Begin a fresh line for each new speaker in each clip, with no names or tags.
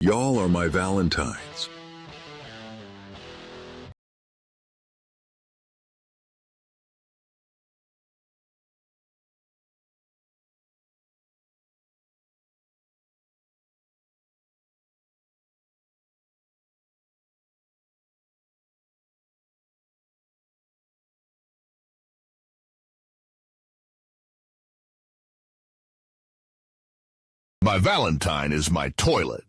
Y'all are my Valentines.
My Valentine is my toilet.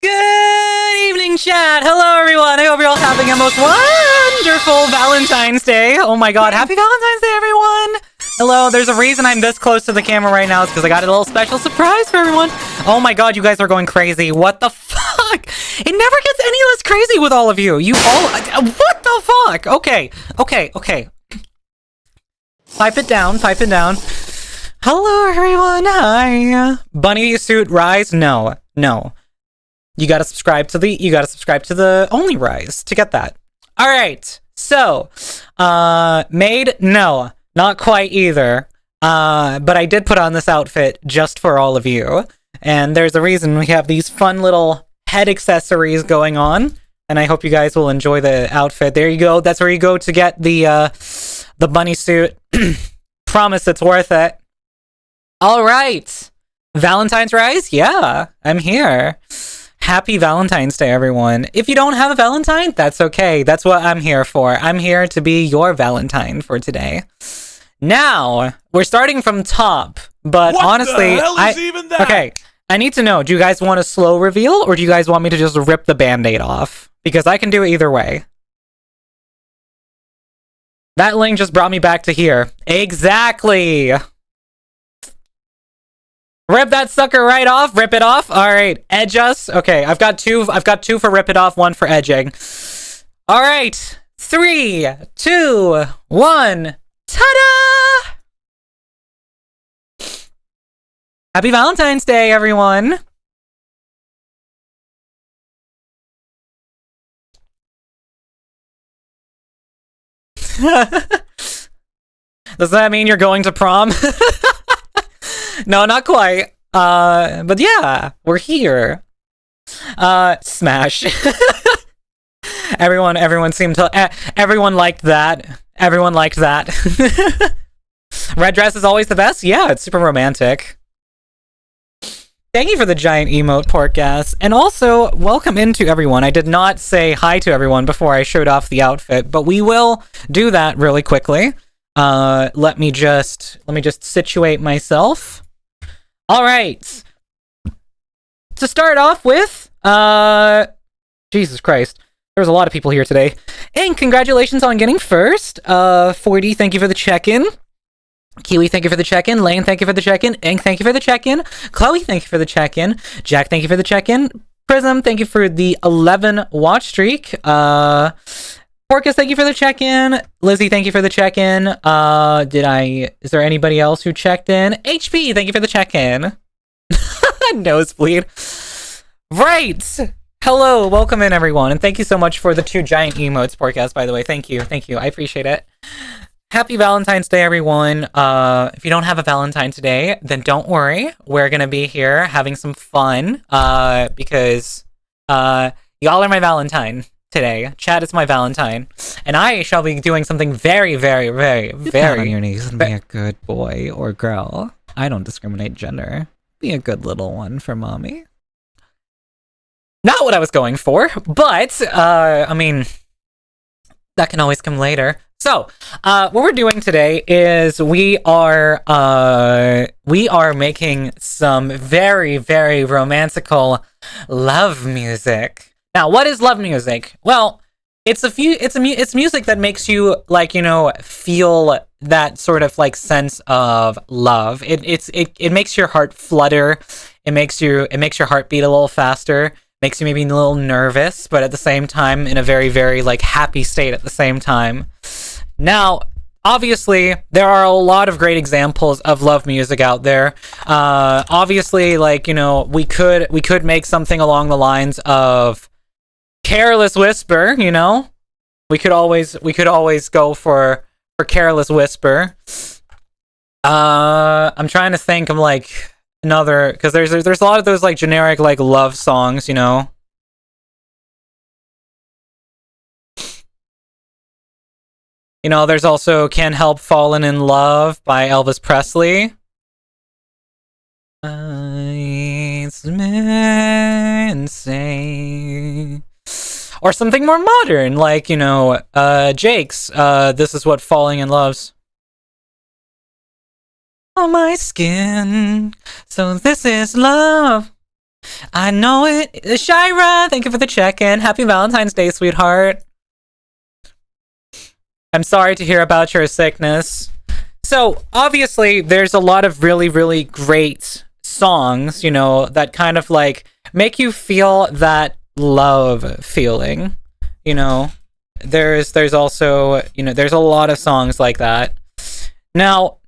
Good evening, chat. Hello, everyone. I hope you're all having a most wonderful Valentine's Day. Oh my god, happy Valentine's Day, everyone. Hello, there's a reason I'm this close to the camera right now. It's because I got a little special surprise for everyone. Oh my god, you guys are going crazy. What the fuck? It never gets any less crazy with all of you. You all... What the fuck? Okay. Pipe it down. Hello, everyone. Hi. Bunny suit rise? No. You gotta subscribe to the only rise to get that. Alright, so, maid? No, not quite either. But I did put on this outfit just for all of you. And there's a reason we have these fun little head accessories going on. And I hope you guys will enjoy the outfit. There you go, that's where you go to get the bunny suit. Promise it's worth it. Alright, Valentine's rise? Yeah, I'm here. Happy Valentine's Day, everyone. If you don't have a Valentine, that's okay. That's what I'm here for. I'm here to be your Valentine for today. Now, we're starting from top, but
What
honestly,
the hell is even that?
Okay, I need to know, do you guys want a slow reveal, or do you guys want me to just rip the Band-Aid off? Because I can do it either way. That link just brought me back to here. Exactly! Rip that sucker right off. Rip it off. All right. Edge us. Okay. I've got two for rip it off, one for edging. All right. 3, 2, 1. Ta-da! Happy Valentine's Day, everyone. Does that mean you're going to prom? No, not quite. But yeah, we're here. Smash. Everyone seemed to... everyone liked that. Red dress is always the best? Yeah, it's super romantic. Thank you for the giant emote, pork gas. And also, welcome into everyone. I did not say hi to everyone before I showed off the outfit, but we will do that really quickly. Let me just situate myself. All right. To start off with, Jesus Christ, there's a lot of people here today. And congratulations on getting first. 40, thank you for the check-in. Kiwi, thank you for the check-in. Lane, thank you for the check-in. Ink, thank you for the check-in. Chloe, thank you for the check-in. Jack, thank you for the check-in. Prism, thank you for the 11 watch streak. Porcus, thank you for the check-in. Lizzie, thank you for the check-in. Is there anybody else who checked in? HP, thank you for the check-in. Nosebleed. Right. Hello, welcome in, everyone. And thank you so much for the 2 giant emotes, Porcus, by the way. Thank you. I appreciate it. Happy Valentine's Day, everyone. If you don't have a Valentine today, then don't worry. We're gonna be here having some fun, because y'all are my Valentine today. Chad is my Valentine, and I shall be doing something very, very, very, very... on your knees and be a good boy or girl. I don't discriminate gender. Be a good little one for mommy. Not what I was going for, but, I mean, that can always come later. So, what we're doing today is we are making some very, very romantical love music. Now, what is love music? Well, it's music that makes you, like, you know, feel that sort of like sense of love. It makes your heart flutter. It makes your heart beat a little faster. Makes you maybe a little nervous, but at the same time in a very, very like happy state at the same time. Now, obviously, there are a lot of great examples of love music out there. Obviously, like, you know, we could make something along the lines of Careless Whisper, you know? We could always go for Careless Whisper. I'm trying to think of like another, because there's a lot of those like generic like love songs, you know. You know, there's also Can't Help Falling in Love by Elvis Presley. It's insane. Or something more modern, like, you know, Jake's This Is What Falling in Love's. On my skin, so this is love. I know it. Shira, thank you for the check-in. Happy Valentine's Day, sweetheart. I'm sorry to hear about your sickness. So, obviously, there's a lot of really, really great songs, you know, that kind of, like, make you feel that love feeling, you know. There's also, you know, there's a lot of songs like that. Now,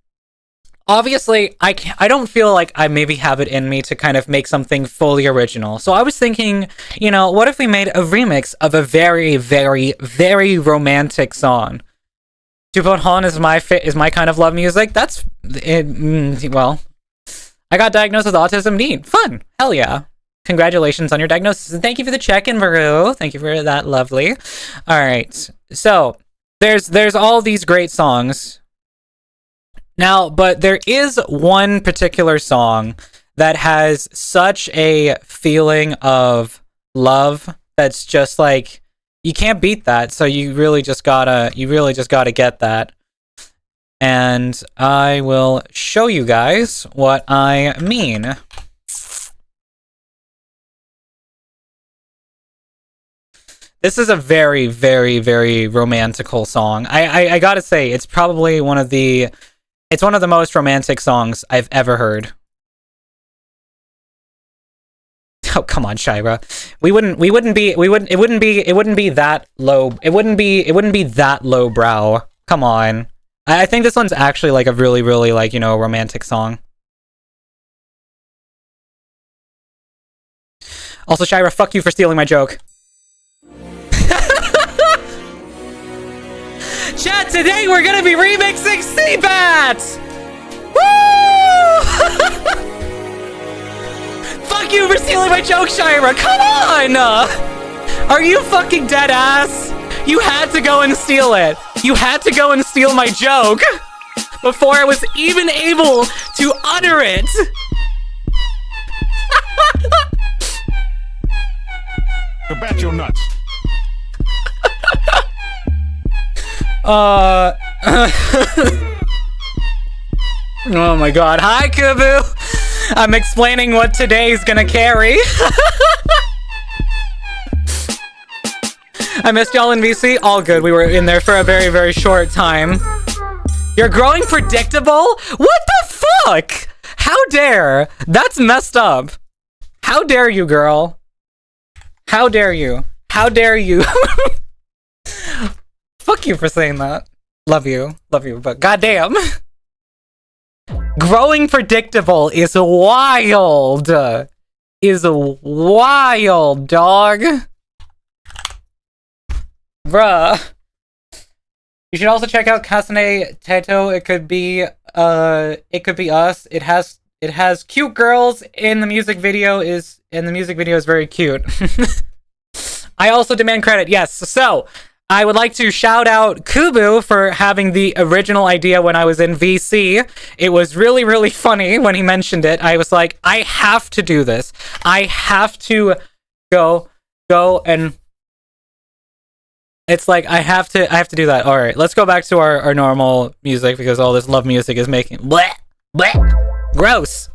obviously, I don't feel like I maybe have it in me to kind of make something fully original. So I was thinking, you know, what if we made a remix of a very, very, very romantic song? Dupont is my kind of love music. That's it. Well, I got diagnosed with autism. Neat, fun, hell yeah! Congratulations on your diagnosis, and thank you for the check-in, Varu. Thank you for that, lovely. All right, so there's all these great songs. Now, but there is one particular song that has such a feeling of love that's just like, you can't beat that, so you really just gotta get that. And I will show you guys what I mean. This is a very, very, very romantical song. I gotta say, it's probably one of the most romantic songs I've ever heard. Oh, come on, Shira. It wouldn't be that low. It wouldn't be that low brow. Come on. I think this one's actually like a really, really, like, you know, romantic song. Also, Shira, fuck you for stealing my joke. Chat, today we're gonna be remixing Seabat! Woo! Fuck you for stealing my joke, Shira! Come on! Are you fucking dead ass? You had to go and steal it. You had to go and steal my joke before I was even able to utter it.
Bet your nuts.
Oh my god. Hi, Kubu! I'm explaining what today's gonna carry. I missed y'all in VC. All good. We were in there for a very, very short time. You're growing predictable? What the fuck? How dare? That's messed up. How dare you, girl? How dare you? How dare you? Fuck you for saying that. Love you, but goddamn. Growing predictable is wild. Is wild, dog. Bruh. You should also check out Kasane Teto. It could be us. It has cute girls in the music video is very cute. I also demand credit. Yes. So, I would like to shout out Kubu for having the original idea when I was in VC. It was really, really funny when he mentioned it. I was like, I have to do this. I have to go and it's like I have to do that. All right, let's go back to our normal music because all this love music is making bleh, bleh, gross.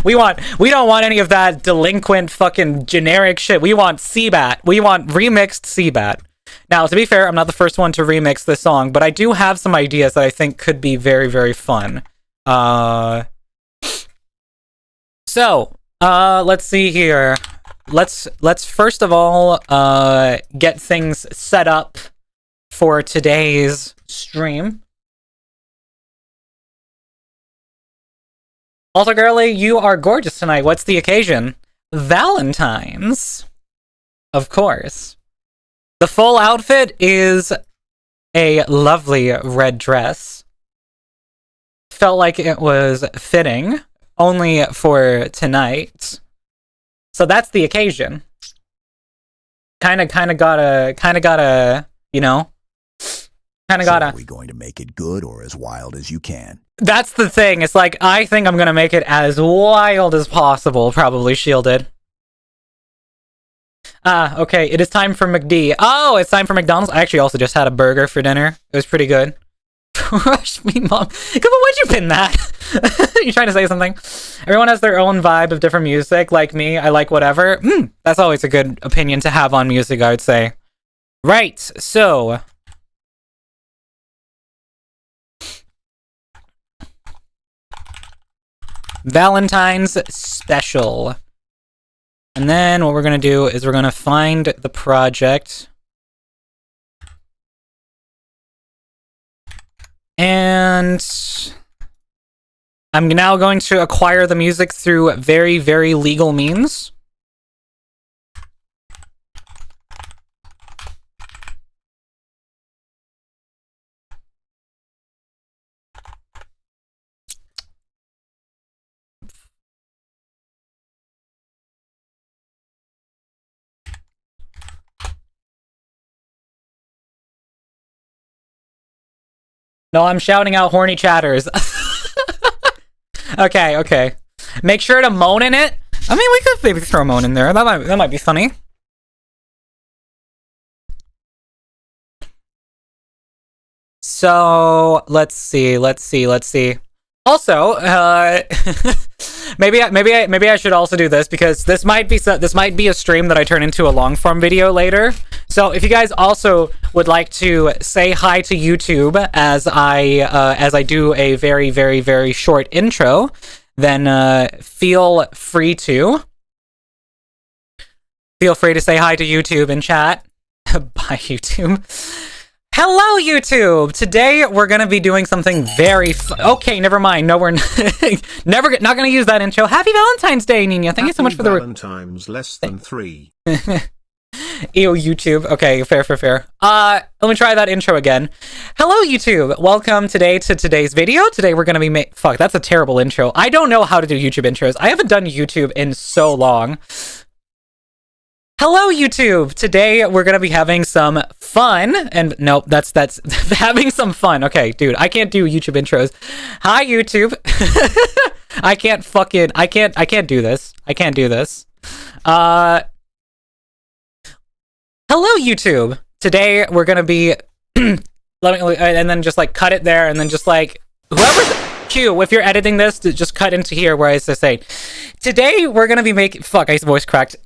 We don't want any of that delinquent fucking generic shit. We want Seabat. We want remixed Seabat. Now, to be fair, I'm not the first one to remix this song, but I do have some ideas that I think could be very, very fun. So, let's see here. Let's first of all get things set up for today's stream. Also, girly, you are gorgeous tonight. What's the occasion? Valentine's. Of course. The full outfit is a lovely red dress. Felt like it was fitting only for tonight. So that's the occasion. Kinda gotta, you know,
Are we going to make it good or as wild as you can?
That's the thing. It's like, I think I'm gonna make it as wild as possible, probably shielded. Okay, it is time for McD. Oh, it's time for McDonald's. I actually also just had a burger for dinner. It was pretty good. Rush me, mom. Come on, why'd you pin that? You trying to say something? Everyone has their own vibe of different music. Like me, I like whatever. That's always a good opinion to have on music, I would say. Right, so... Valentine's special. And then what we're going to do is we're going to find the project. And I'm now going to acquire the music through very, very legal means. No, I'm shouting out horny chatters. Okay. Make sure to moan in it. I mean, we could maybe throw a moan in there. That might be funny. So, let's see. Also, maybe I should also do this, because this might be a stream that I turn into a long form video later. So if you guys also would like to say hi to YouTube as I do a very, very, very short intro, then feel free to say hi to YouTube in chat. Bye, YouTube. Hello, YouTube! Today, we're gonna be doing something very okay, never mind. No, we're not gonna use that intro. Happy Valentine's Day, Nina. Thank you so much for the...
Valentine's less than 3.
Ew, YouTube. Okay, fair. Let me try that intro again. Hello, YouTube! Welcome to today's video. Today, we're gonna be fuck, that's a terrible intro. I don't know how to do YouTube intros. I haven't done YouTube in so long. Hello, YouTube! Today, we're gonna be having some fun, and nope, that's having some fun. Okay, dude, I can't do YouTube intros. Hi, YouTube! I can't do this. Hello, YouTube! Today, we're gonna be, and then just like cut it there, and then just like, Q, if you're editing this, just cut into here where I say, today, we're gonna be making, fuck, I voice cracked.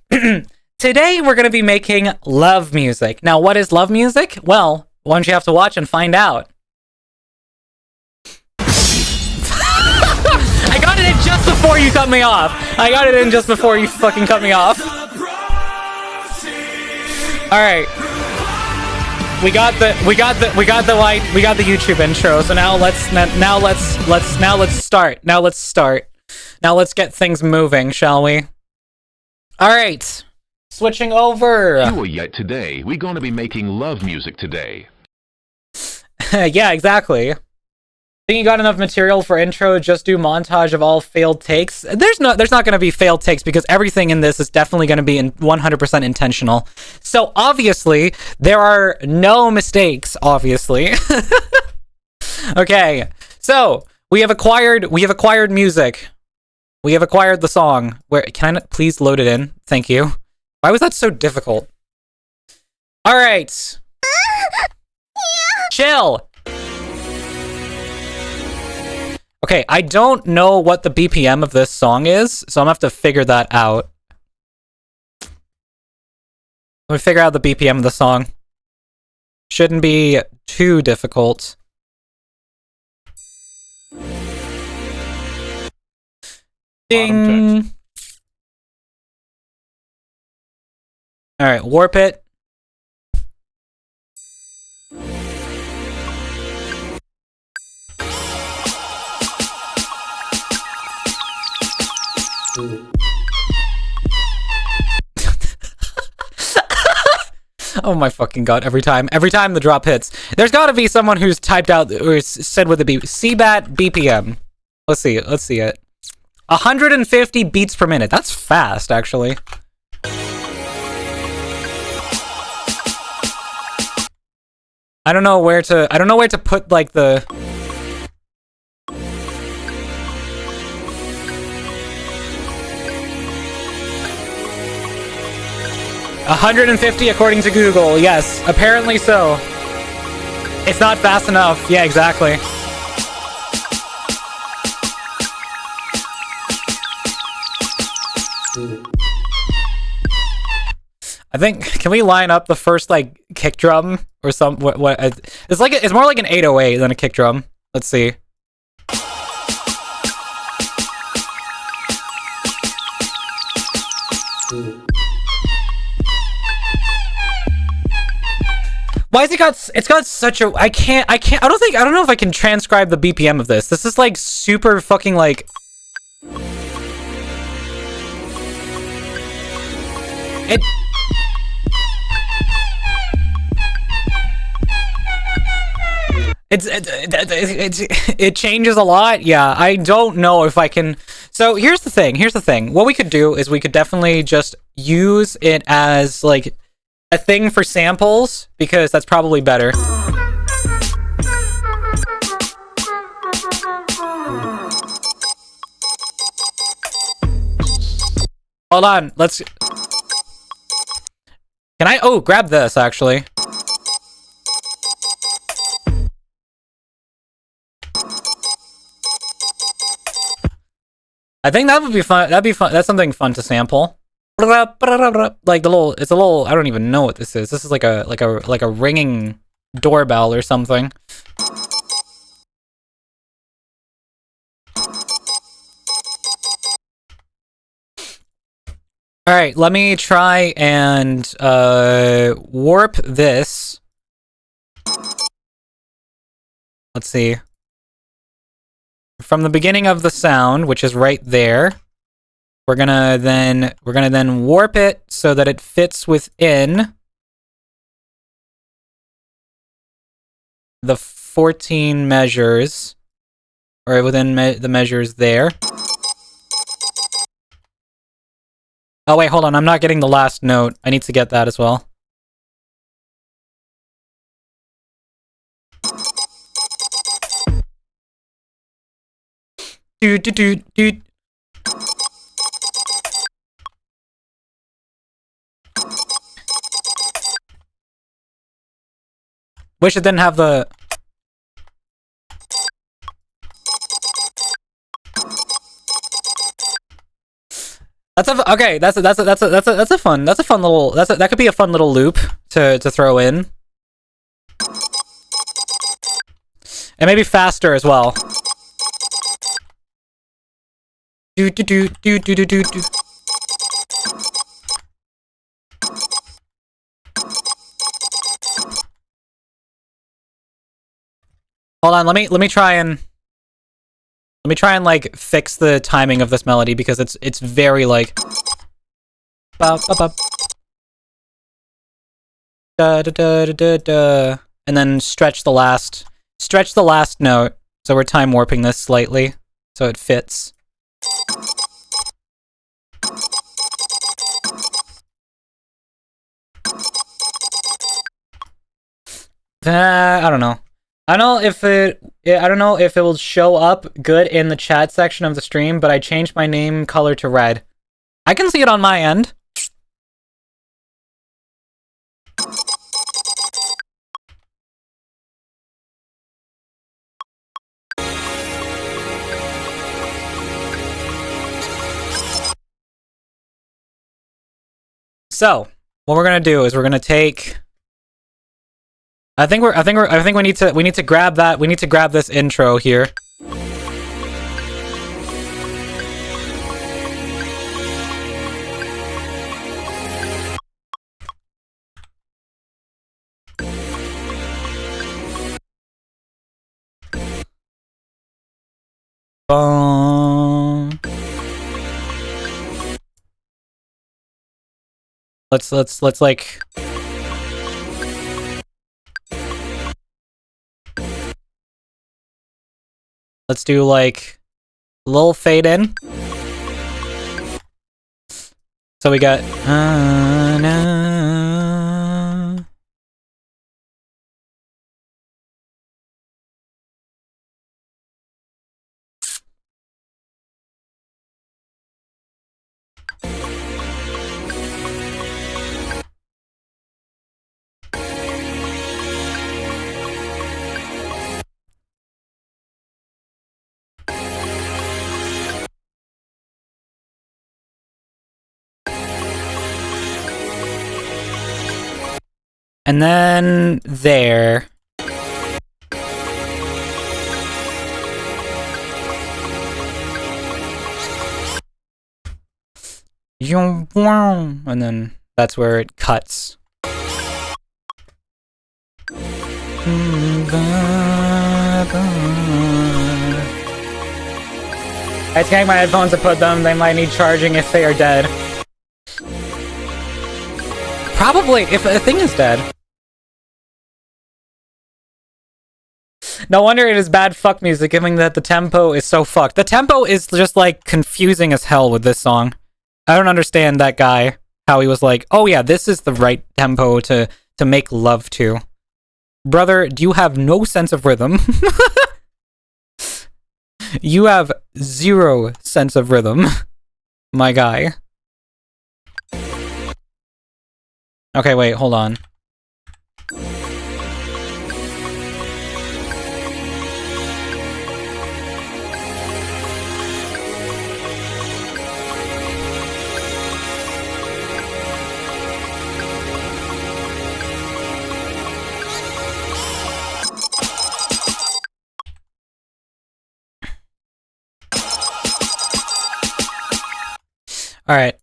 Today, we're going to be making love music. Now, what is love music? Well, why don't you have to watch and find out? I got it in just before you cut me off. I got it in just before you fucking cut me off. All right. We got the YouTube intro. So now let's start. Now let's get things moving, shall we? All right. Switching over.
Yet today, we're going to be making love music today.
Yeah, exactly. Think you got enough material for intro? Just do montage of all failed takes. There's not going to be failed takes, because everything in this is definitely going to be 100% intentional. So obviously, there are no mistakes. Obviously. Okay. So we have acquired music. We have acquired the song. Where can I please load it in? Thank you. Why was that so difficult? All right. Chill. Okay, I don't know what the BPM of this song is, so I'm gonna have to figure that out. Let me figure out the BPM of the song. Shouldn't be too difficult. Ding! Alright, warp it. Oh my fucking god, every time the drop hits. There's gotta be someone who's typed out, or said with the beep, CBAT BPM. Let's see it. 150 beats per minute. That's fast, actually. I don't know where to put, like, the... $150 according to Google. Yes, apparently so. It's not fast enough. Yeah, exactly. I think, can we line up the first, like, kick drum or some, what it's like, it's more like an 808 than a kick drum. Let's see. Why has it's got such a, I don't know if I can transcribe the BPM of this. This is like super fucking like, it changes a lot. Yeah, I don't know if I can. So here's the thing. What we could do is we could definitely just use it as like a thing for samples, because that's probably better. Hold on, let's... Can I... Oh, grab this, actually. I think that would be fun. That'd be fun. That's something fun to sample. Like the little, it's a little, I don't even know what this is. This is like a ringing doorbell or something. All right, let me try and warp this. Let's see. From the beginning of the sound, which is right there. We're gonna then warp it so that it fits within the 14 measures, or within the measures there. Oh wait, hold on, I'm not getting the last note. I need to get that as well. Doot. Wish it didn't have the... That's a fun little, that could be a fun little loop to throw in. And maybe faster as well. Do. Hold on, let me try and like fix the timing of this melody, because it's very like ba ba ba da da da da da, and then stretch the last note. So we're time warping this slightly so it fits. I don't know. I don't know if it will show up good in the chat section of the stream, but I changed my name color to red. I can see it on my end. So, what we're gonna do is we're gonna take I think we need to grab that. We need to grab this intro here. Let's like let's do like a little fade in. So we got and then there. And then that's where it cuts. I take my headphones and put them. They might need charging if they are dead. Probably, if the thing is dead. No wonder it is bad fuck music, given that the tempo is so fucked. The tempo is just, like, confusing as hell with this song. I don't understand that guy, how he was like, oh yeah, this is the right tempo to make love to. Brother, you have no sense of rhythm. You have zero sense of rhythm, my guy. Okay, wait, hold on. All right.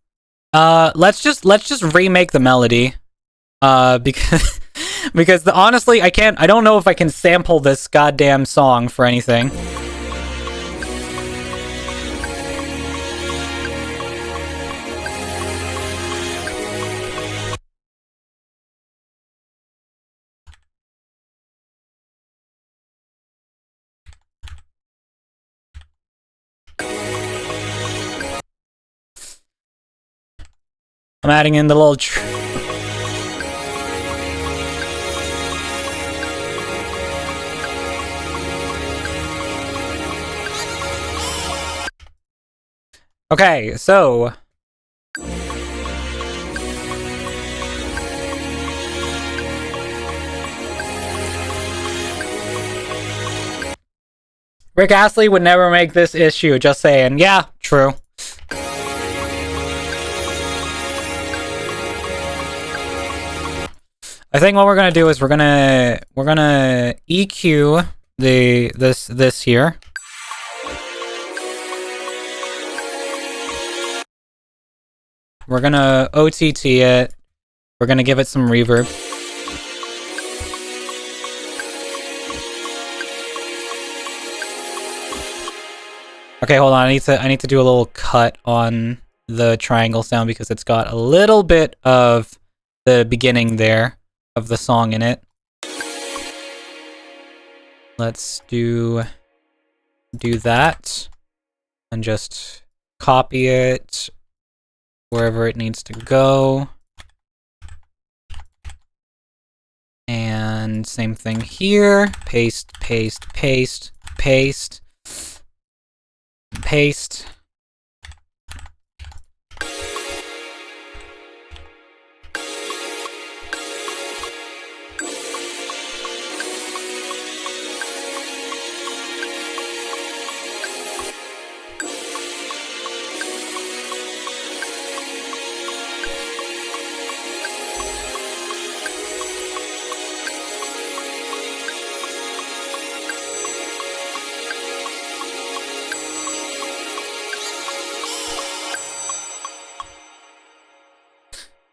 Let's just remake the melody. Because honestly, I don't know if I can sample this goddamn song for anything. I'm adding in the little okay, so Rick Astley would never make this issue, just saying. Yeah, true. I think what we're gonna do is we're gonna EQ this here. We're gonna OTT it. We're gonna give it some reverb. Okay, hold on. I need to do a little cut on the triangle sound because it's got a little bit of the beginning there of the song in it. Let's do that and just copy it wherever it needs to go. And same thing here. Paste, paste, paste, paste, paste.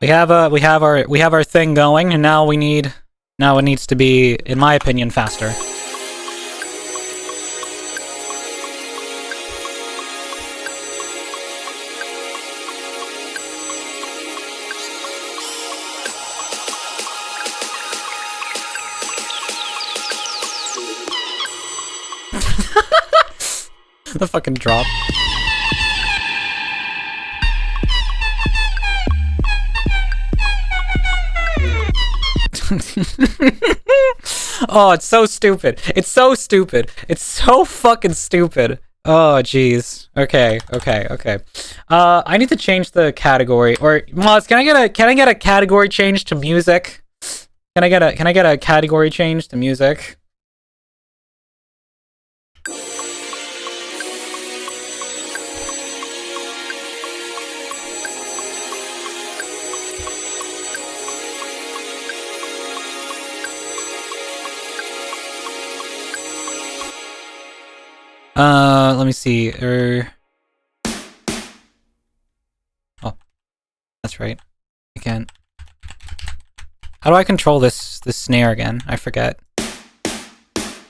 We have our thing going, and now it needs to be, in my opinion, faster. The fucking drop. Oh, it's so stupid. It's so stupid. It's so fucking stupid. Oh, jeez. Okay. I need to change the category. Or Moz, can I get a category change to music? Can I get a category change to music? Let me see. Oh, that's right. I can't. How do I control this snare again? I forget.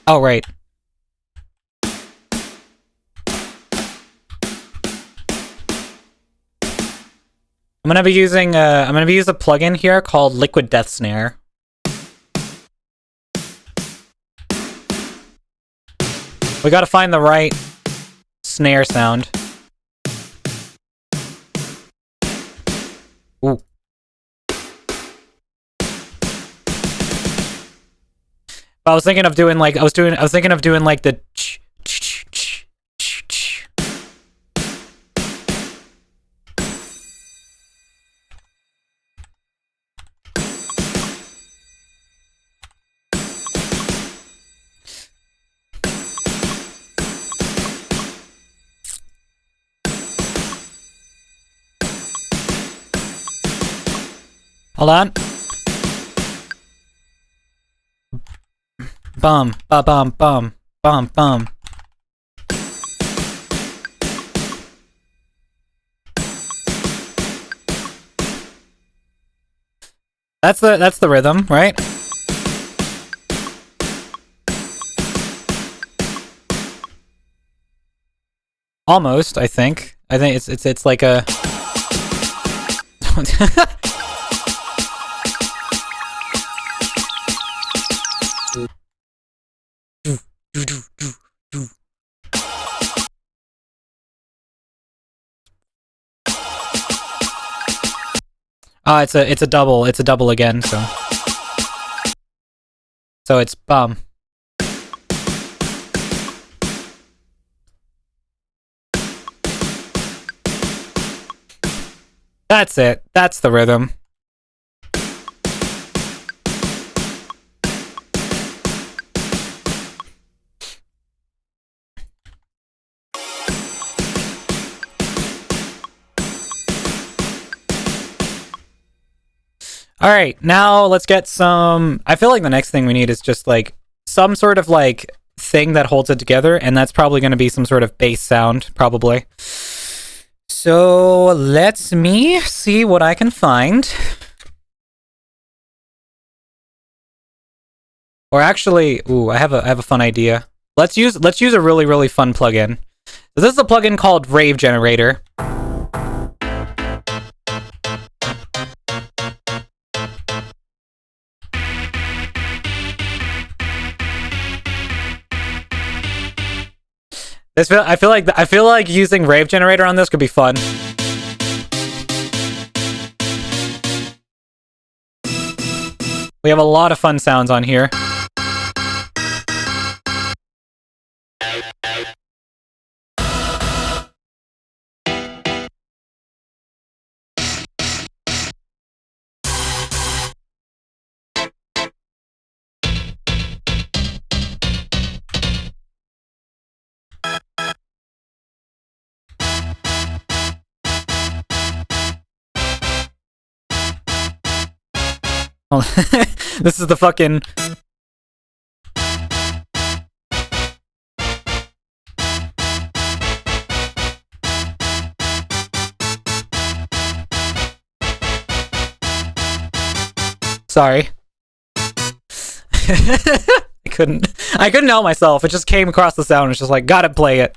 Oh, right. I'm gonna be using a plugin here called Liquid Death Snare. We gotta find the right snare sound. Ooh. I was thinking of doing like the Hold on. Bum, ba bum, bum, bum, bum. That's the rhythm, right? Almost, I think. I think it's like a it's a double again, so it's bum. That's it. That's the rhythm. All right, now let's get some. I feel like the next thing we need is just like some sort of like thing that holds it together, and that's probably going to be some sort of bass sound, probably. So let me see what I can find. Or actually, ooh, I have a fun idea. Let's use a really fun plugin. So this is a plugin called Rave Generator. I feel like using Rave Generator on this could be fun. We have a lot of fun sounds on here. This is the fucking... Sorry. I couldn't help myself. It just came across the sound. It's just like, gotta play it.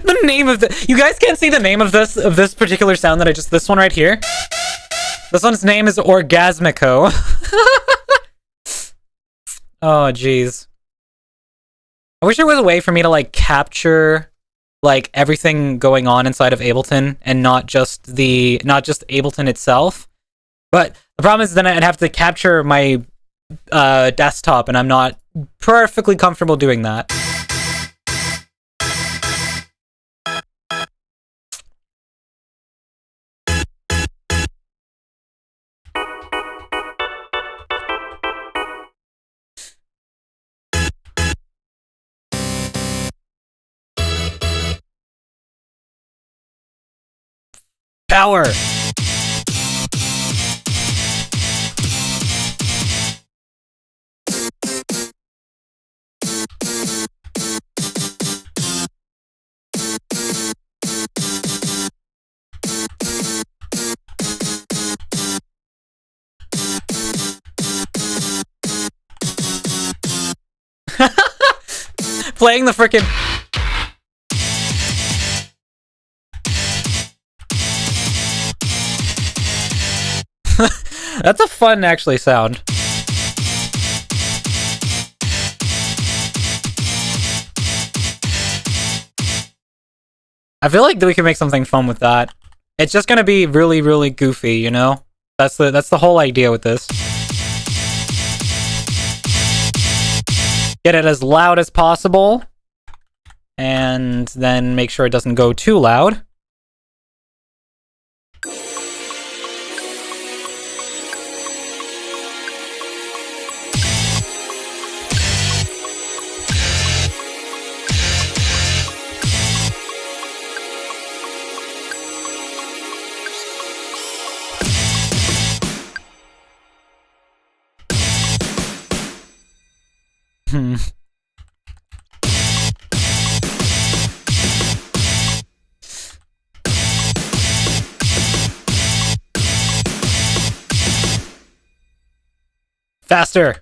The name of the... You guys can't see the name of this particular sound that I just... This one right here. This one's name is Orgasmico. Oh, jeez. I wish there was a way for me to, like, capture, like, everything going on inside of Ableton and not just Ableton itself. But the problem is then I'd have to capture my desktop, and I'm not perfectly comfortable doing that. Power! Playing the frickin'... That's a fun, actually, sound. I feel like we can make something fun with that. It's just gonna be really, really goofy, you know? That's the whole idea with this. Get it as loud as possible, and then make sure it doesn't go too loud. Faster!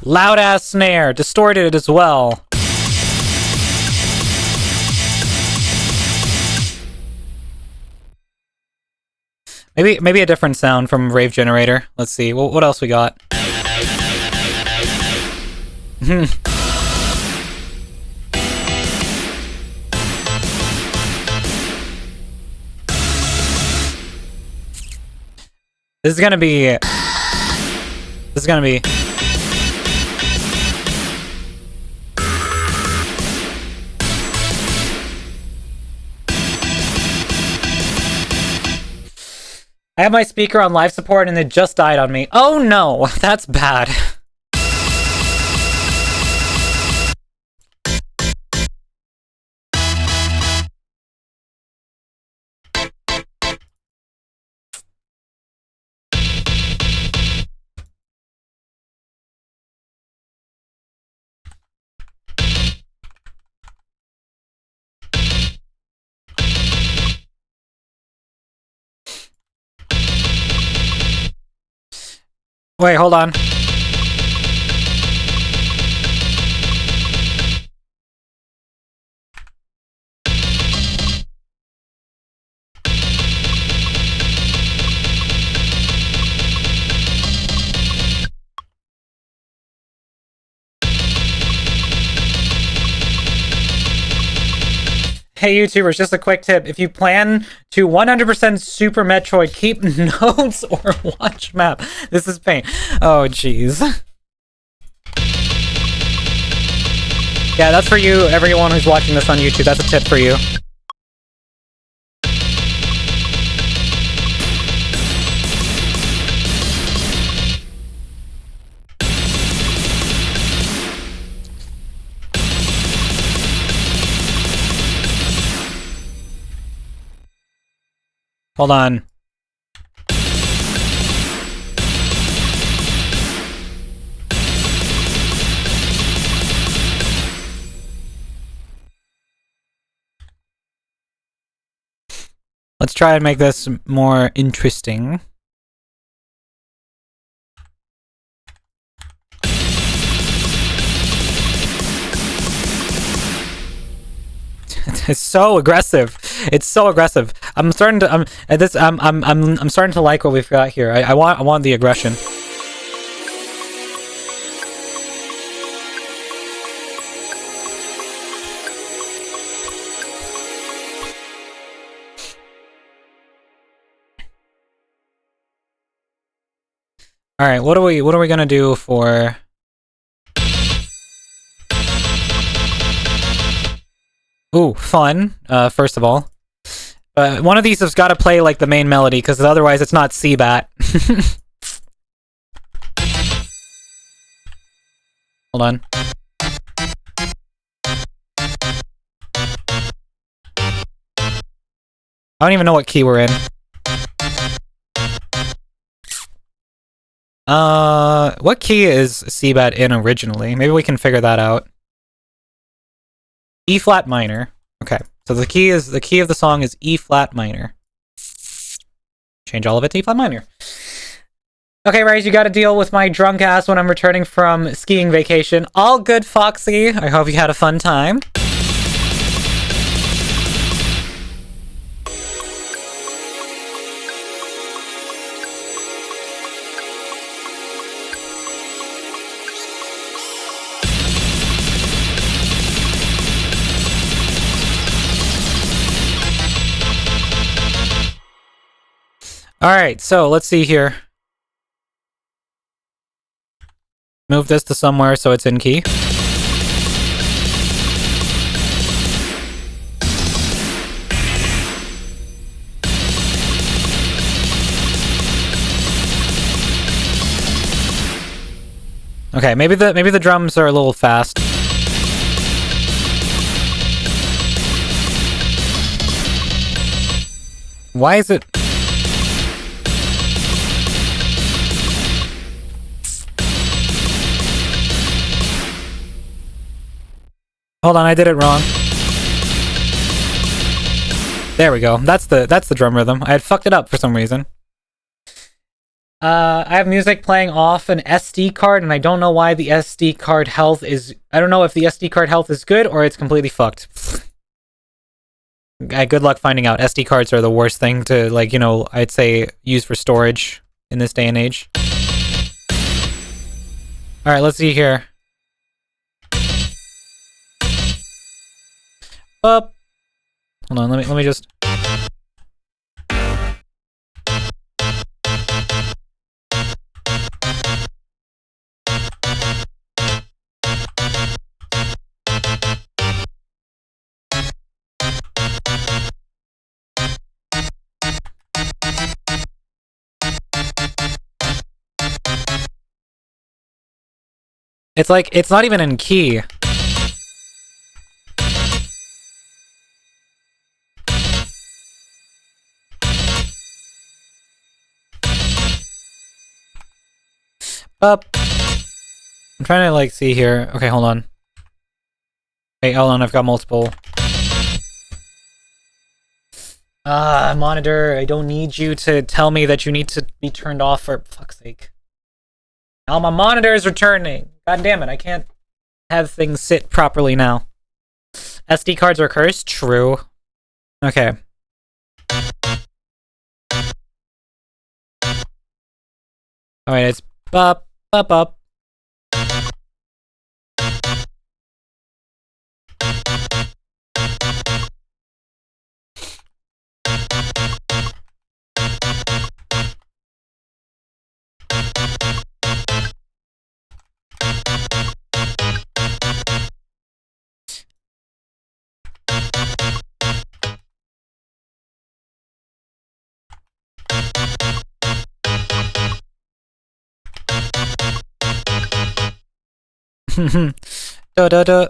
Loud ass snare, distorted as well. Maybe a different sound from Rave Generator. Let's see. What else we got? This is gonna be... I have my speaker on live support and it just died on me. Oh no, that's bad. Wait, hold on. Hey YouTubers, just a quick tip. If you plan to 100% Super Metroid, keep notes or watch map. This is pain. Oh, jeez. Yeah, that's for you, everyone who's watching this on YouTube. That's a tip for you. Hold on. Let's try and make this more interesting. It's so aggressive. It's so aggressive. I'm starting to I'm starting to like what we've got here. I want the aggression. All right, what are we gonna do for? Ooh, fun. First of all, one of these has got to play like the main melody, because otherwise it's not C-bat. Hold on. I don't even know what key we're in. What key is C-bat in originally? Maybe we can figure that out. E flat minor. Okay, so the key of the song is E flat minor. Change all of it to E flat minor. Okay, Rise, you got to deal with my drunk ass when I'm returning from skiing vacation. All good, Foxy. I hope you had a fun time. Alright, so let's see here. Move this to somewhere so it's in key. Okay, maybe the drums are a little fast. Why is it? Hold on, I did it wrong. There we go. That's the drum rhythm. I had fucked it up for some reason. I have music playing off an SD card, and I don't know why the SD card health is... I don't know if the SD card health is good or it's completely fucked. Good luck finding out. SD cards are the worst thing to, like, you know, I'd say use for storage in this day and age. Alright, let's see here. Up. Hold on, let me just... It's like, it's not even in key. Up. I'm trying to, like, see here. Okay, hold on. Hey, hold on, I've got multiple. Monitor, I don't need you to tell me that you need to be turned off for fuck's sake. Now my monitor is returning. God damn it, I can't have things sit properly now. SD cards are cursed? True. Okay. Alright, it's up, up, up. Da da da.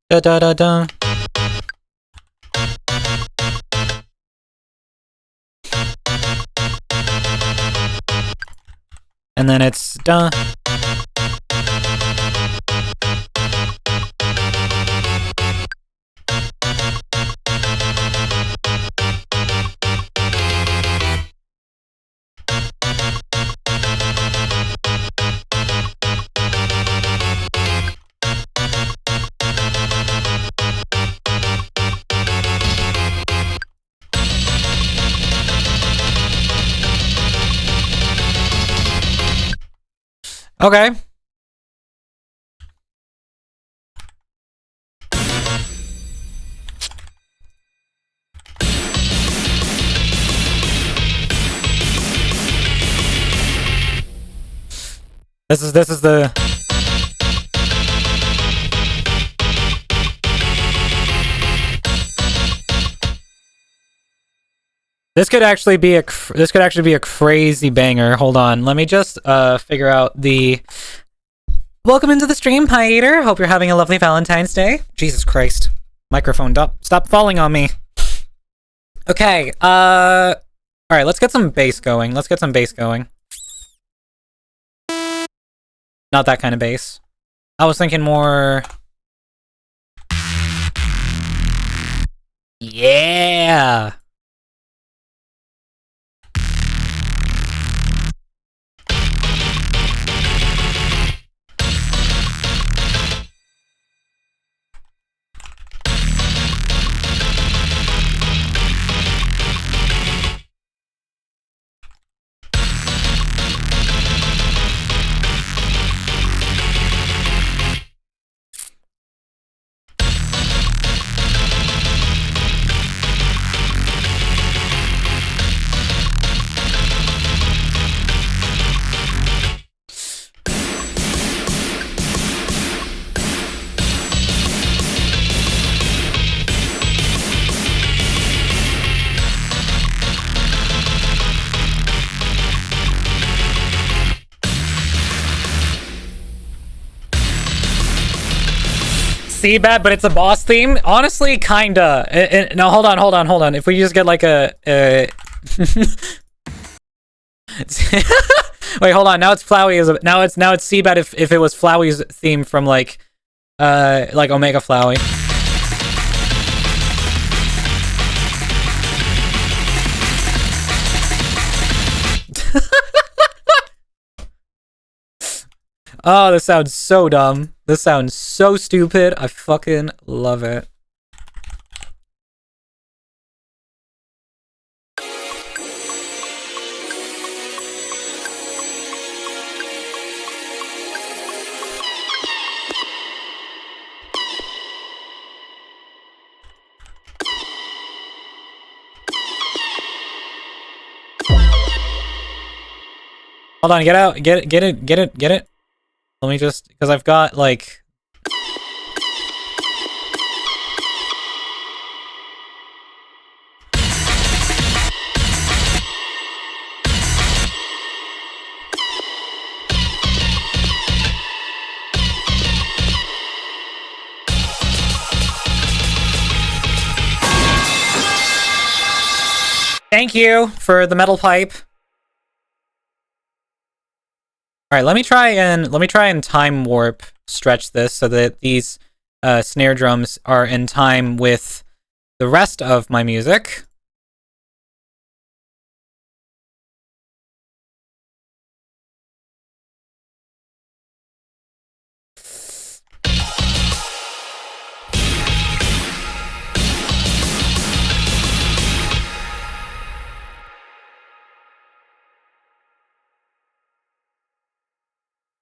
Da da da da. And then it's da. Okay. This is the This could actually be a crazy banger. Hold on. Let me just figure out the Welcome into the stream, Pie Eater. Hope you're having a lovely Valentine's Day. Jesus Christ. Microphone, stop falling on me. Okay, alright, let's get some bass going. Not that kind of bass. I was thinking more... Yeah! Seabed, but it's a boss theme? Honestly, kinda. No, hold on. If we just get like a... Wait, hold on. Now it's Flowey. Now it's Seabed if it was Flowey's theme from like Omega Flowey. Oh, this sounds so dumb. This sounds so stupid. I fucking love it. Hold on, get out. Get it. Let me just, because I've got, like... Thank you for the metal pipe. All right, let me try and time warp stretch this so that these snare drums are in time with the rest of my music.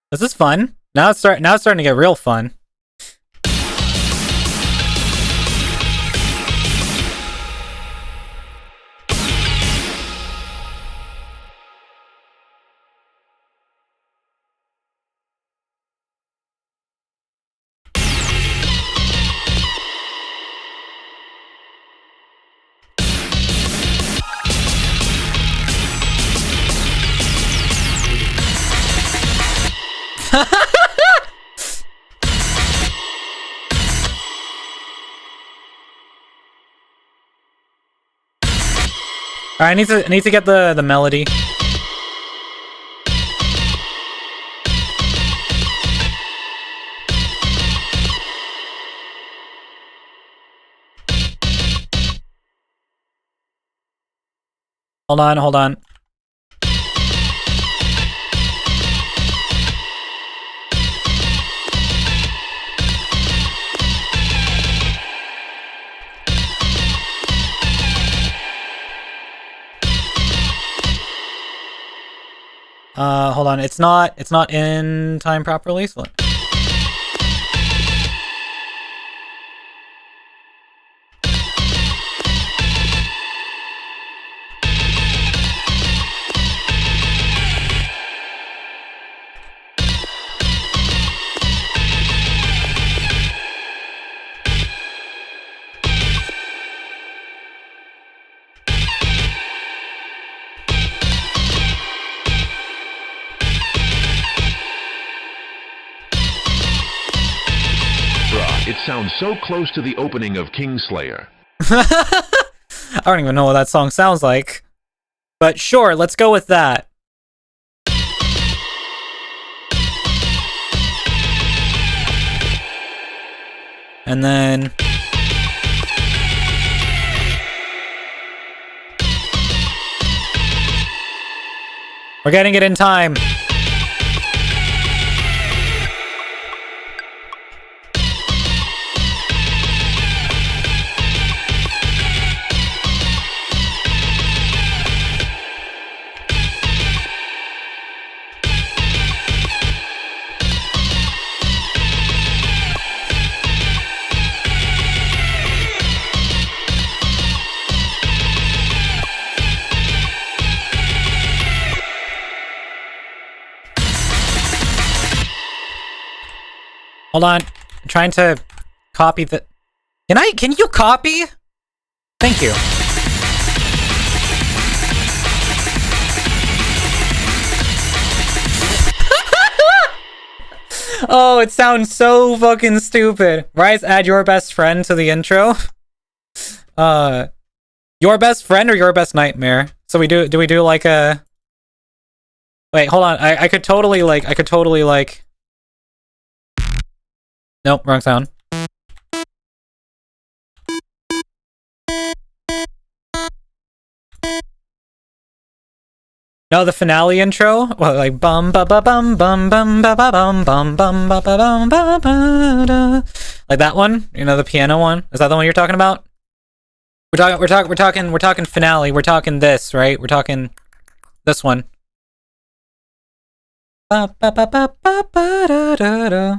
This is fun. Now it's starting to get real fun. I need to get the melody. Hold on, hold on. Hold on. It's not in time properly. So
Bruh, it sounds so close to the opening of Kingslayer.
I don't even know what that song sounds like. But sure, let's go with that. And then we're getting it in time. Hold on. I'm trying to copy the... Can you copy? Thank you. Oh, it sounds so fucking stupid. Rise, add your best friend to the intro. Your best friend or your best nightmare? So do we do like a... Wait, hold on. I could totally like... Nope, wrong sound. No, the finale intro? Well, like bum ba ba bum bum bum ba ba bum bum bum ba ba bum ba ba da. Like that one? You know, the piano one? Is that the one you're talking about? We're talking finale. We're talking this, right? We're talking this one. Ba ba ba ba ba ba da da da.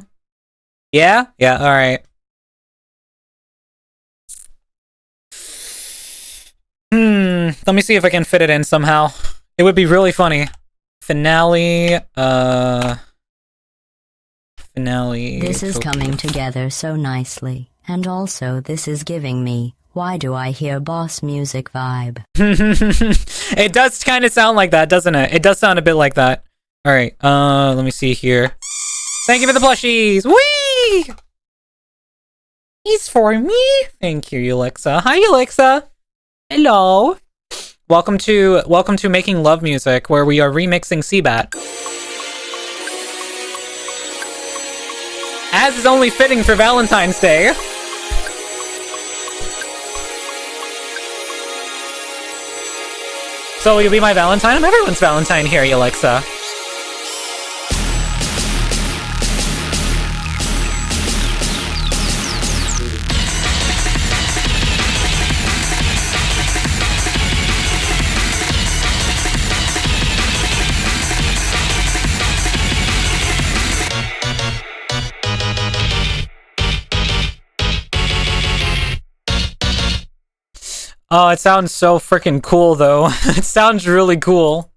Yeah? Yeah, alright. Let me see if I can fit it in somehow. It would be really funny. Finale, finale...
This is coming together so nicely. And also, this is giving me, why do I hear boss music vibe?
It does kind of sound like that, doesn't it? It does sound a bit like that. Alright, let me see here. Thank you for the plushies! Whee! He's for me! Thank you, Alexa. Hi, Alexa! Hello! Welcome to Making Love Music, where we are remixing Seabat. As is only fitting for Valentine's Day. So will you be my Valentine? I'm everyone's Valentine here, Alexa. Oh, it sounds so freaking cool, though. It sounds really cool.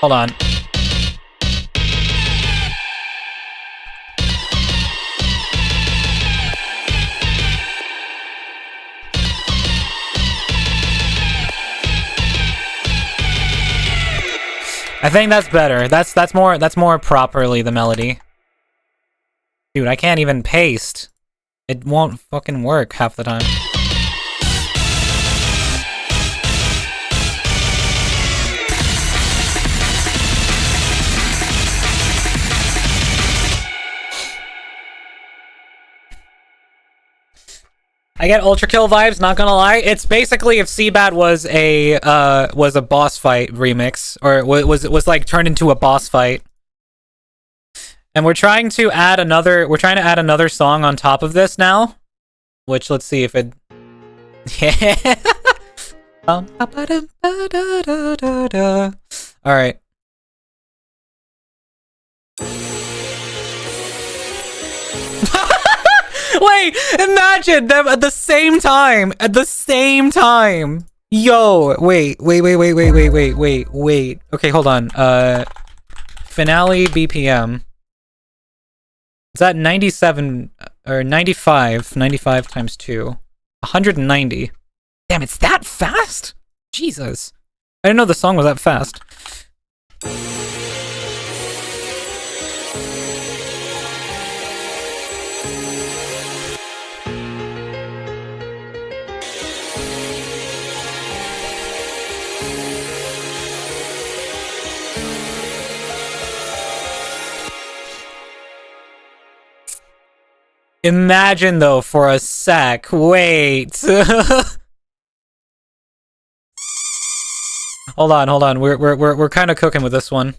Hold on. I think that's better. That's more properly the melody. Dude, I can't even paste. It won't fucking work half the time. I get Ultra Kill vibes, not gonna lie. It's basically if Seabad was a boss fight remix, or was like turned into a boss fight. And we're trying to add another song on top of this now, which let's see if it yeah. All right. Wait, imagine them at the same time. At the same time. Yo, wait. Okay, hold on. Finale BPM. Is that 97 or 95? 95 times 2. 190. Damn, it's that fast? Jesus. I didn't know the song was that fast. Imagine though for a sec. Wait. Hold on. We're kind of cooking with this one.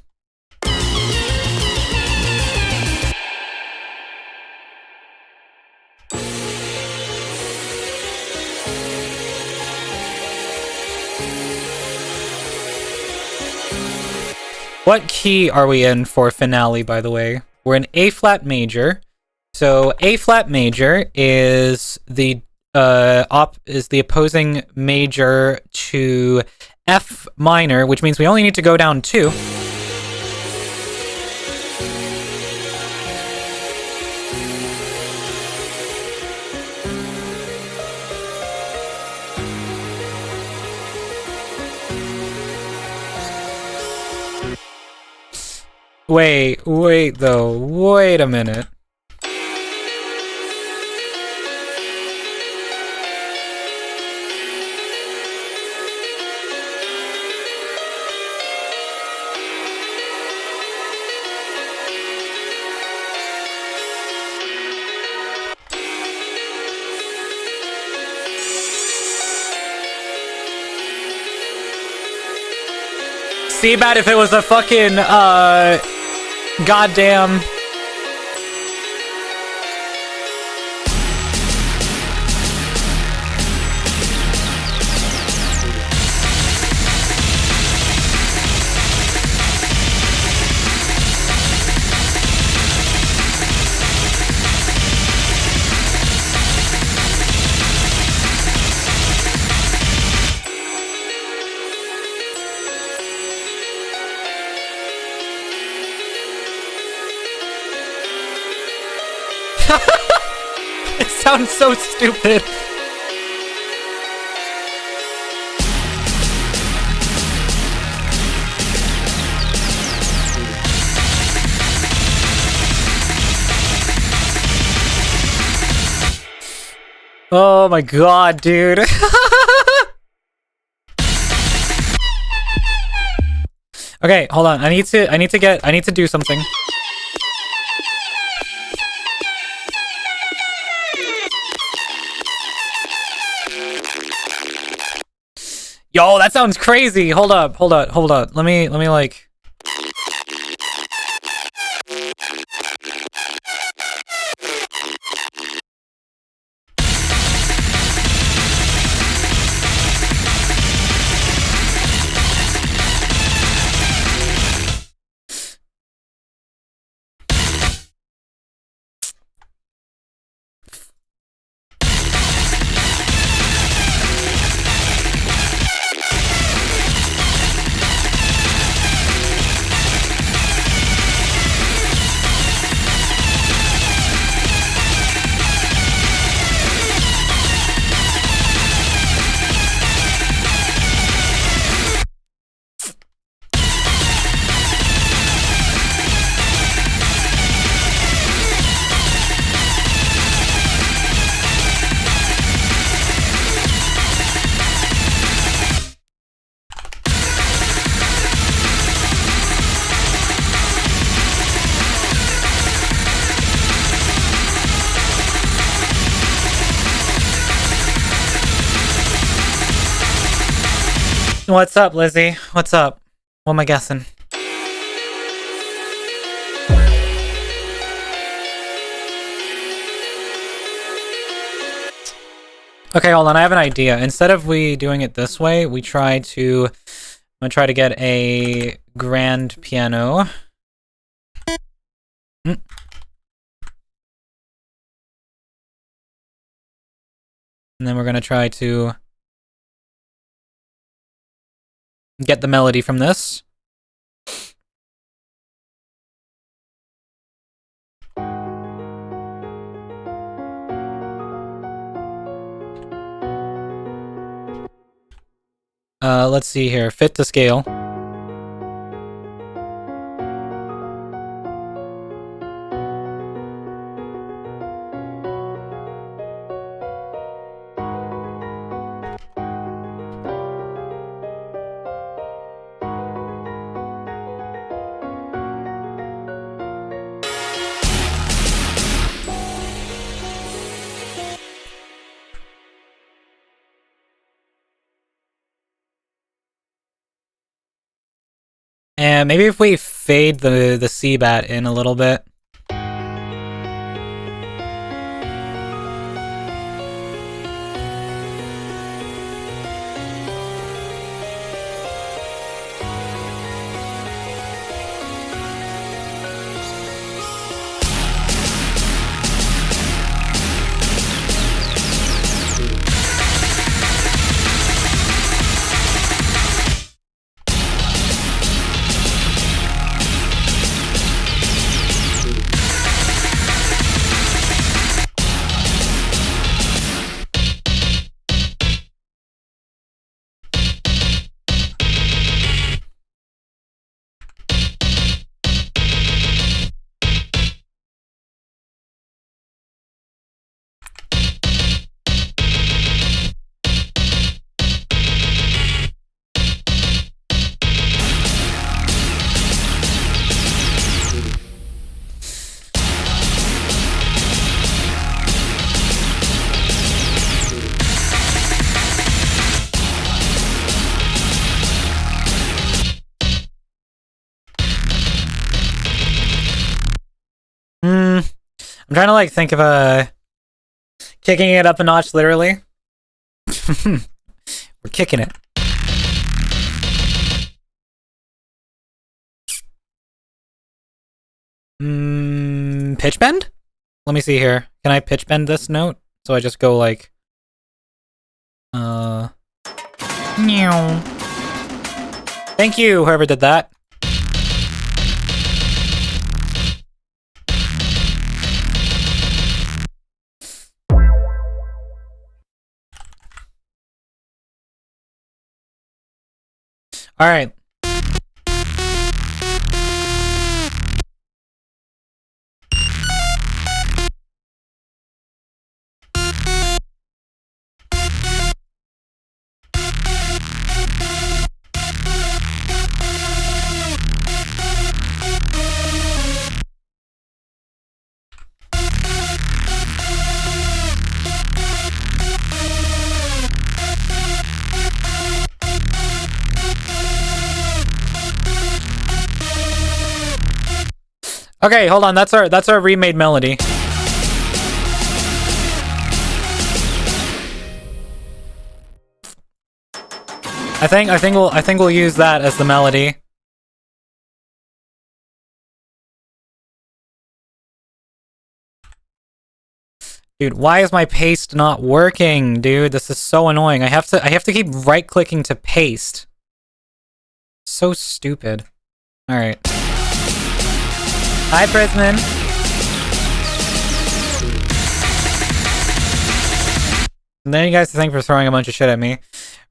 What key are we in for finale, by the way? We're in A flat major. So A flat major is the opposing major to F minor, which means we only need to go down 2. Wait though. Wait a minute. See about if it was a fucking goddamn it sounds so stupid. Oh my god, dude. Okay, hold on. I need to do something. Yo, that sounds crazy. Hold up. Let me like What's up, Lizzie? What's up? What am I guessing? Okay, hold on. I have an idea. Instead of we doing it this way, we try to... I'm gonna try to get a grand piano. And then we're gonna try to get the melody from this. Let's see here. Fit to scale. And maybe if we fade the C-bat in a little bit. I'm trying to like think of kicking it up a notch, literally. We're kicking it. Pitch bend? Let me see here. Can I pitch bend this note? So I just go like meow. Thank you, whoever did that. All right. Okay, hold on. That's our remade melody. I think we'll use that as the melody. Dude, why is my paste not working, dude? This is so annoying. I have to keep right-clicking to paste. So stupid. All right. Hi, Prisman. And then you guys thank for throwing a bunch of shit at me.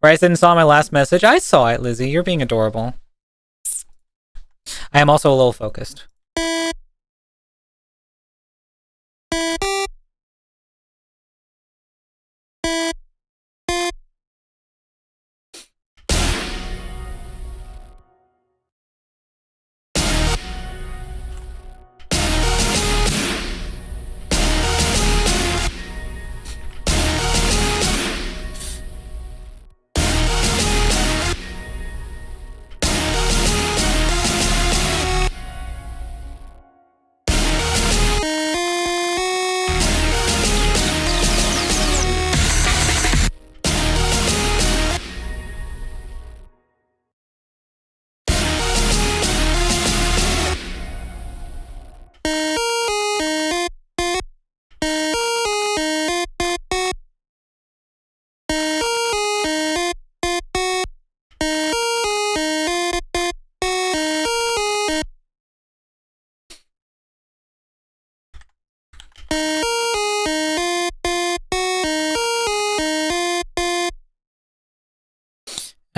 Bryce didn't saw my last message. I saw it, Lizzie. You're being adorable. I am also a little focused.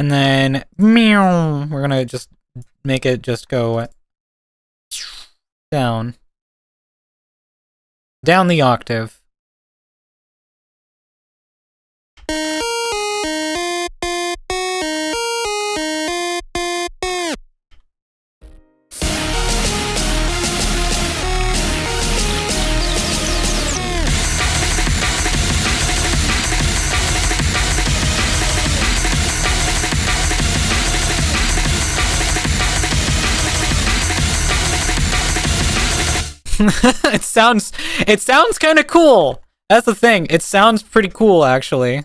And then meow, we're gonna just make it just go down. Down the octave. It sounds kind of cool. That's the thing. It sounds pretty cool, actually.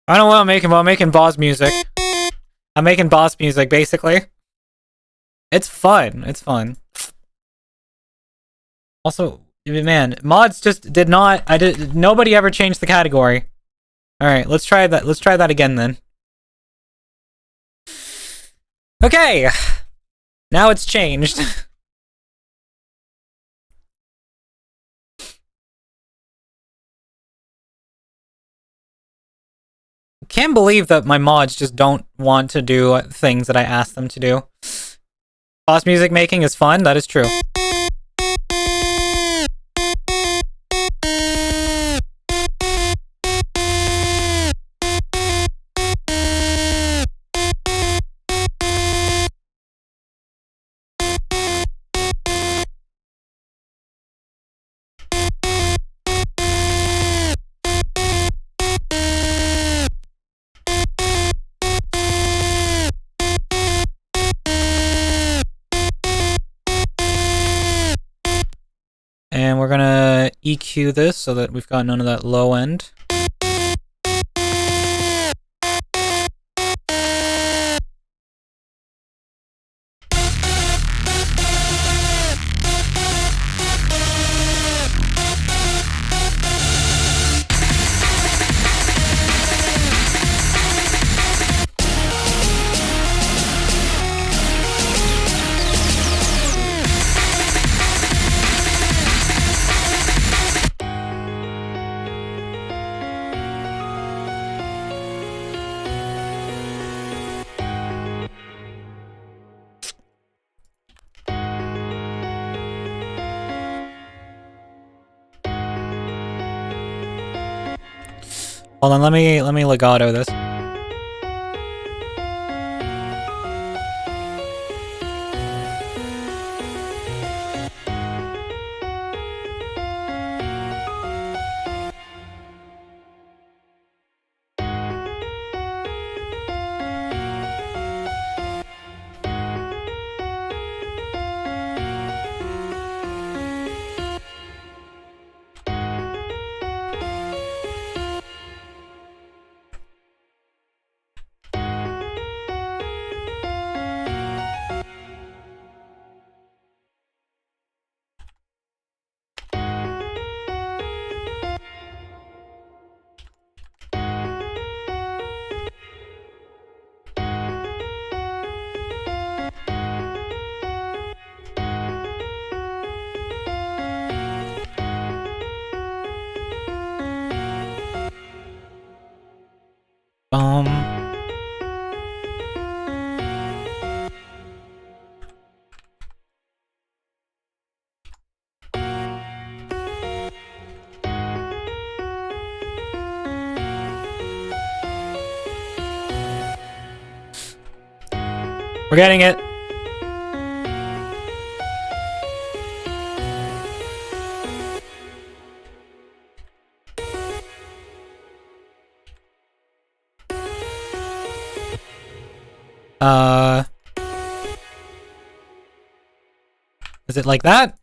I don't know what I'm making, but I'm making boss music. I'm making boss music, basically. It's fun. It's fun. Also, man, mods just did not... Nobody ever changed the category. Alright, let's try that. Let's try that again, then. Okay! Now it's changed. Can't believe that my mods just don't want to do things that I ask them to do. Boss music making is fun, that is true. And we're gonna EQ this so that we've got none of that low end. Hold on, let me legato this. We're getting it. Is it like that?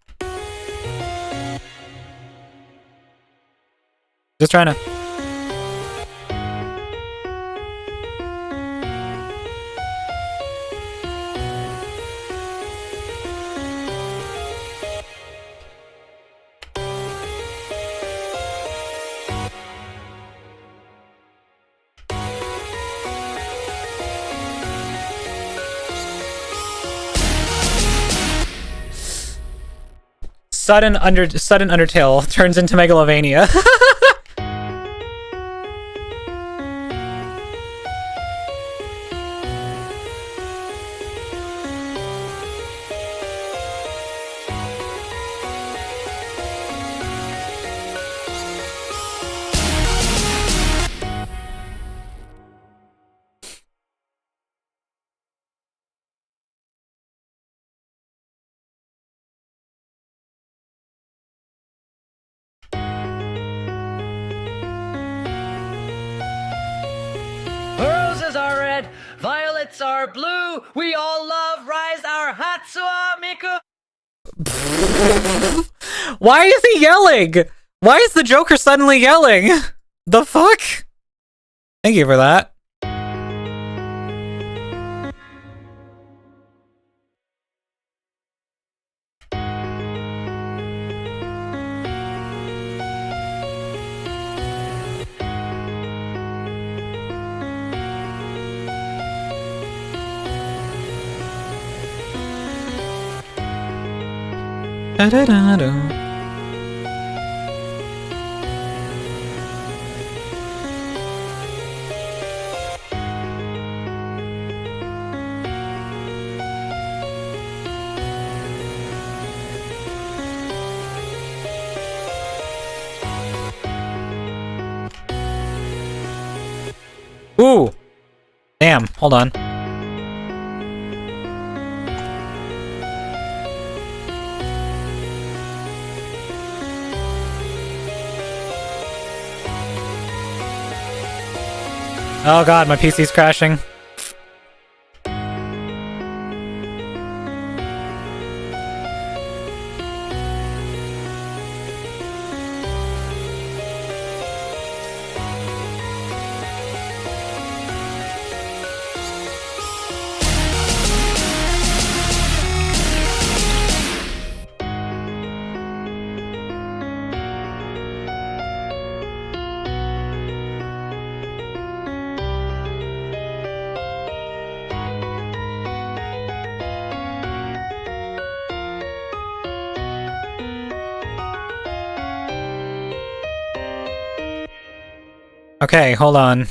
Just trying to... sudden Undertale turns into Megalovania.
Roses are red, violets are blue. We all love Rise our Hatsua Miku.
Why is he yelling? Why is the Joker suddenly yelling? The fuck? Thank you for that. Da-da-da-da. Ooh. Damn, hold on. Oh god, my PC's crashing. Okay, hold on.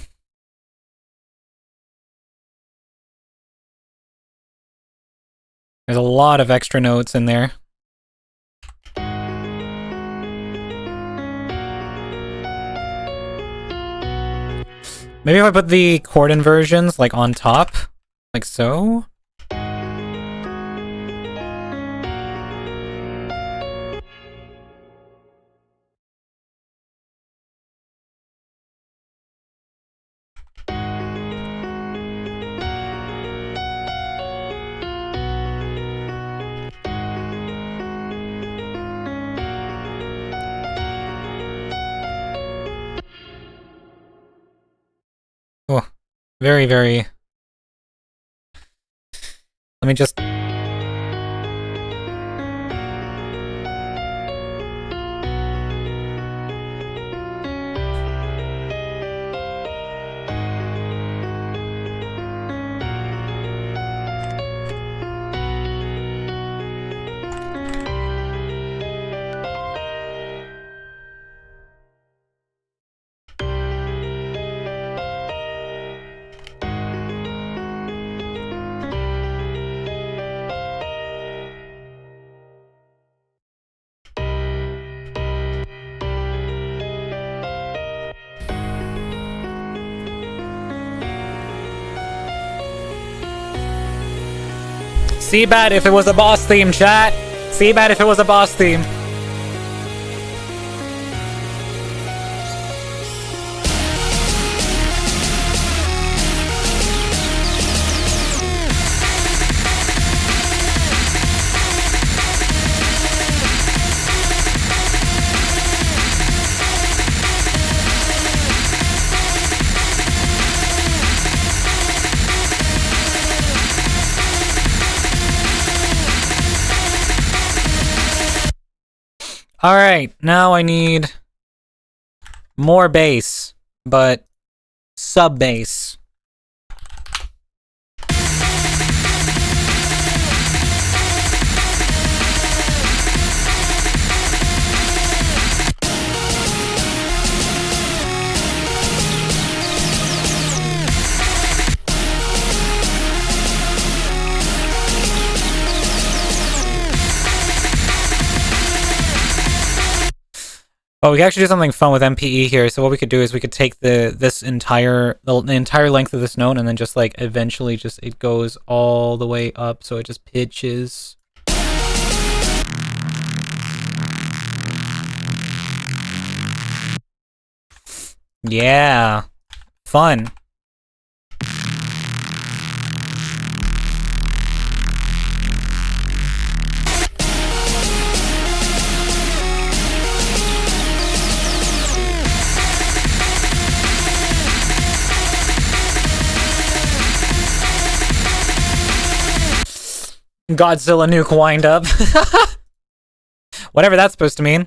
There's a lot of extra notes in there. Maybe if I put the chord inversions, like, on top, like so? Oh, very, very... Let me just... Seabat if it was a boss theme, chat! Seabat if it was a boss theme. Alright, now I need more bass, but sub-bass. Oh, we can actually do something fun with MPE here. So what we could do is we could take the entire length of this note and then just like eventually just it goes all the way up so it just pitches. Yeah. Fun. Godzilla nuke wind up. Whatever that's supposed to mean.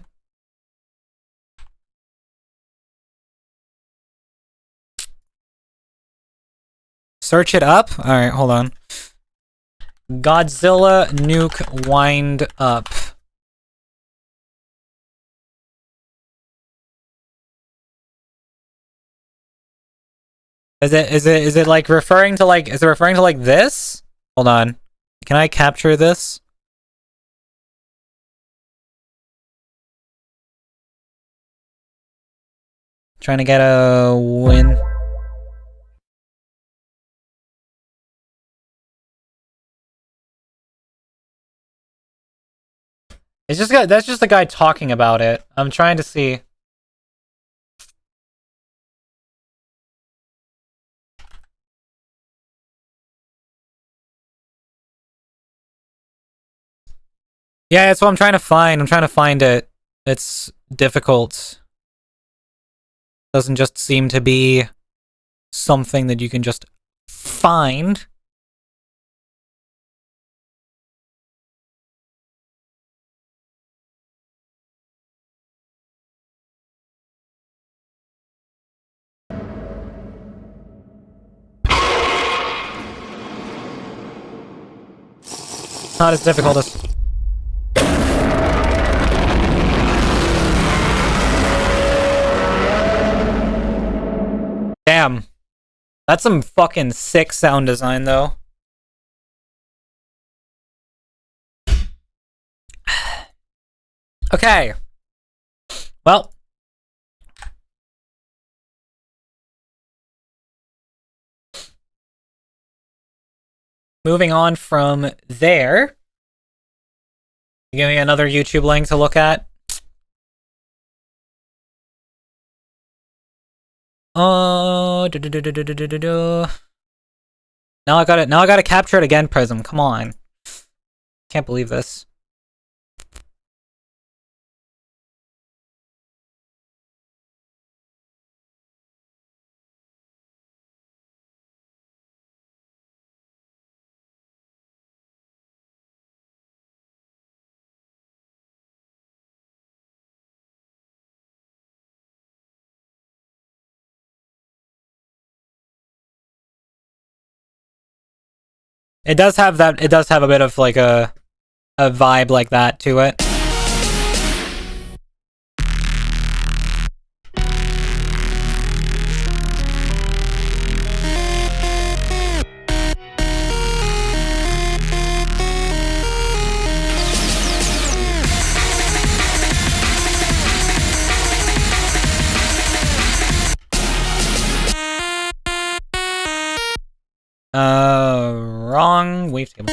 Search it up? Alright, hold on. Godzilla nuke wind up. Is it like referring to like, is it referring to like this? Hold on. Can I capture this? Trying to get a win. It's just that's just the guy talking about it. I'm trying to see. Yeah, that's what I'm trying to find. I'm trying to find it. It's difficult. Doesn't just seem to be something that you can just find. Not as difficult as... Damn. That's some fucking sick sound design, though. Okay. Well. Moving on from there. Give me another YouTube link to look at. Oh, now I got it. Now I gotta capture it again, Prism. Come on. Can't believe this. It does have that. It does have a bit of like a vibe like that to it. Wrong wavetable.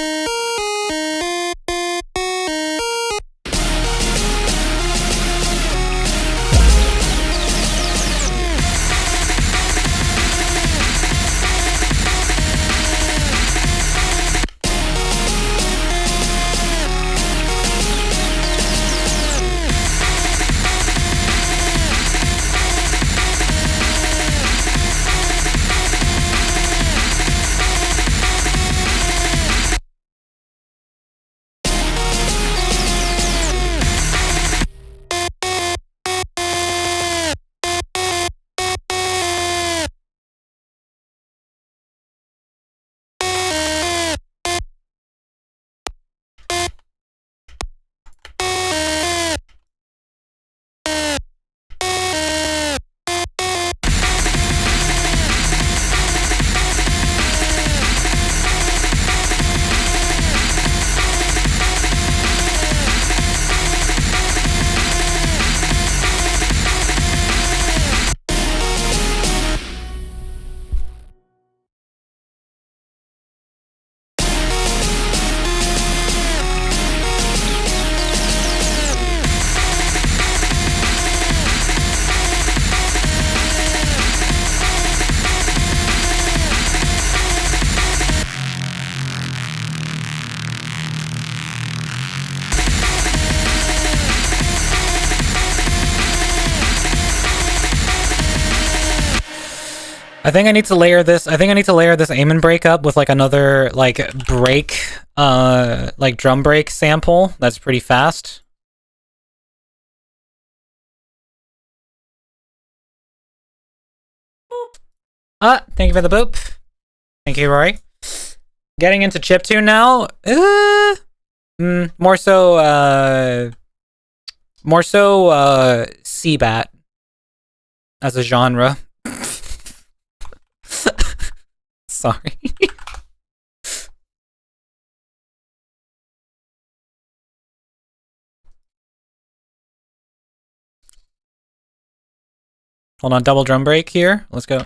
I think I need to layer this. I think I need to layer this aim and break up with like another like break, like drum break sample. That's pretty fast. Boop. Thank you for the boop. Thank you, Rory. Getting into chiptune now. More so CBAT as a genre. Sorry. Hold on, double drum break here. Let's go.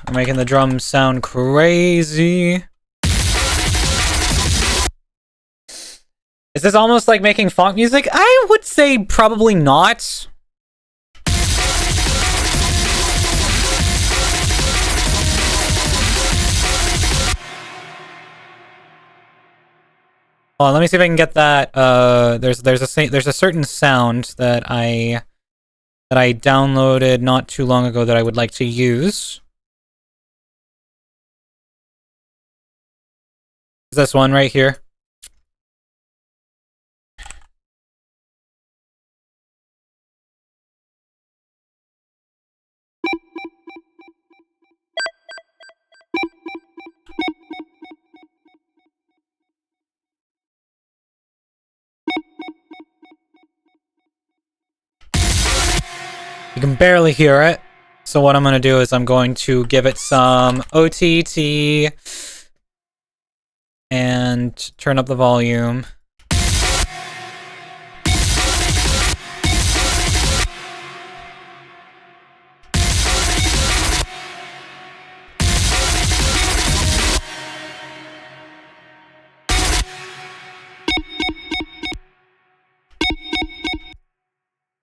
I'm making the drums sound crazy. Is this almost like making funk music? I would say probably not. Hold on, let me see if I can get that. There's a certain sound that I downloaded not too long ago that I would like to use. Is this one right here? You can barely hear it. So what I'm going to do is I'm going to give it some OTT and turn up the volume.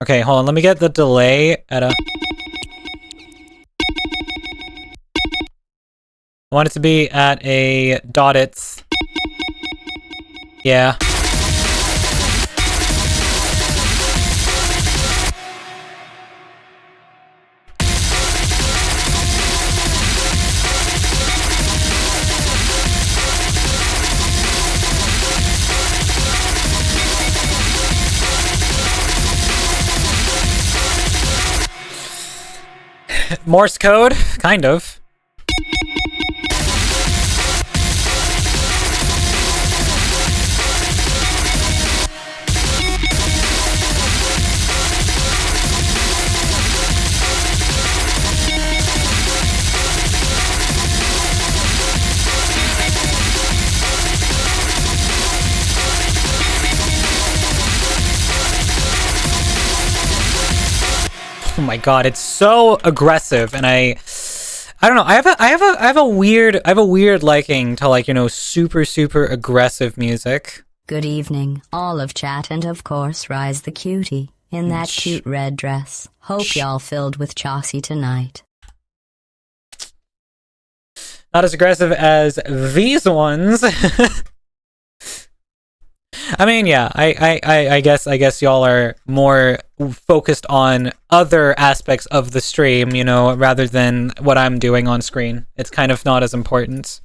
Okay, hold on. Let me get the delay at a... I want it to be at a dotted... Yeah. Morse code? Kind of. Oh my god, it's so aggressive, and I don't know. I have a weird liking to, like, you know, super aggressive music.
Good evening, all of chat, and of course Rise the cutie in that cute red dress. Hope y'all filled with Chaucy tonight.
Not as aggressive as these ones. I mean, yeah, I guess y'all are more focused on other aspects of the stream, you know, rather than what I'm doing on screen. It's kind of not as important.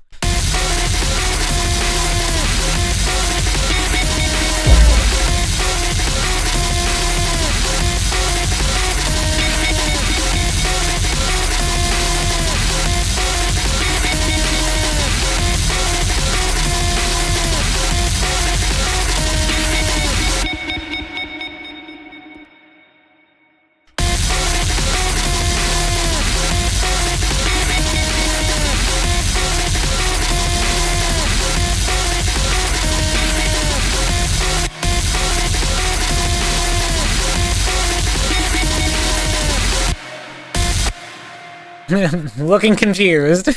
Looking confused.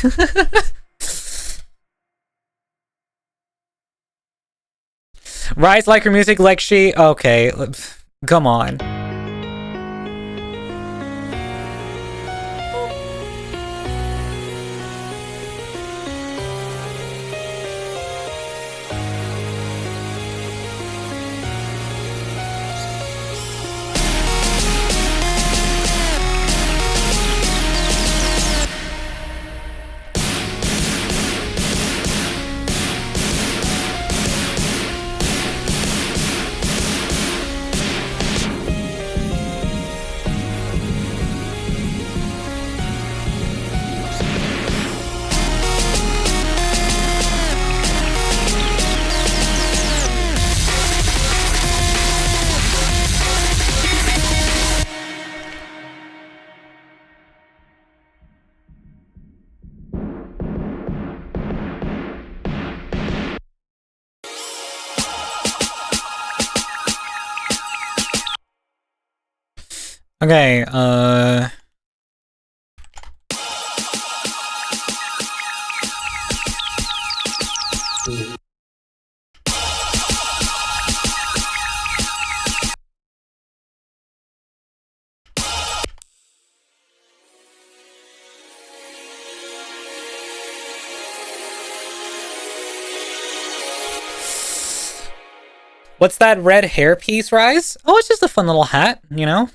Rise like her music like she... Okay, come on. Okay, what's that red hair piece, Rise? Oh, it's just a fun little hat, you know?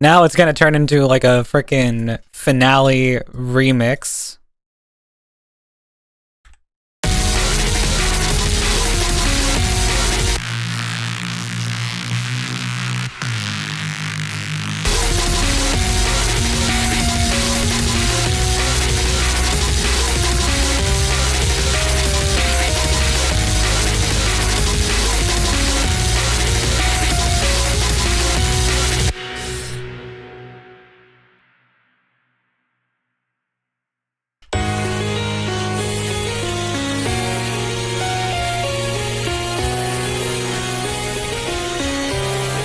Now it's gonna turn into like a freaking finale remix.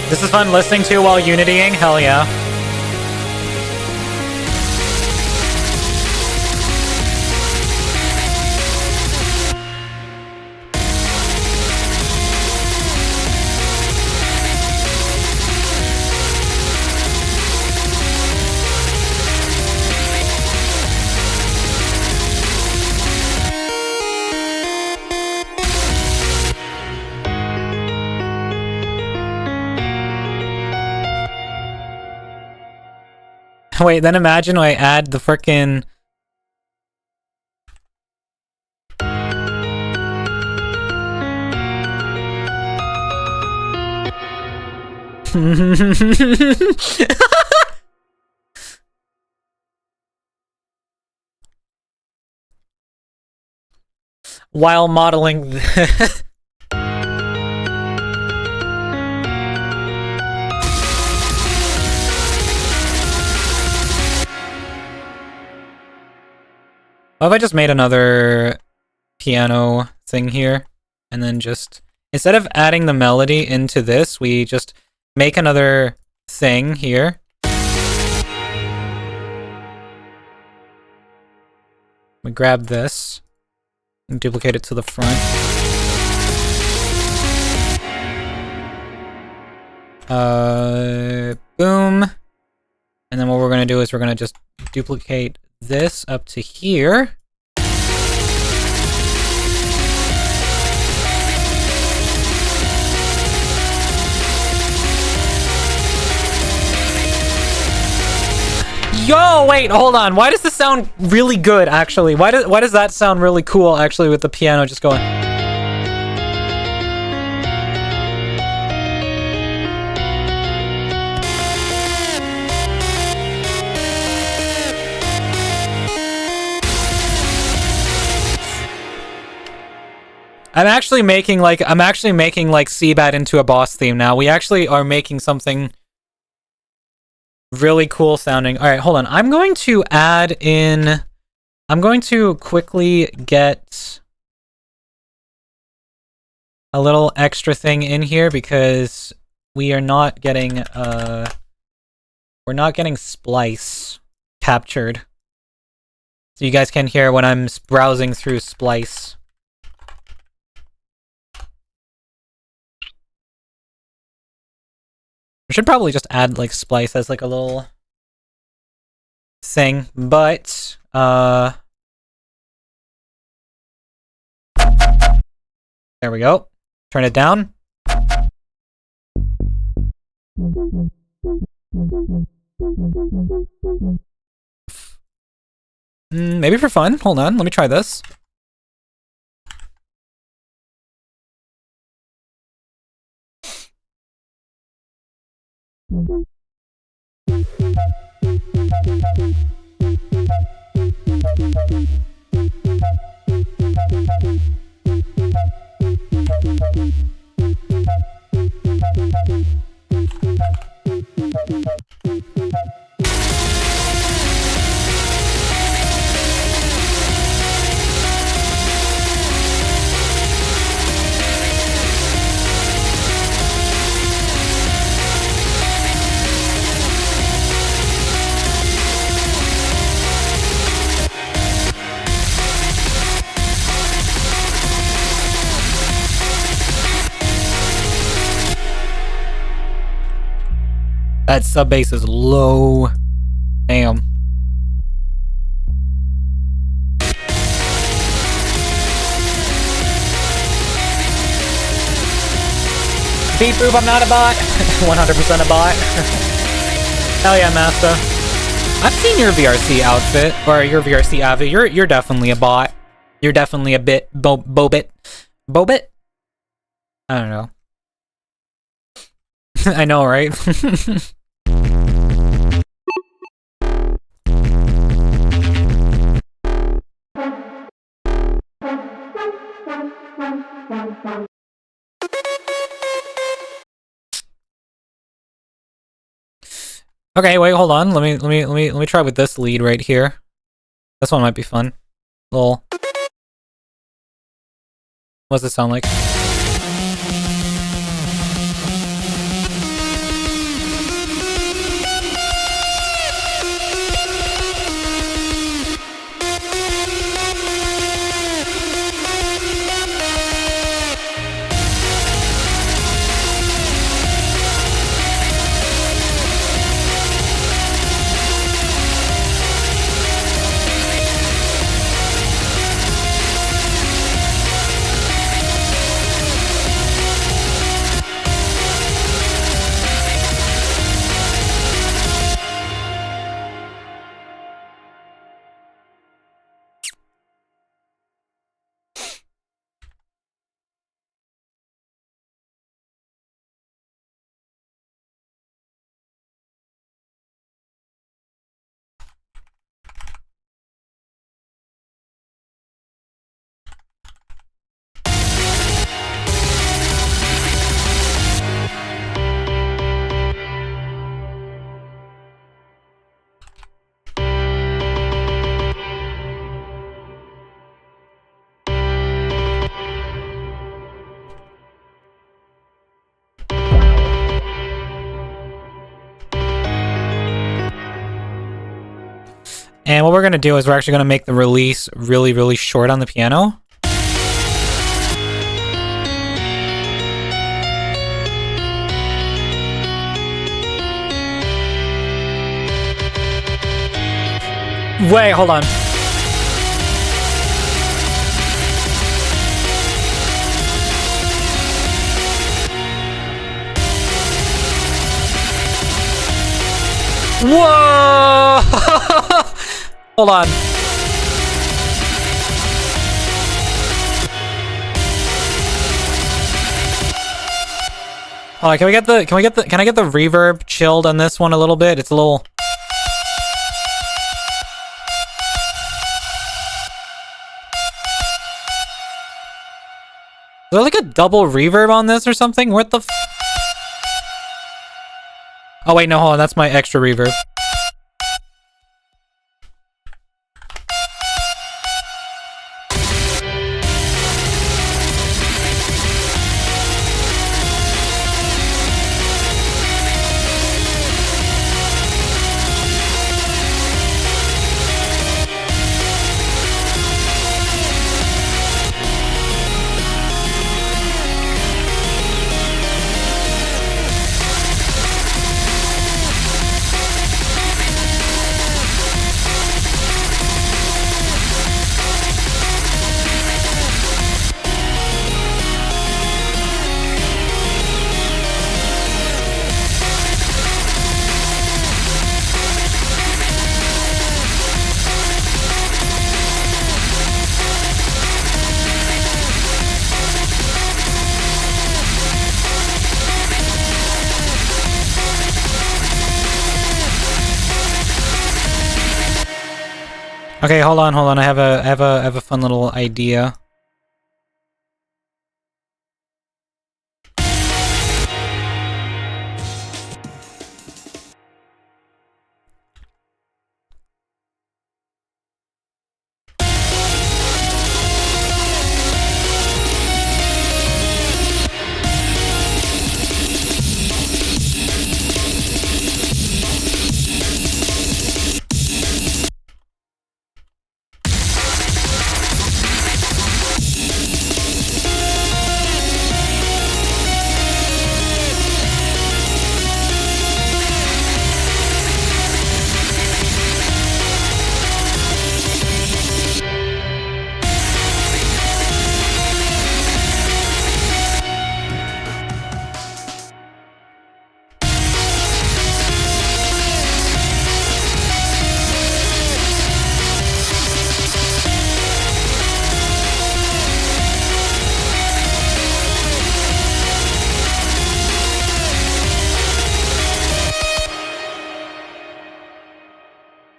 This is fun listening to while unitying? Hell yeah. Wait, then imagine I add the frickin' while modeling what if I just made another piano thing here, and then just, instead of adding the melody into this, we just make another thing here. We grab this and duplicate it to the front. Boom. And then what we're going to do is we're going to just duplicate this up to here. Yo, wait, hold on. Why does this sound really good, actually? Why does that sound really cool, actually, with the piano just going... I'm actually making like Seabat into a boss theme now. We actually are making something really cool sounding. All right, hold on. I'm going to quickly get a little extra thing in here because we are not getting we're not getting splice captured. So you guys can hear when I'm browsing through splice. I should probably just add like splice as like a little thing, but there we go. Turn it down. Maybe for fun. Hold on, let me try this. That sub bass is low. Damn. Beep boop, I'm not a bot. 100% a bot. Hell yeah, Master. I've seen your VRC outfit, or your VRC outfit. You're definitely a bot. You're definitely a bit bobit. Bobit? I don't know. I know, right? Okay, wait, hold on. Let me try with this lead right here. This one might be fun. Lol. What does it sound like? And what we're going to do is we're actually going to make the release really, really short on the piano. Wait, hold on. Whoa! Hold on. Hold on, can I get the reverb chilled on this one a little bit? It's a little... Is there like a double reverb on this or something? What the f... Oh wait, no, hold on, that's my extra reverb. Okay, hold on. I have a fun little idea.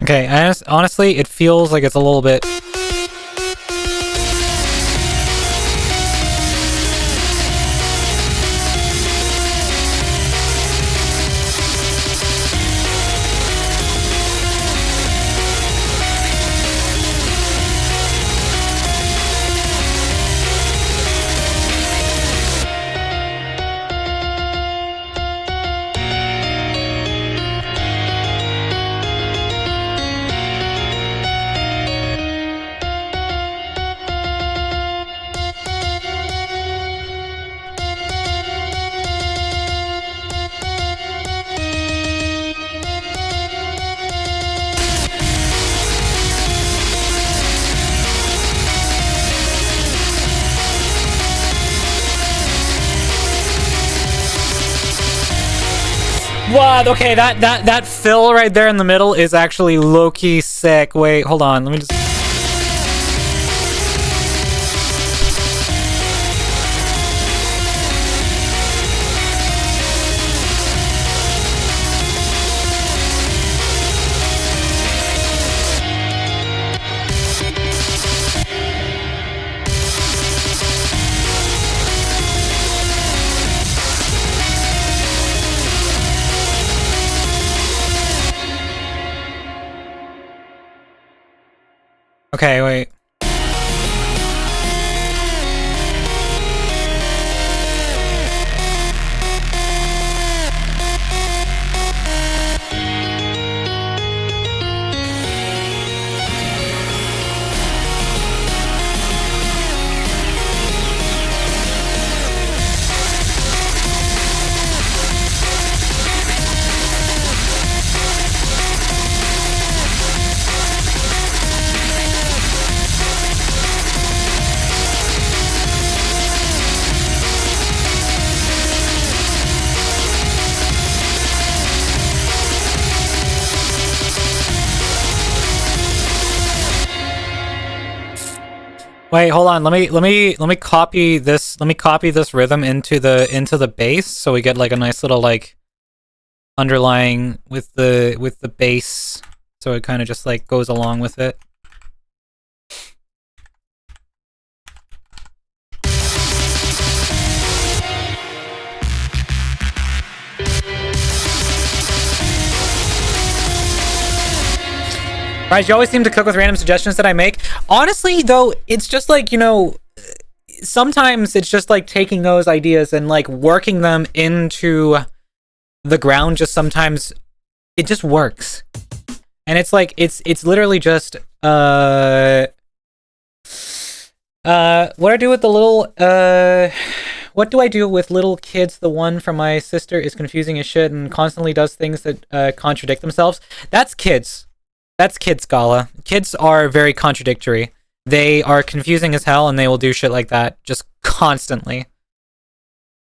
Okay, honestly, it feels like it's a little bit... What? Okay, that fill right there in the middle is actually low-key sick. Wait, hold on. Let me just... Okay, wait. Wait, hold on. Let me copy this. Let me copy this rhythm into the bass, so we get like a nice little like underlying with the bass, so it kind of just like goes along with it. Right, you always seem to cook with random suggestions that I make. Honestly, though, it's just like, you know, sometimes it's just like taking those ideas and like working them into the ground. Just sometimes it just works. And it's like, it's literally just, what do I do with the little, what do I do with little kids? The one from my sister is confusing as shit and constantly does things that contradict themselves. That's kids. That's kids, Gala. Kids are very contradictory. They are confusing as hell, and they will do shit like that just constantly.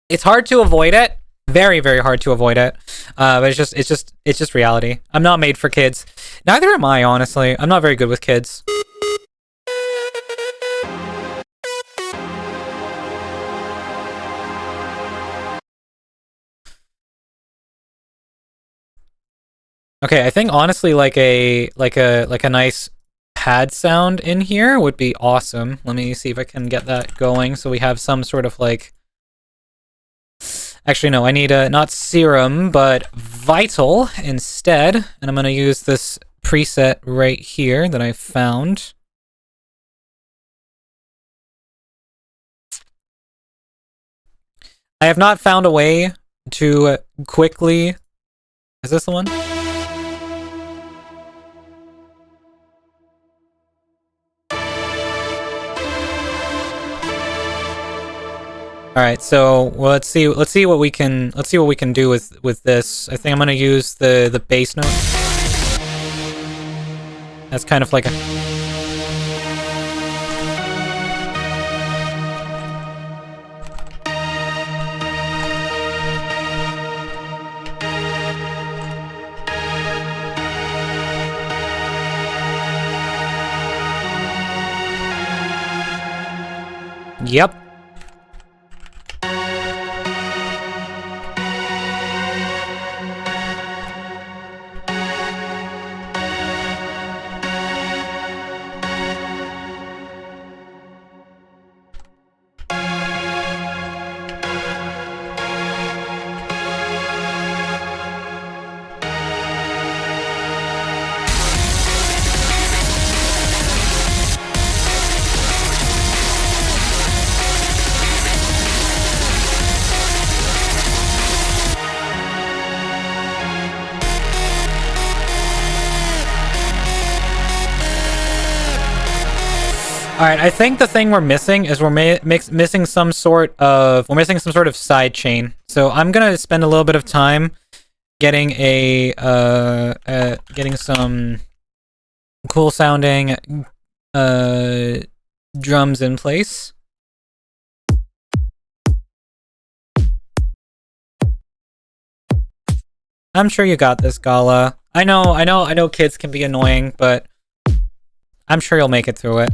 It's hard to avoid it. Very, very hard to avoid it. But it's just reality. I'm not made for kids. Neither am I, honestly. I'm not very good with kids. Okay, I think honestly like a nice pad sound in here would be awesome. Let me see if I can get that going so we have some sort of like... Actually, no, I need not serum, but vital instead. And I'm going to use this preset right here that I found. I have not found a way to quickly... Is this the one? All right, so well, let's see what we can do with this. I think I'm gonna use the bass note. That's kind of like a... Yep. All right, I think the thing we're missing is we're missing some sort of side chain. So I'm gonna spend a little bit of time getting getting some cool sounding drums in place. I'm sure you got this, Gala. I know kids can be annoying, but I'm sure you'll make it through it.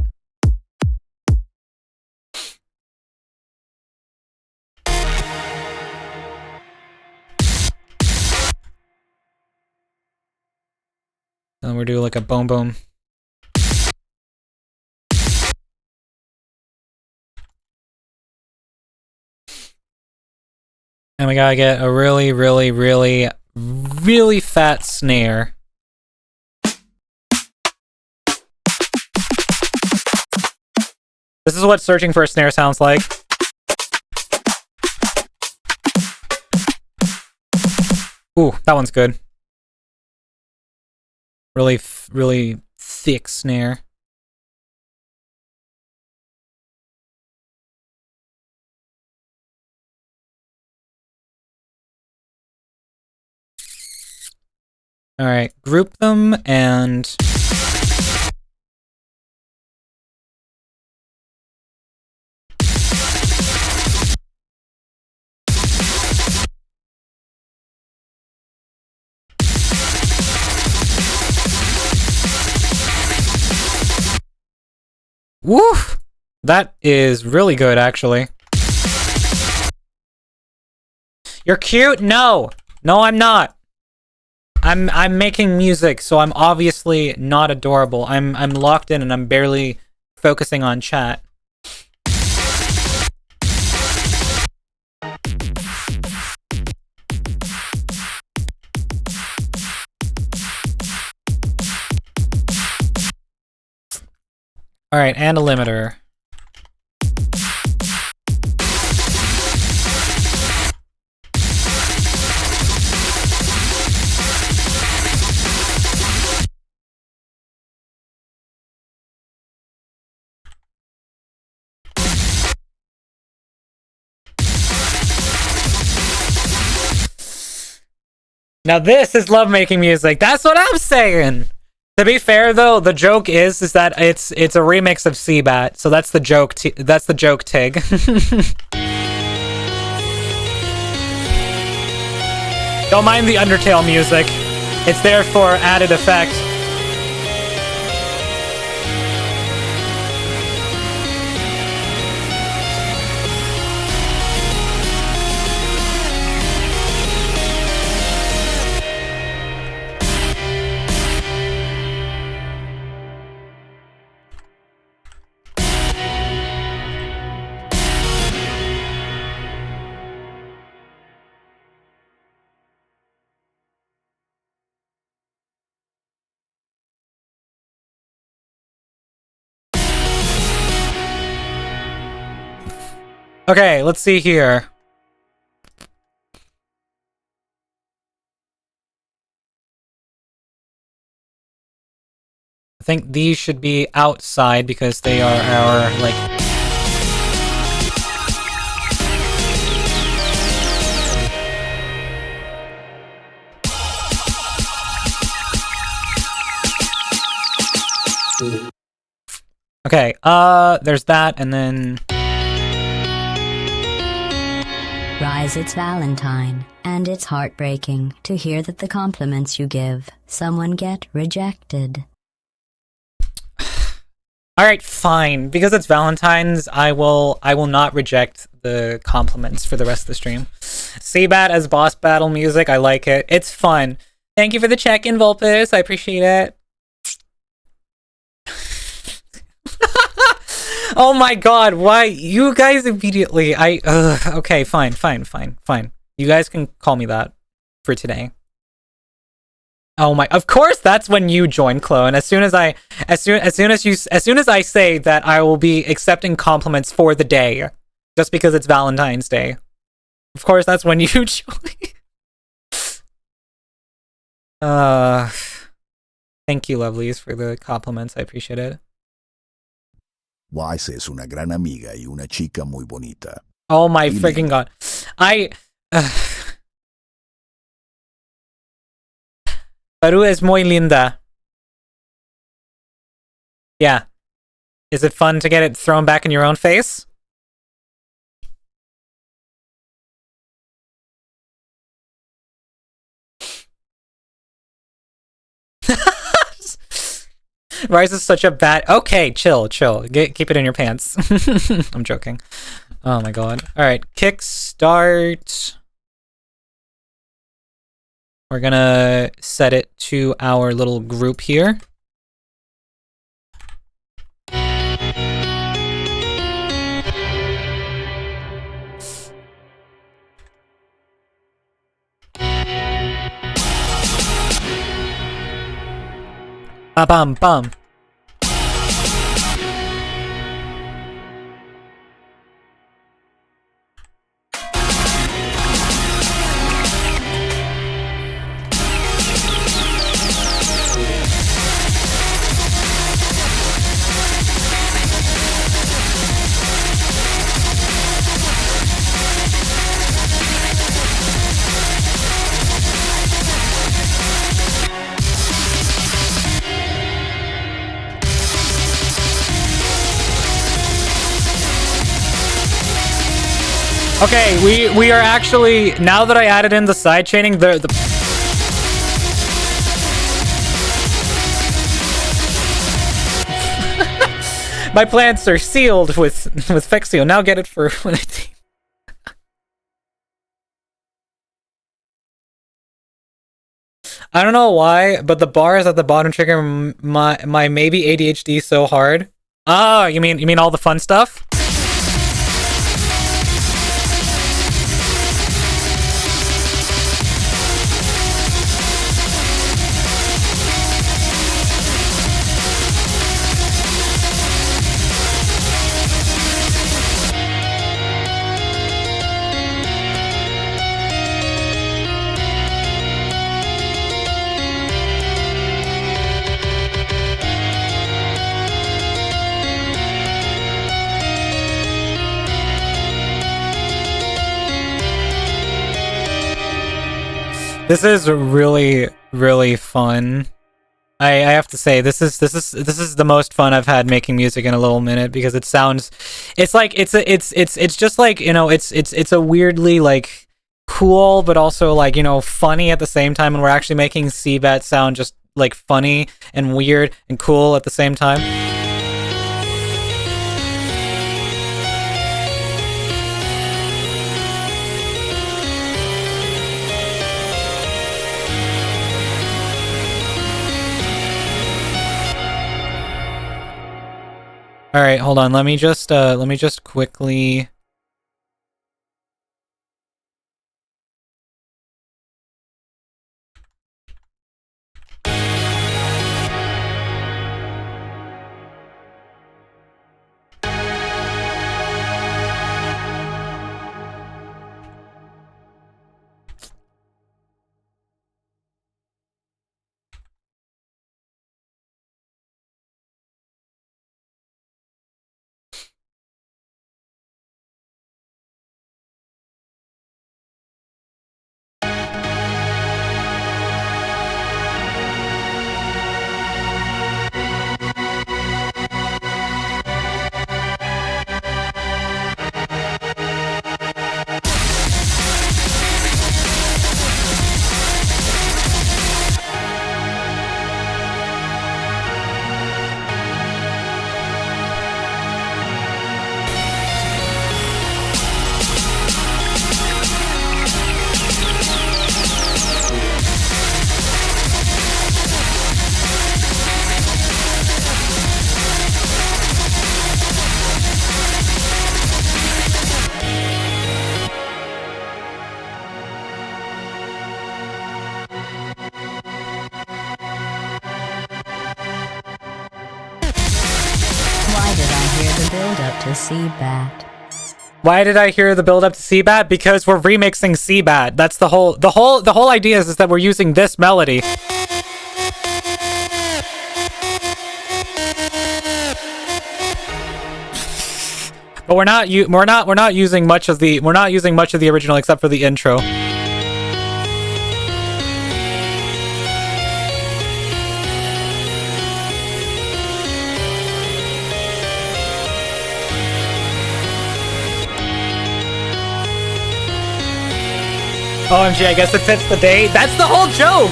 And we'll do like a boom boom. And we gotta get a really, really, really, really fat snare. This is what searching for a snare sounds like. Ooh, that one's good. Really, really thick snare. All right, group them and... Woof! That is really good, actually. You're cute? No! No, I'm not. I'm making music, so I'm obviously not adorable. I'm locked in and I'm barely focusing on chat. Alright, and a limiter. Now this is lovemaking music. That's what I'm saying. To be fair, though, the joke is that it's a remix of Seabat, so that's the joke. That's the joke, Tig. Don't mind the Undertale music. It's there for added effect. Okay, let's see here. I think these should be outside because they are our, like... Okay, there's that, and then...
Rise, it's Valentine, and it's heartbreaking to hear that the compliments you give someone get rejected.
Alright, fine. Because it's Valentine's, I will not reject the compliments for the rest of the stream. Seabat as boss battle music, I like it. It's fun. Thank you for the check-in, Vulpus. I appreciate it. Oh my god, why? You guys immediately... okay, fine. You guys can call me that for today. Oh my... Of course that's when you join, Clone. As soon as I say that I will be accepting compliments for the day, just because it's Valentine's Day. Of course that's when you join. Thank you, lovelies, for the compliments. I appreciate it.
Wise es una gran amiga y una chica muy bonita.
Oh my freaking god. Peru es muy linda. Yeah. Is it fun to get it thrown back in your own face? Rise is such a bad... Okay, chill. Keep it in your pants. I'm joking. Oh my god. Alright, kickstart. We're gonna set it to our little group here. Ba-bum-bum. Okay, we are actually, now that I added in the side chaining, My plants are sealed with Fexio. Now get it for when I I don't know why, but the bars at the bottom trigger my maybe ADHD so hard. Oh, you mean all the fun stuff? This is really, really fun. I have to say this is the most fun I've had making music in a little minute, because it sounds, it's like it's just like, you know, it's a weirdly like cool but also like, you know, funny at the same time, and we're actually making Seabat sound just like funny and weird and cool at the same time. All right, hold on. Let me just quickly.
To Seabat.
Why did I hear the build up to Seabat? Because we're remixing Seabat. That's the whole idea is that we're using this melody. But we're not using much of the original except for the intro. OMG, I guess it fits the date. That's the whole joke!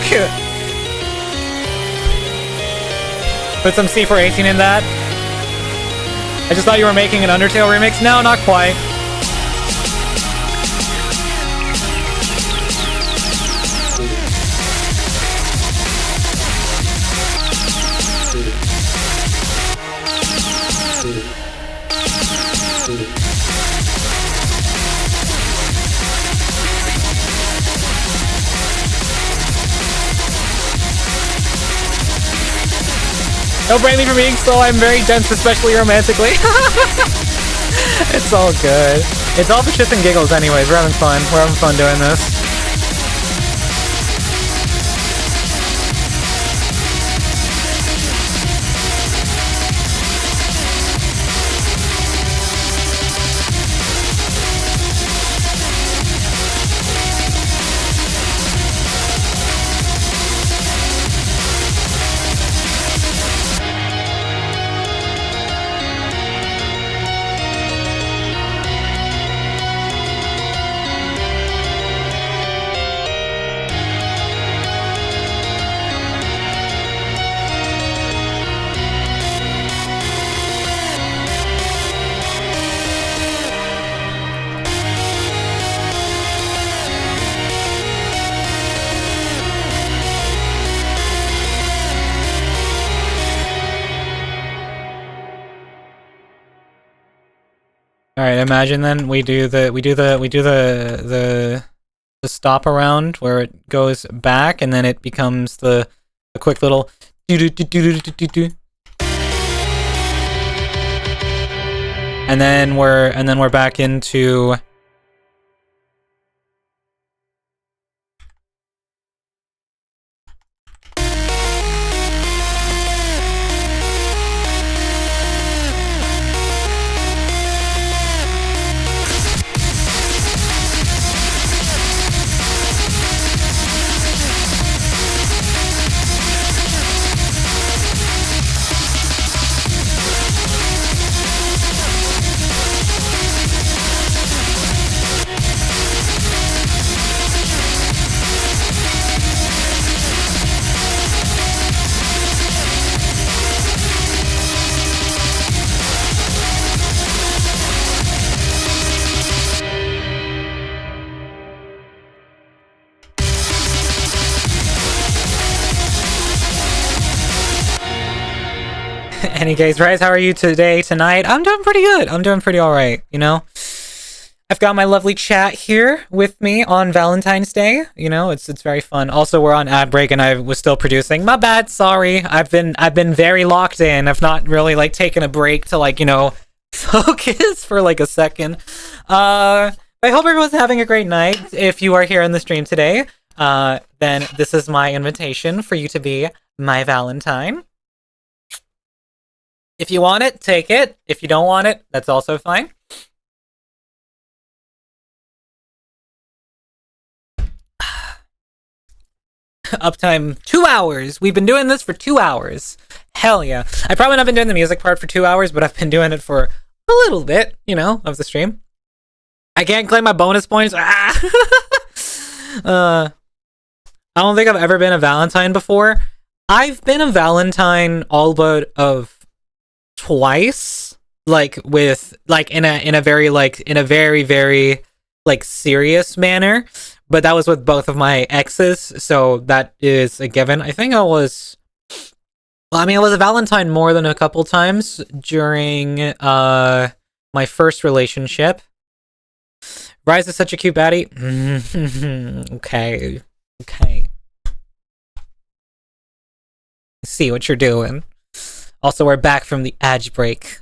Put some C418 in that. I just thought you were making an Undertale remix. No, not quite. Don't blame me for being slow, I'm very dense, especially romantically. It's all good. It's all for shits and giggles anyways, we're having fun. We're having fun doing this. All right, imagine then we do the stop around where it goes back and then it becomes the quick little do do do do do do do. And then we're back into Any case, Rise, how are you tonight? I'm doing pretty good. I'm doing pretty alright, you know? I've got my lovely chat here with me on Valentine's Day. You know, it's very fun. Also, we're on ad break and I was still producing. My bad, sorry. I've been very locked in. I've not really like taken a break to like, you know, focus for like a second. I hope everyone's having a great night. If you are here in the stream today, then this is my invitation for you to be my Valentine. If you want it, take it. If you don't want it, that's also fine. Uptime 2 hours. We've been doing this for 2 hours. Hell yeah. I probably not been doing the music part for 2 hours, but I've been doing it for a little bit, you know, of the stream. I can't claim my bonus points. I don't think I've ever been a Valentine before. I've been a Valentine all but of twice, like with like in a very very like serious manner, but that was with both of my exes, so that is a given. I think I was a Valentine more than a couple times during my first relationship. Rise is such a cute baddie. Okay. See what you're doing. Also, we're back from the ad break.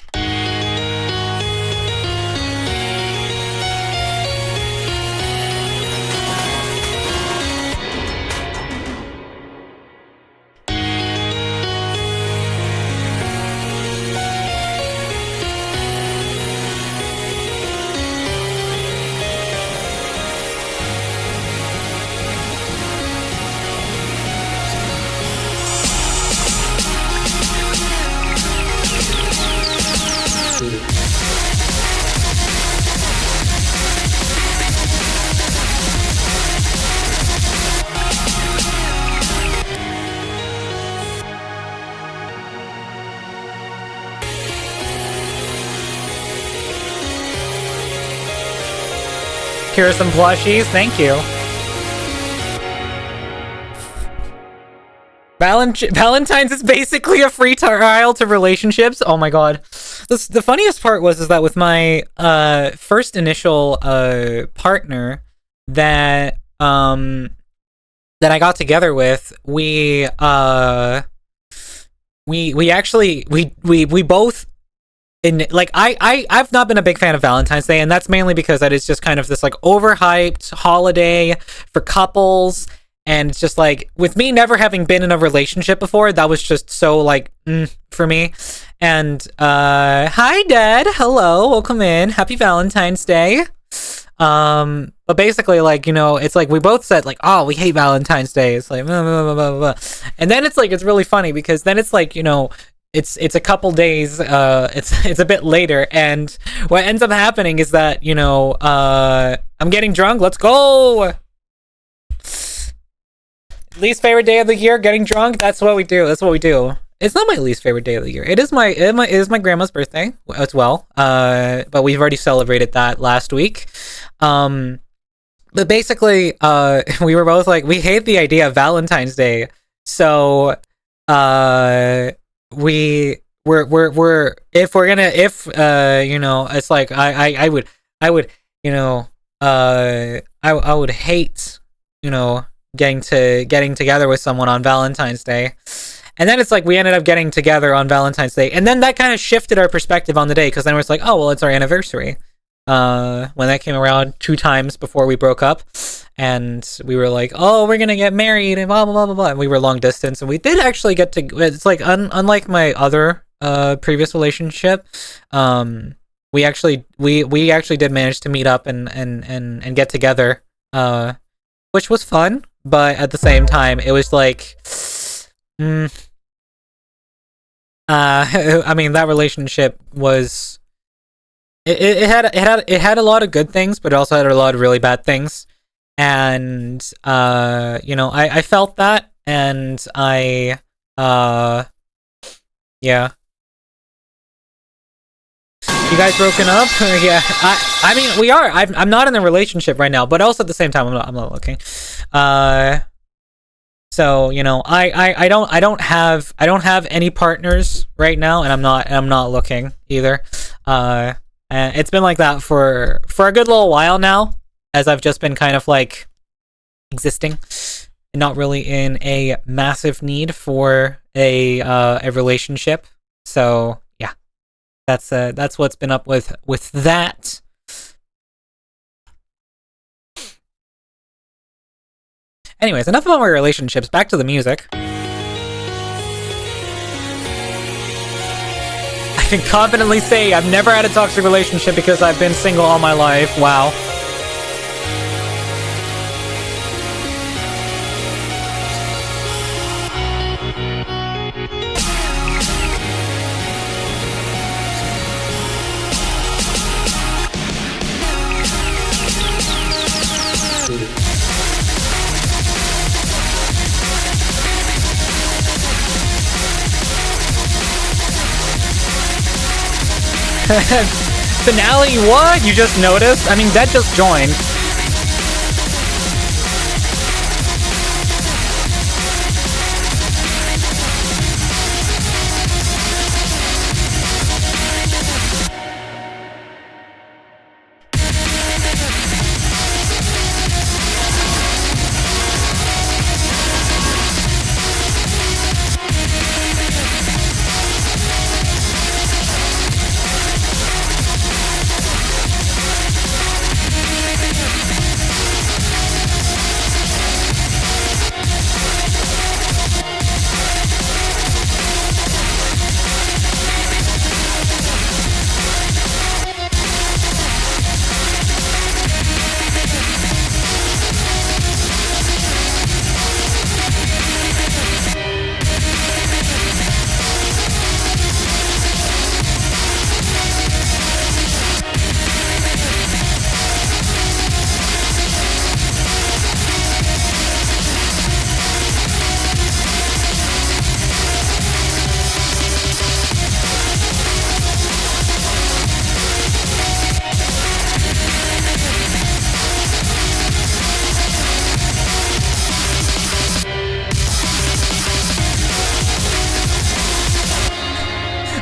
Here are some plushies. Thank you. Valentine's is basically a free trial to relationships. Oh my god. The funniest part was that with my first initial partner that I got together with, we both I've not been a big fan of Valentine's Day, and that's mainly because that is just kind of this like overhyped holiday for couples, and it's just like with me never having been in a relationship before, that was just so like for me. And hi Dad, hello, welcome in, happy Valentine's Day. But basically, like, you know, it's like we both said like, oh, we hate Valentine's Day. It's like blah, blah, blah, blah, blah. And then it's like it's really funny because then it's like, you know, it's a couple days, it's a bit later, and what ends up happening is that, you know, I'm getting drunk. Let's go. Least favorite day of the year, getting drunk. That's what we do. It's not my least favorite day of the year. It is my grandma's birthday as well. But we've already celebrated that last week. But basically, we were both like, we hate the idea of Valentine's Day. So, we if we're gonna, if you know, it's like I would, you know, I would hate, you know, getting together with someone on Valentine's Day. And then it's like we ended up getting together on Valentine's Day, and then that kind of shifted our perspective on the day, because then it's like, oh well, it's our anniversary. When that came around 2 times before we broke up, and we were like, oh, we're gonna get married and blah blah blah blah blah. And we were long distance, and we did actually get to. It's like unlike my other previous relationship, we actually did manage to meet up and get together, which was fun. But at the same time, it was like. I mean, that relationship was it had a lot of good things, but it also had a lot of really bad things. And you know, I felt that, and I yeah. You guys broken up? Yeah. I mean, we are. I'm not in a relationship right now, but also at the same time, I'm not looking. So, you know, I don't have any partners right now, and I'm not looking either. And it's been like that for a good little while now, as I've just been kind of like existing, and not really in a massive need for a relationship. So yeah, that's what's been up with that. Anyways, enough about my relationships. Back to the music. I can confidently say I've never had a toxic relationship because I've been single all my life. Wow. Finale, what? You just noticed? I mean, that just joined.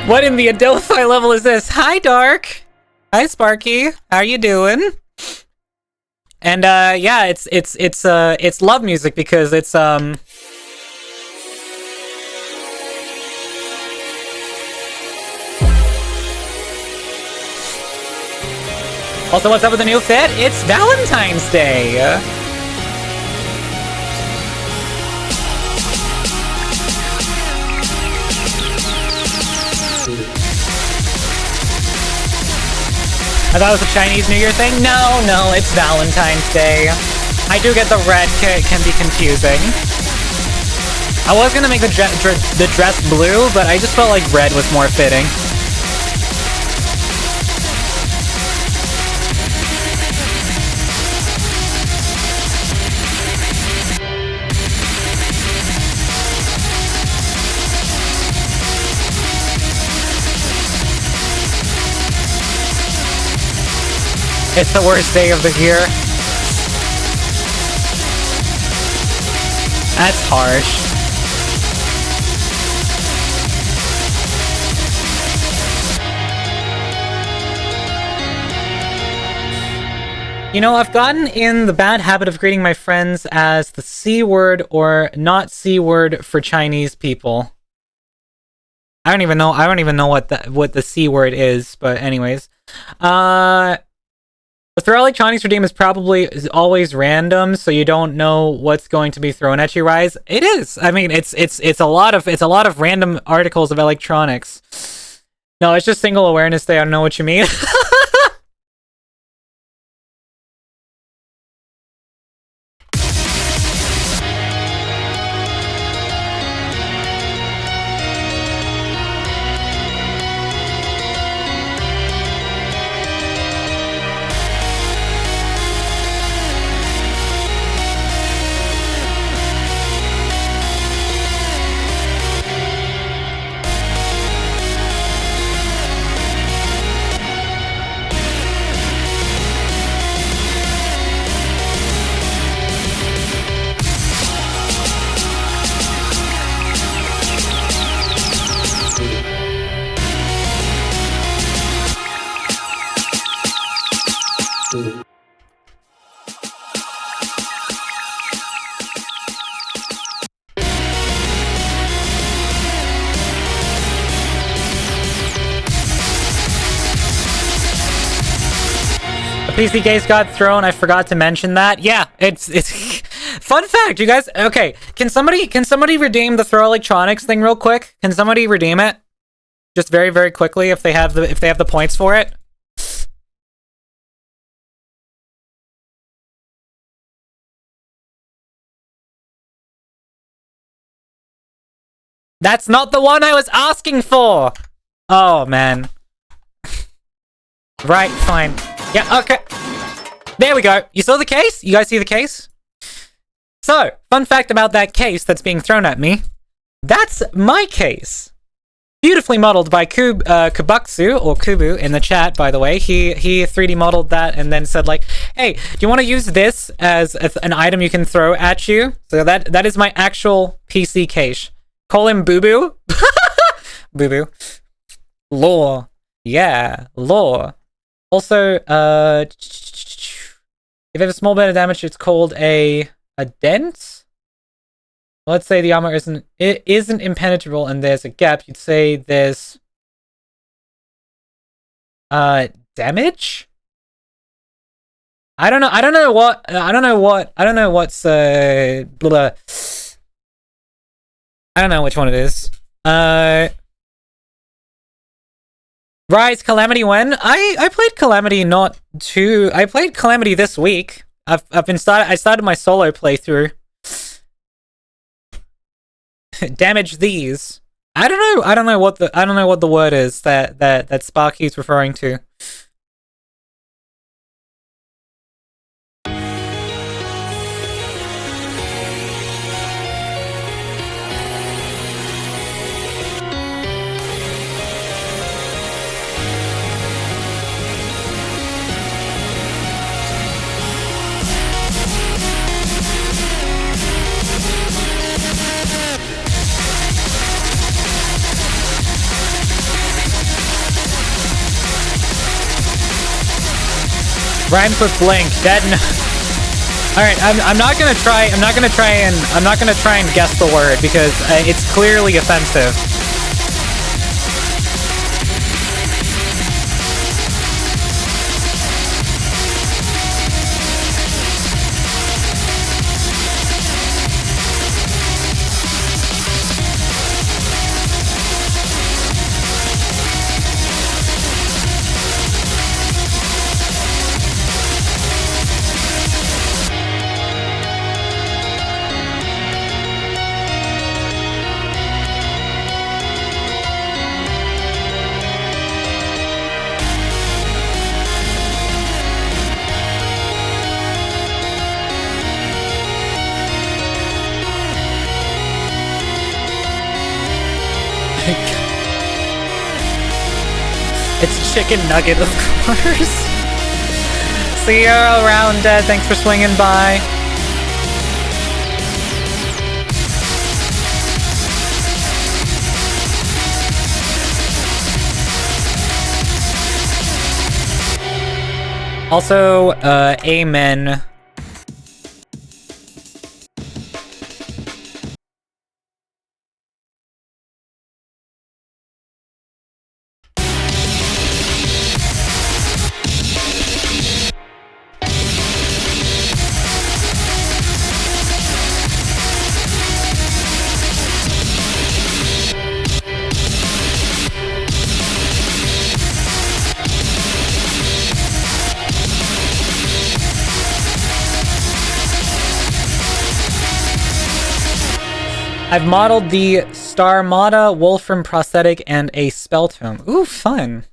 What in the Adelphi level is this? Hi, Dark. Hi, Sparky. How you doing? And yeah, it's love music because it's Also, what's up with the new fit? It's Valentine's Day. I thought it was a Chinese New Year thing. No, it's Valentine's Day. I do get the red can be confusing. I was gonna make the dress blue, but I just felt like red was more fitting. It's the worst day of the year. That's harsh. You know, I've gotten in the bad habit of greeting my friends as the C word or not C word for Chinese people. I don't even know what the C word is, but anyways. The throw electronics redeem is always random, so you don't know what's going to be thrown at you, Rise. It is. I mean, it's a lot of random articles of electronics. No, it's just single awareness day. I don't know what you mean. PC case got thrown. I forgot to mention that. Yeah, it's fun fact, you guys. Okay, can somebody redeem the throw electronics thing real quick? Can somebody redeem it? Just very, very quickly if they have the points for it. That's not the one I was asking for. Oh man. Right, fine. Yeah, okay. There we go. You saw the case? You guys see the case? So, fun fact about that case that's being thrown at me. That's my case. Beautifully modeled by Kubaksu, or Kubu, in the chat, by the way. He 3D modeled that and then said, like, hey, do you want to use this as an item you can throw at you? So that is my actual PC case. Call him Boo-Boo. Boo-Boo. Lore. Yeah, lore. Also, if you have a small bit of damage, it's called a dent. Let's say the armor isn't impenetrable and there's a gap. You'd say there's damage. I don't know which one it is. Rise Calamity when? I played Calamity I played Calamity this week. I started my solo playthrough. Damage these. I don't know what the word is that Sparky's referring to. Rhymes with blink. Dead. All right, I'm not gonna try and guess the word because it's clearly offensive. It's chicken nugget, of course. See you around, thanks for swinging by. Also, amen. I've modeled the Starmata Wolfram prosthetic and a spell tome. Ooh, fun.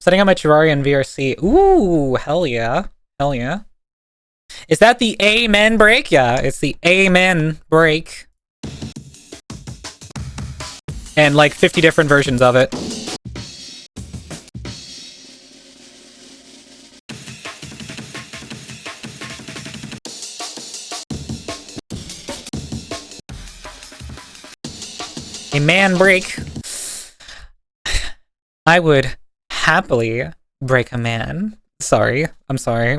Setting up my Terrarian VRC. Ooh, hell yeah. Hell yeah. Is that the Amen break? Yeah, it's the Amen break. And like 50 different versions of it. A man break. I would happily break a man. Sorry. I'm sorry.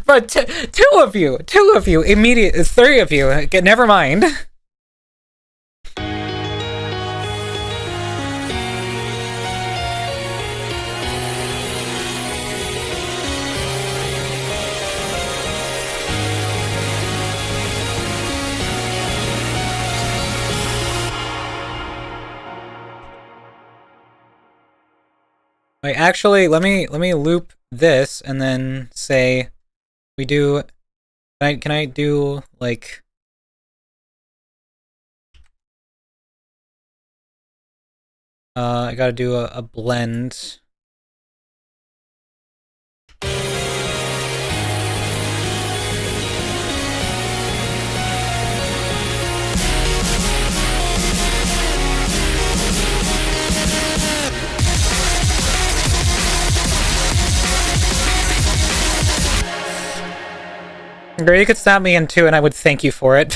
But two of you, immediate, 3 of you, never mind. Wait, actually, let me loop this and then say we do. Can I do like? I gotta do a blend. Girl, you could stab me in 2 and I would thank you for it.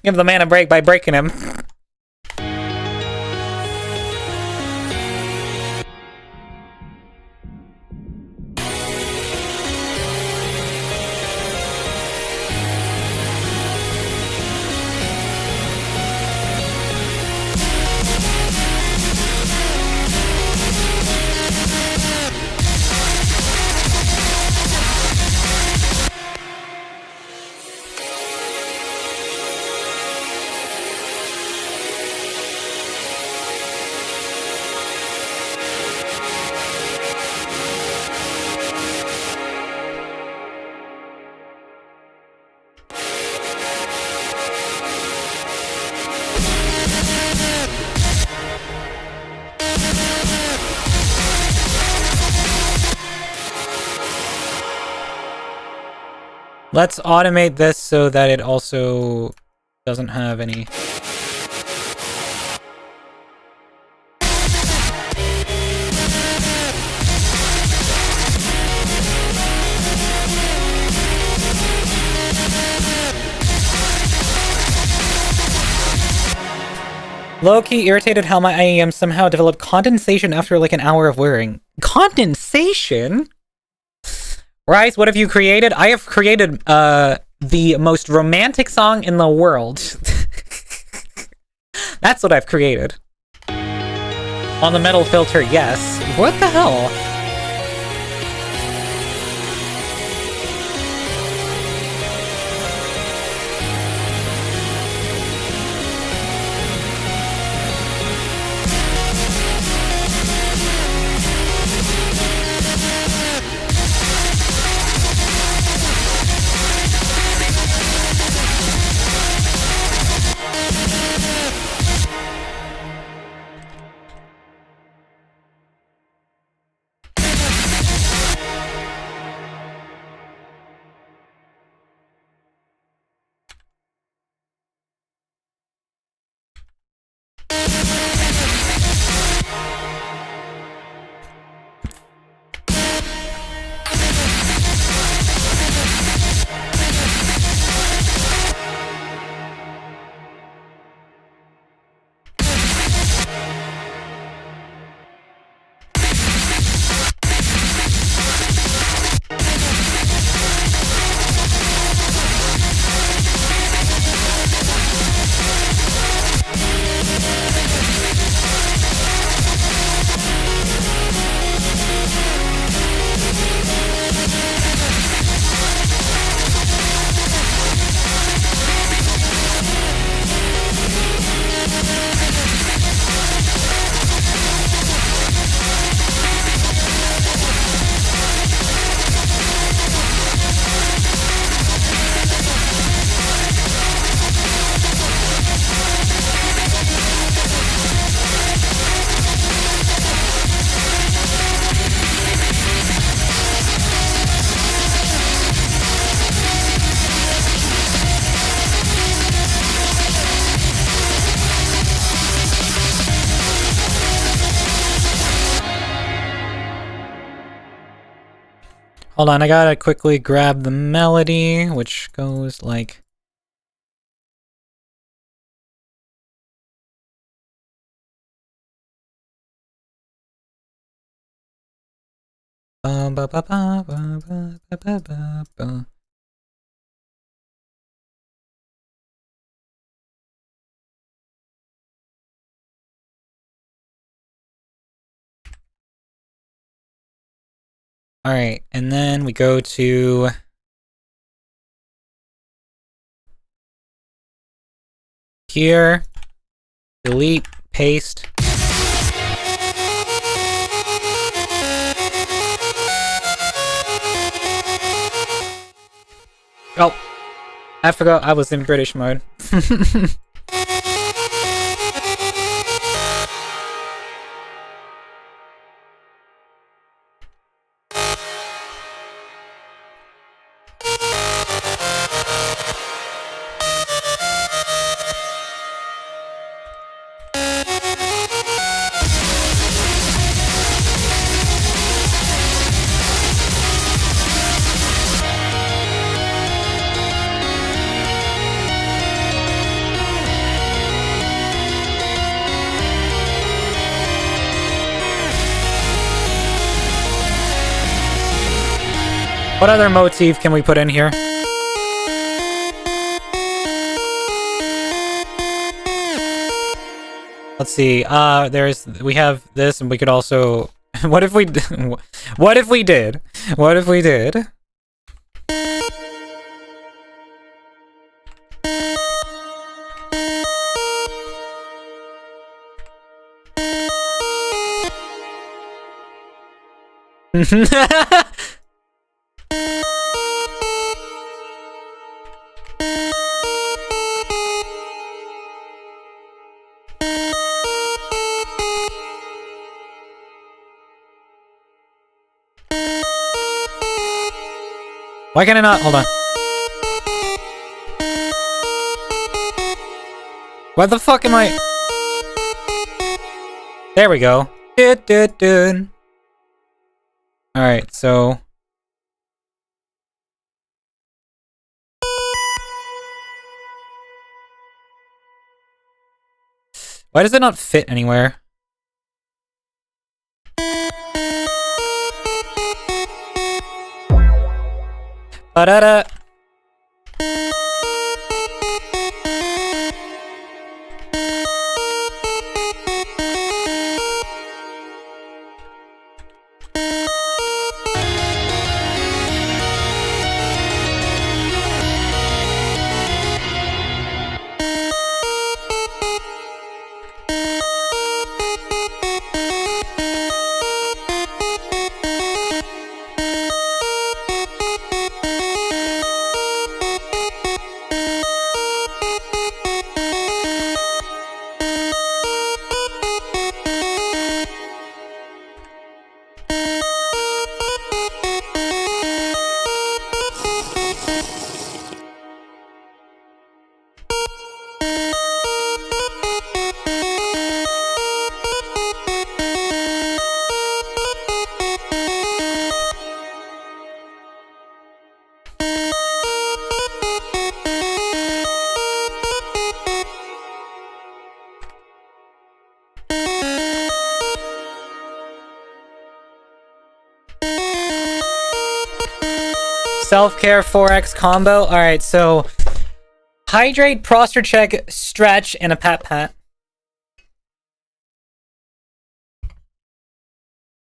Give the man a break by breaking him. Let's automate this so that it also doesn't have any... Low-key irritated how my IEM somehow developed condensation after like an hour of wearing. Condensation? Rice, what have you created? I have created the most romantic song in the world. That's what I've created. On the metal filter, yes. What the hell? Hold on, I gotta quickly grab the melody, which goes like... Ba ba ba ba ba ba ba ba ba. Alright, and then we go to... here, delete, paste. Oh, I forgot I was in British mode. What other motif can we put in here? Let's see. We have this, and we could also... what if we... what if we did? What if we did? Why can I not? Hold on. What the fuck am I? There we go. Alright, so... why does it not fit anywhere? Ba-da-da! Self-care 4x combo. Alright, so... hydrate, posture check, stretch, and a pat-pat.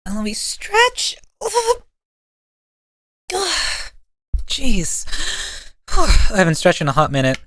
And let me stretch. Jeez. I haven't stretched in a hot minute.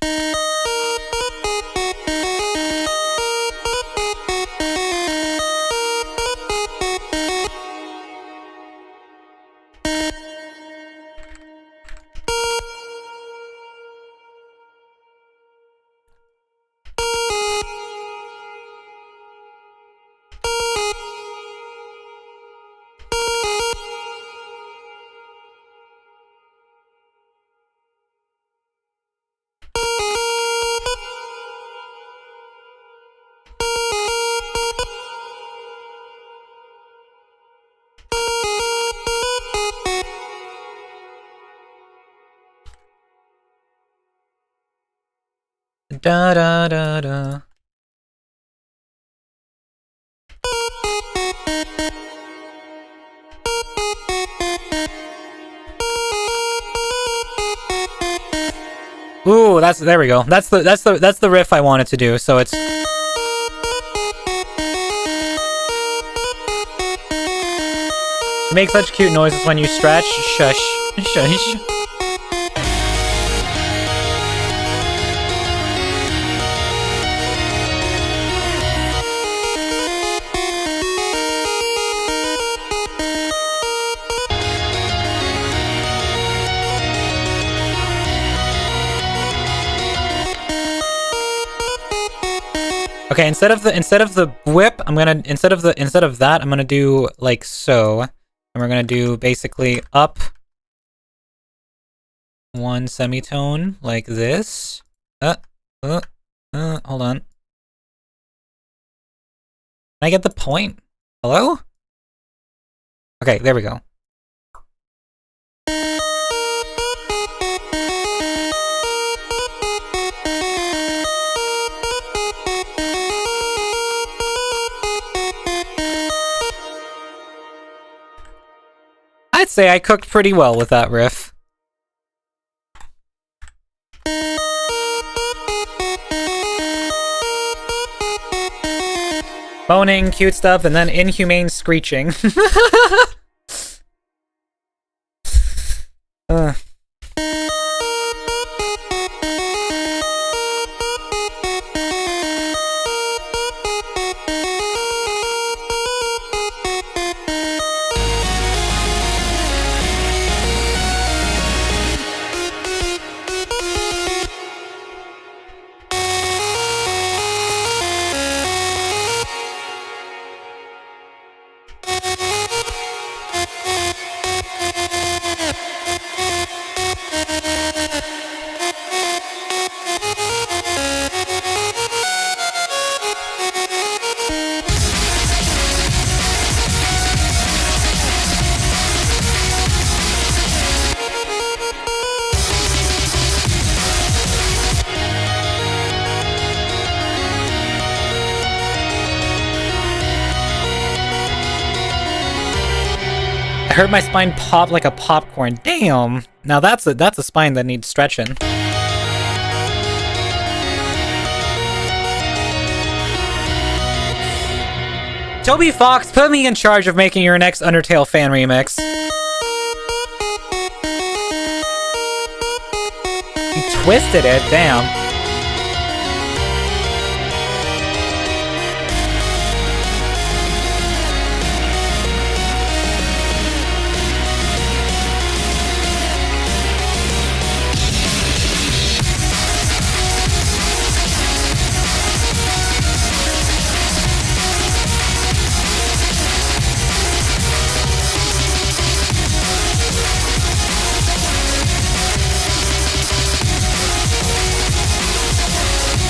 Da da da da. Ooh, there we go. That's the riff I wanted to do. So it's make such cute noises when you stretch. Shush. Shush. Okay, instead of the whip, instead of that, I'm gonna do like so. And we're gonna do basically up one semitone like this. Hold on. Can I get the point? Hello? Okay, there we go. I'd say I cooked pretty well with that riff. Moaning, cute stuff, and then inhumane screeching. I heard my spine pop like a popcorn. Damn. Now that's a spine that needs stretching. Toby Fox, put me in charge of making your next Undertale fan remix. You twisted it, damn.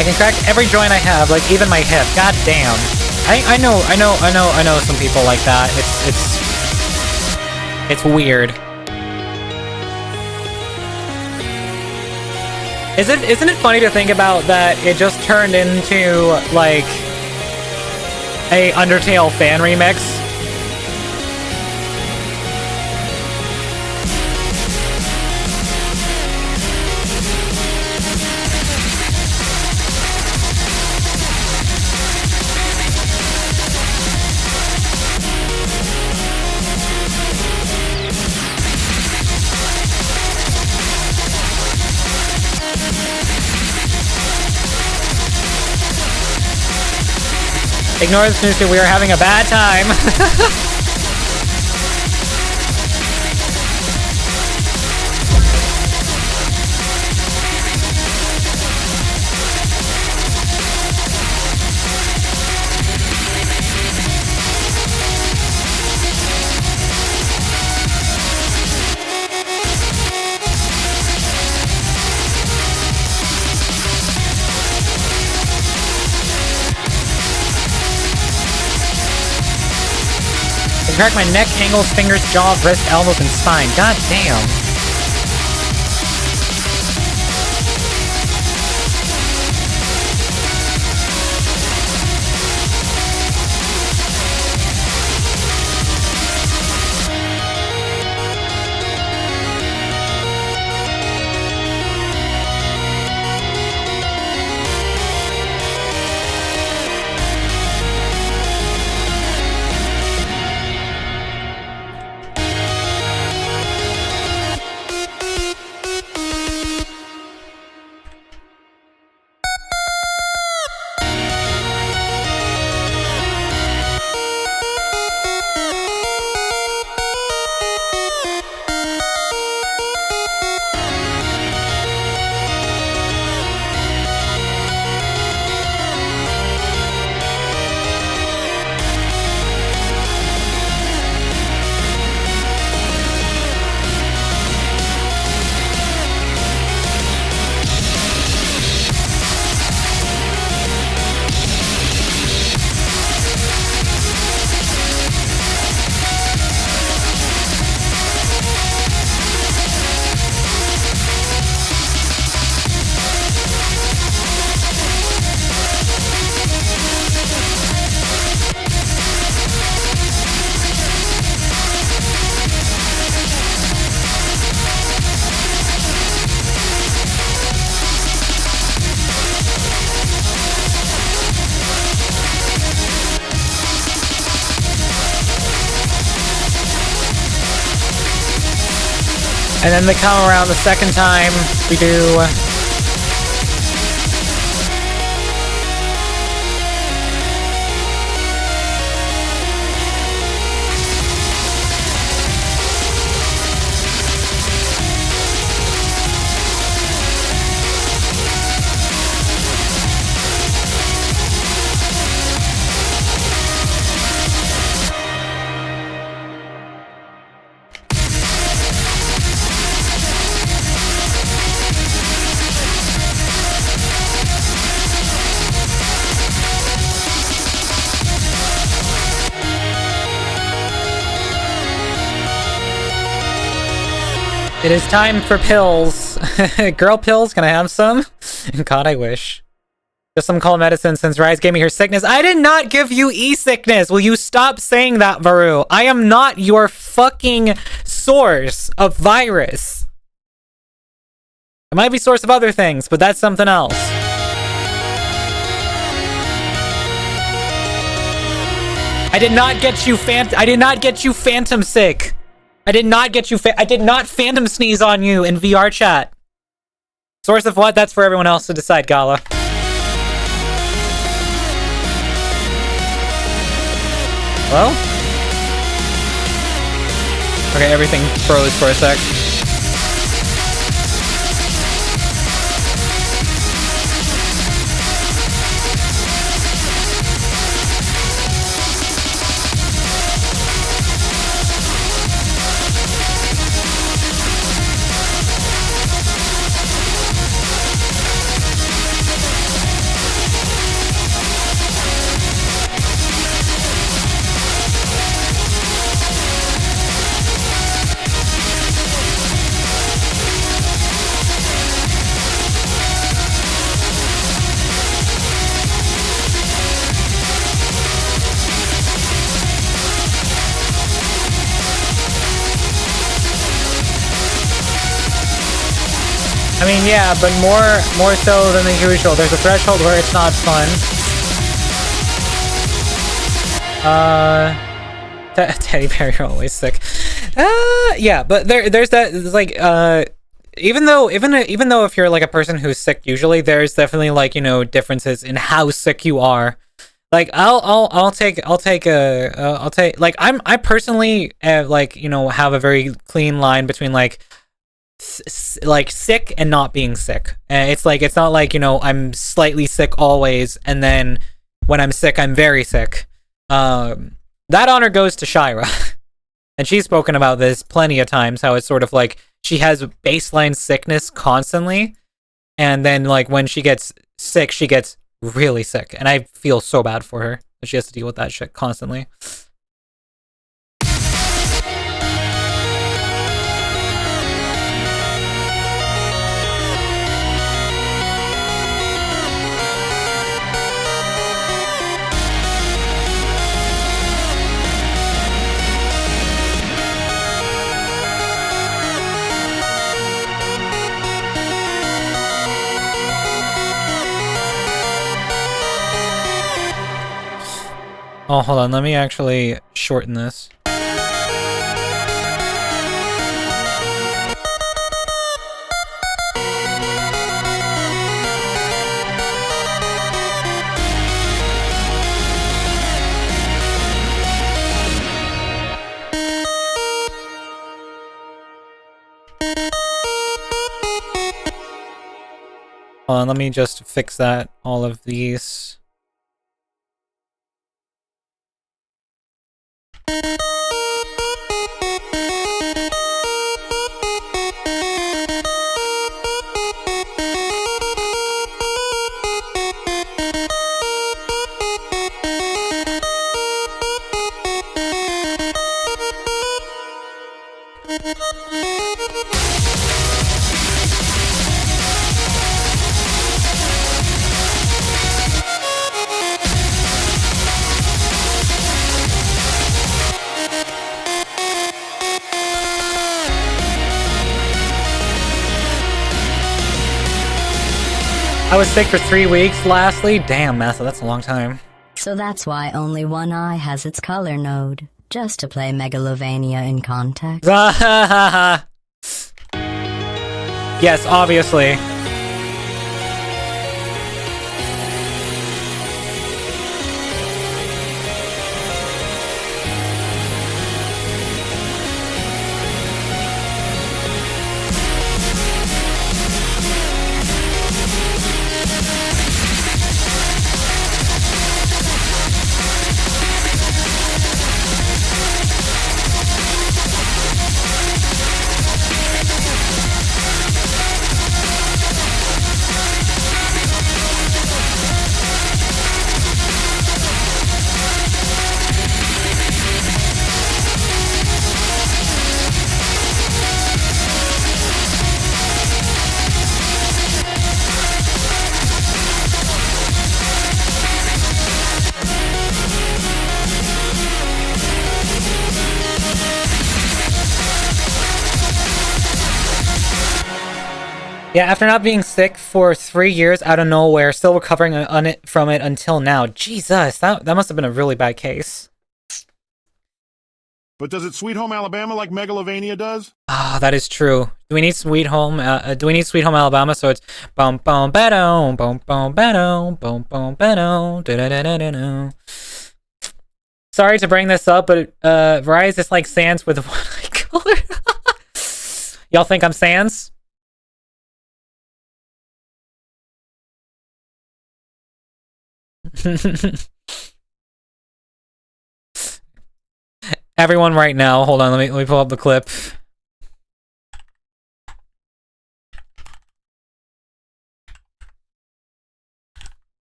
I can crack every joint I have, like even my hip. God damn. I know some people like that. It's weird. Isn't it funny to think about that it just turned into like a Undertale fan remix? Ignore the snooze, we are having a bad time. Crack my neck, ankles, fingers, jaw, wrist, elbows, and spine. God damn. And then they come around the second time, we do... It is time for pills. Girl pills, can I have some? God, I wish. Just some cold medicine since Rise gave me her sickness. I did not give you e-sickness. Will you stop saying that, Varu? I am not your fucking source of virus. It might be source of other things, but that's something else. I did not get you phantom sick. I did not get you I did not phantom sneeze on you in VR chat. Source of what? That's for everyone else to decide, Gala. Hello? Okay, everything froze for a sec. I mean, yeah, but more so than the usual. There's a threshold where it's not fun. Teddy bear, you're always sick. Yeah, but there's that, like, even though if you're like a person who's sick usually, there's definitely, like, you know, differences in how sick you are. Like, I personally, like, you know, have a very clean line between, like sick and not being sick. It's like, it's not like, you know, I'm slightly sick always, and then when I'm sick, I'm very sick. That honor goes to Shira. And she's spoken about this plenty of times, how it's sort of like she has baseline sickness constantly, and then, like, when she gets sick, she gets really sick. And I feel so bad for her that she has to deal with that shit constantly. Oh, hold on. Let me actually shorten this. Hold on, let me just fix that. All of these. I was sick for 3 weeks, lastly. Damn, Massa, that's a long time.
So that's why only one eye has its color node. Just to play Megalovania in context.
Yes, obviously. Yeah, after not being sick for 3 years out of nowhere, still recovering from it until now. Jesus, that must have been a really bad case.
But does it Sweet Home Alabama like Megalovania does?
Ah, that is true. Do we need Sweet Home? Do we need Sweet Home Alabama? So it's bum bum ba-dum, bum bum ba-dum, bum bum ba-dum, da-da-da-da-da-da. Sorry to bring this up, but Rise is like Sans with one eye color. Y'all think I'm Sans? Everyone right now, hold on, let me pull up the clip.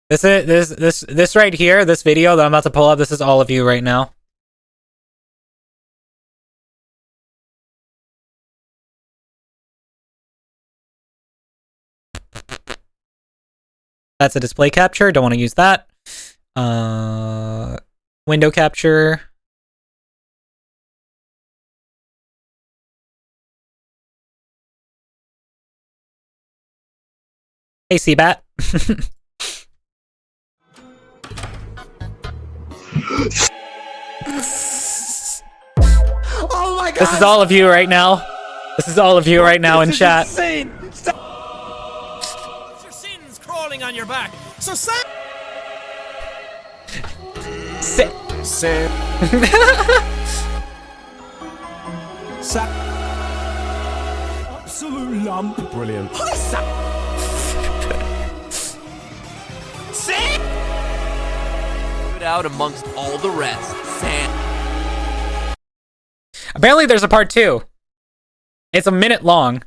This right here, this video that I'm about to pull up, this is all of you right now. That's a display capture. Don't want to use that. Window capture. Hey, Seabat.
Oh my god!
This is all of you right now. This is all of you right now in chat.
Insane. Your sins crawling on your back. So say. Absolute lump. Brilliant.
Put out amongst all the rest. Sam.
Apparently there's a part 2. It's a minute long.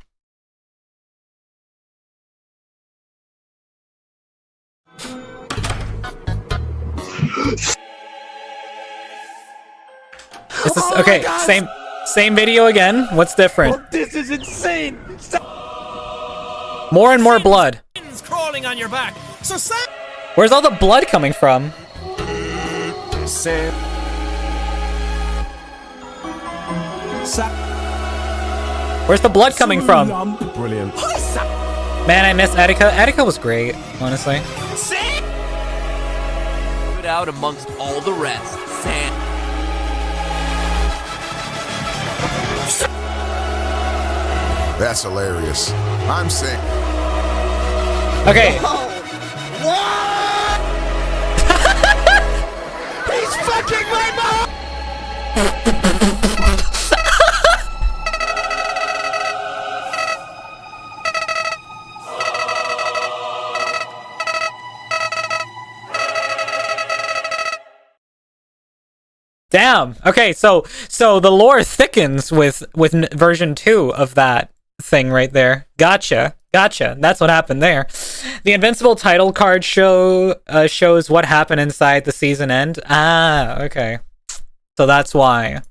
This is okay. Same video again. What's different?
Oh, this is insane.
More and more blood.
Sins crawling on your back. So say.
Where's all the blood coming from? Where's the blood coming from?
Brilliant.
Man, I miss Etika. Etika was great, honestly.
Put out amongst all the rest. Sam.
That's hilarious. I'm sick.
Okay.
What? He's fucking my mom!
Damn. Okay, so the lore thickens with version 2 of that thing right there. Gotcha. That's what happened there. The Invincible title card shows what happened inside the season end. Ah, okay. So that's why.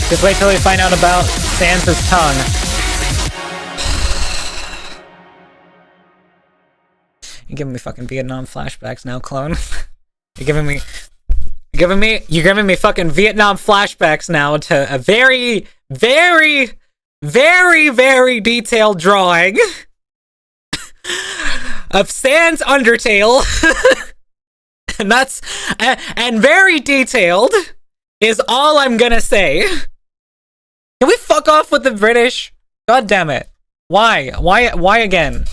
Just wait till we find out about Sans' tongue. You're giving me fucking Vietnam flashbacks now, clone. You're giving me fucking Vietnam flashbacks now to a very, very, very, very detailed drawing of Sans Undertale. And that's, and very detailed is all I'm gonna say. Can we fuck off with the British? God damn it. Why? Why again?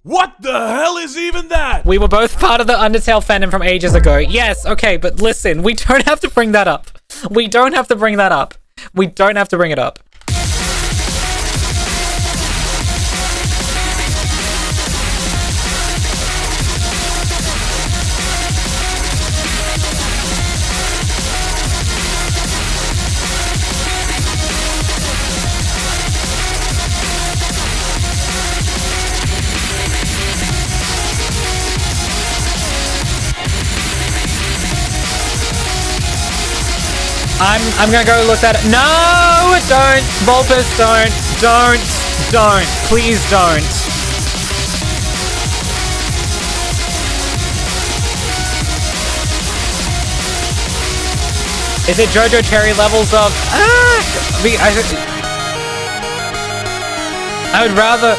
What the hell is even that?
We were both part of the Undertale fandom from ages ago. Yes, okay, but listen, we don't have to bring that up. We don't have to bring that up. We don't have to bring it up. I'm gonna go look at it. No, don't, Volpus, don't, please don't. Is it JoJo Cherry levels of? I would rather.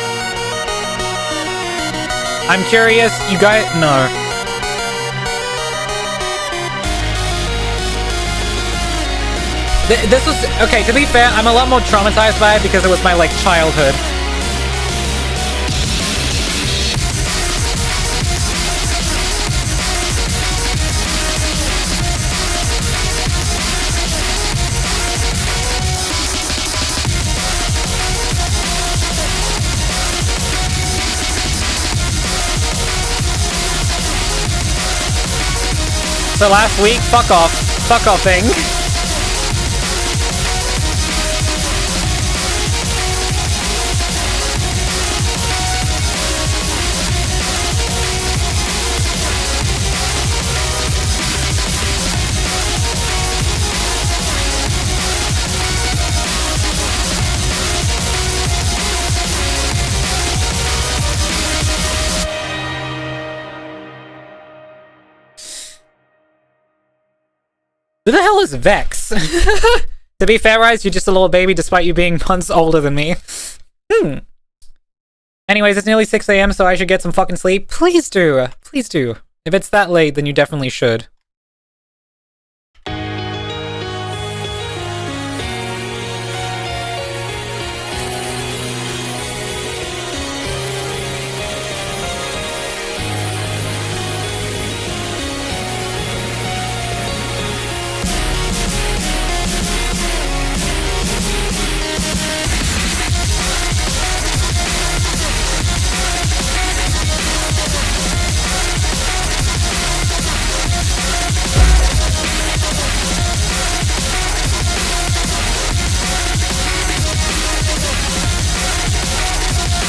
I'm curious. You guys, no. This was, okay, to be fair, I'm a lot more traumatized by it because it was my, like, childhood. So last week, fuck offing. Who the hell is Vex? To be fair, Rise, you're just a little baby despite you being months older than me. Anyways, it's nearly 6 AM, so I should get some fucking sleep. Please do. Please do. If it's that late, then you definitely should.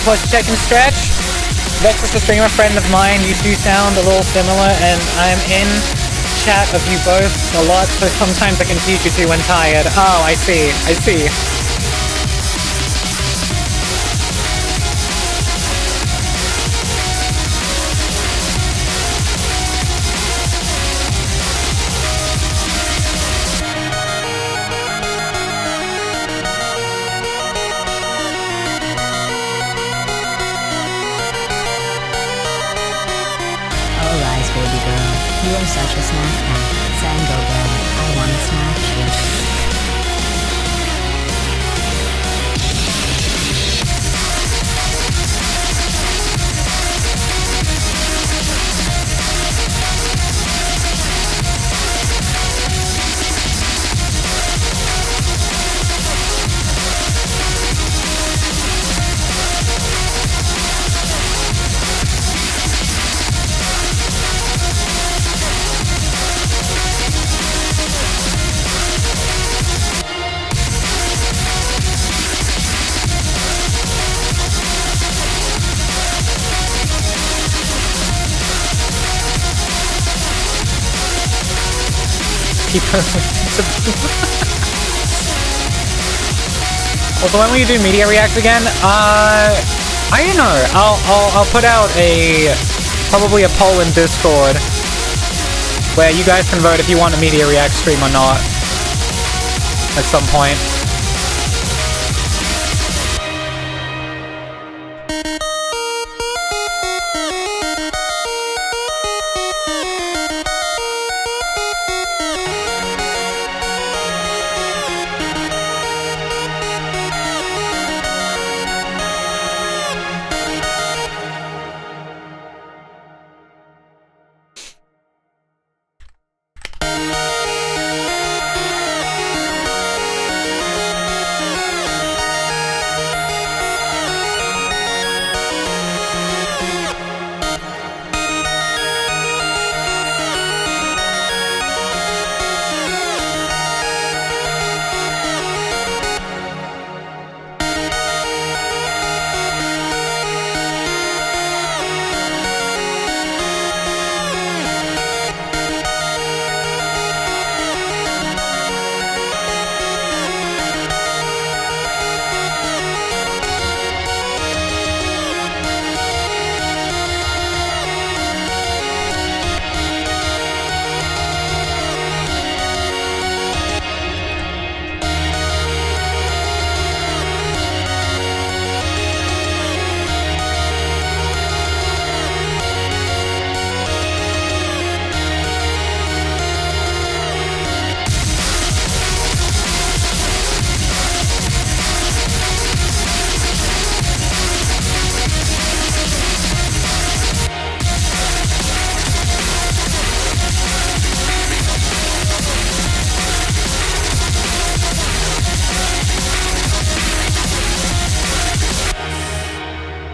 Plus check and stretch. Vex is a streamer friend of mine. You two sound a little similar, and I'm in chat of you both a lot, so sometimes I confuse you two when tired. Oh, I see. I see.
You are such a snack pack. Sango girl, I wanna smash you.
Also, when will you do Media Reacts again? I don't know. I'll put out probably a poll in Discord where you guys can vote if you want a Media React stream or not at some point.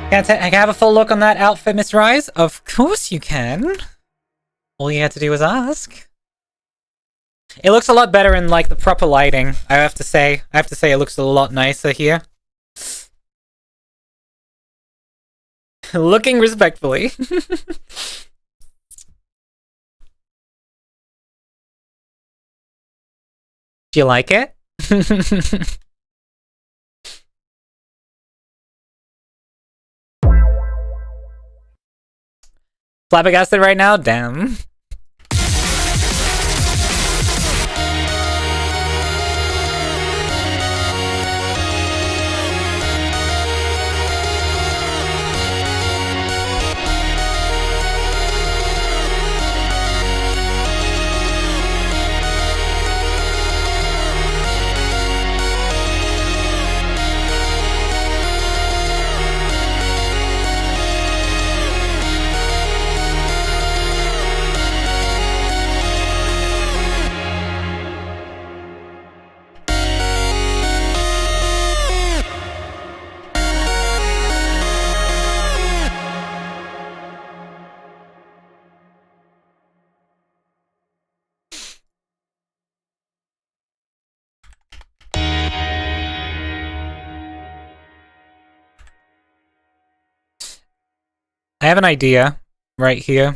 Can I have a full look on that outfit, Miss Rise? Of course you can. All you had to do was ask. It looks a lot better in like the proper lighting, I have to say. It looks a lot nicer here. Looking respectfully. Do you like it? Flabbergasted right now? Damn. I have an idea right here.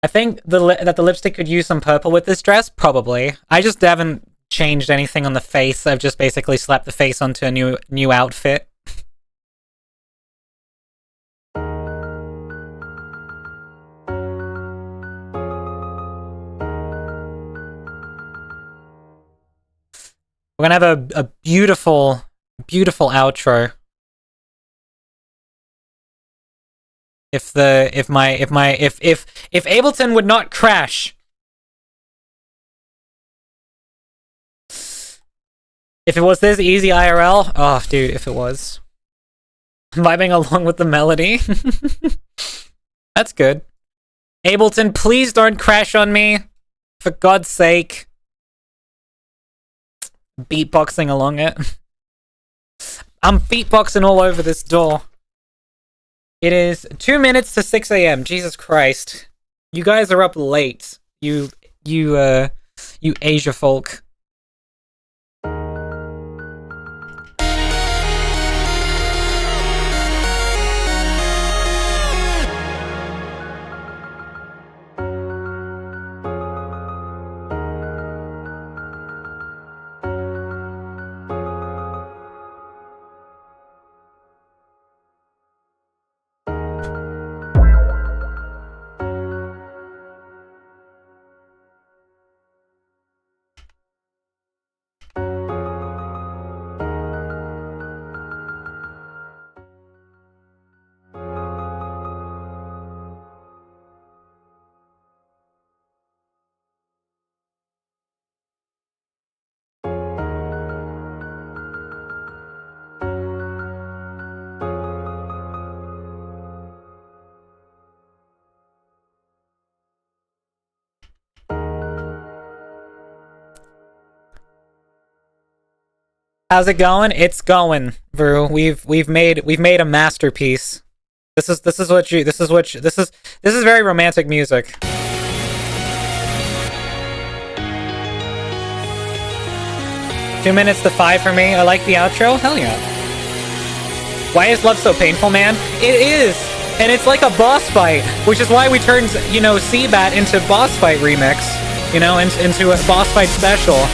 I think that the lipstick could use some purple with this dress, probably. I just haven't changed anything on the face. I've just basically slapped the face onto a new outfit. We're gonna have a beautiful, beautiful outro. If Ableton would not crash. If it was this easy IRL, oh dude, if it was. Vibing along with the melody. That's good. Ableton, please don't crash on me. For God's sake. Beatboxing along it. I'm beatboxing all over this door. It is 2 minutes to 6 a.m. Jesus Christ. You guys are up late. You Asia folk. How's it going? It's going, Vru. We've made a masterpiece. This is very romantic music. Two minutes to 5 for me. I like the outro. Hell yeah. Why is love so painful, man? It is, and it's like a boss fight, which is why we turned, you know, Seabat into boss fight remix, you know, into a boss fight special.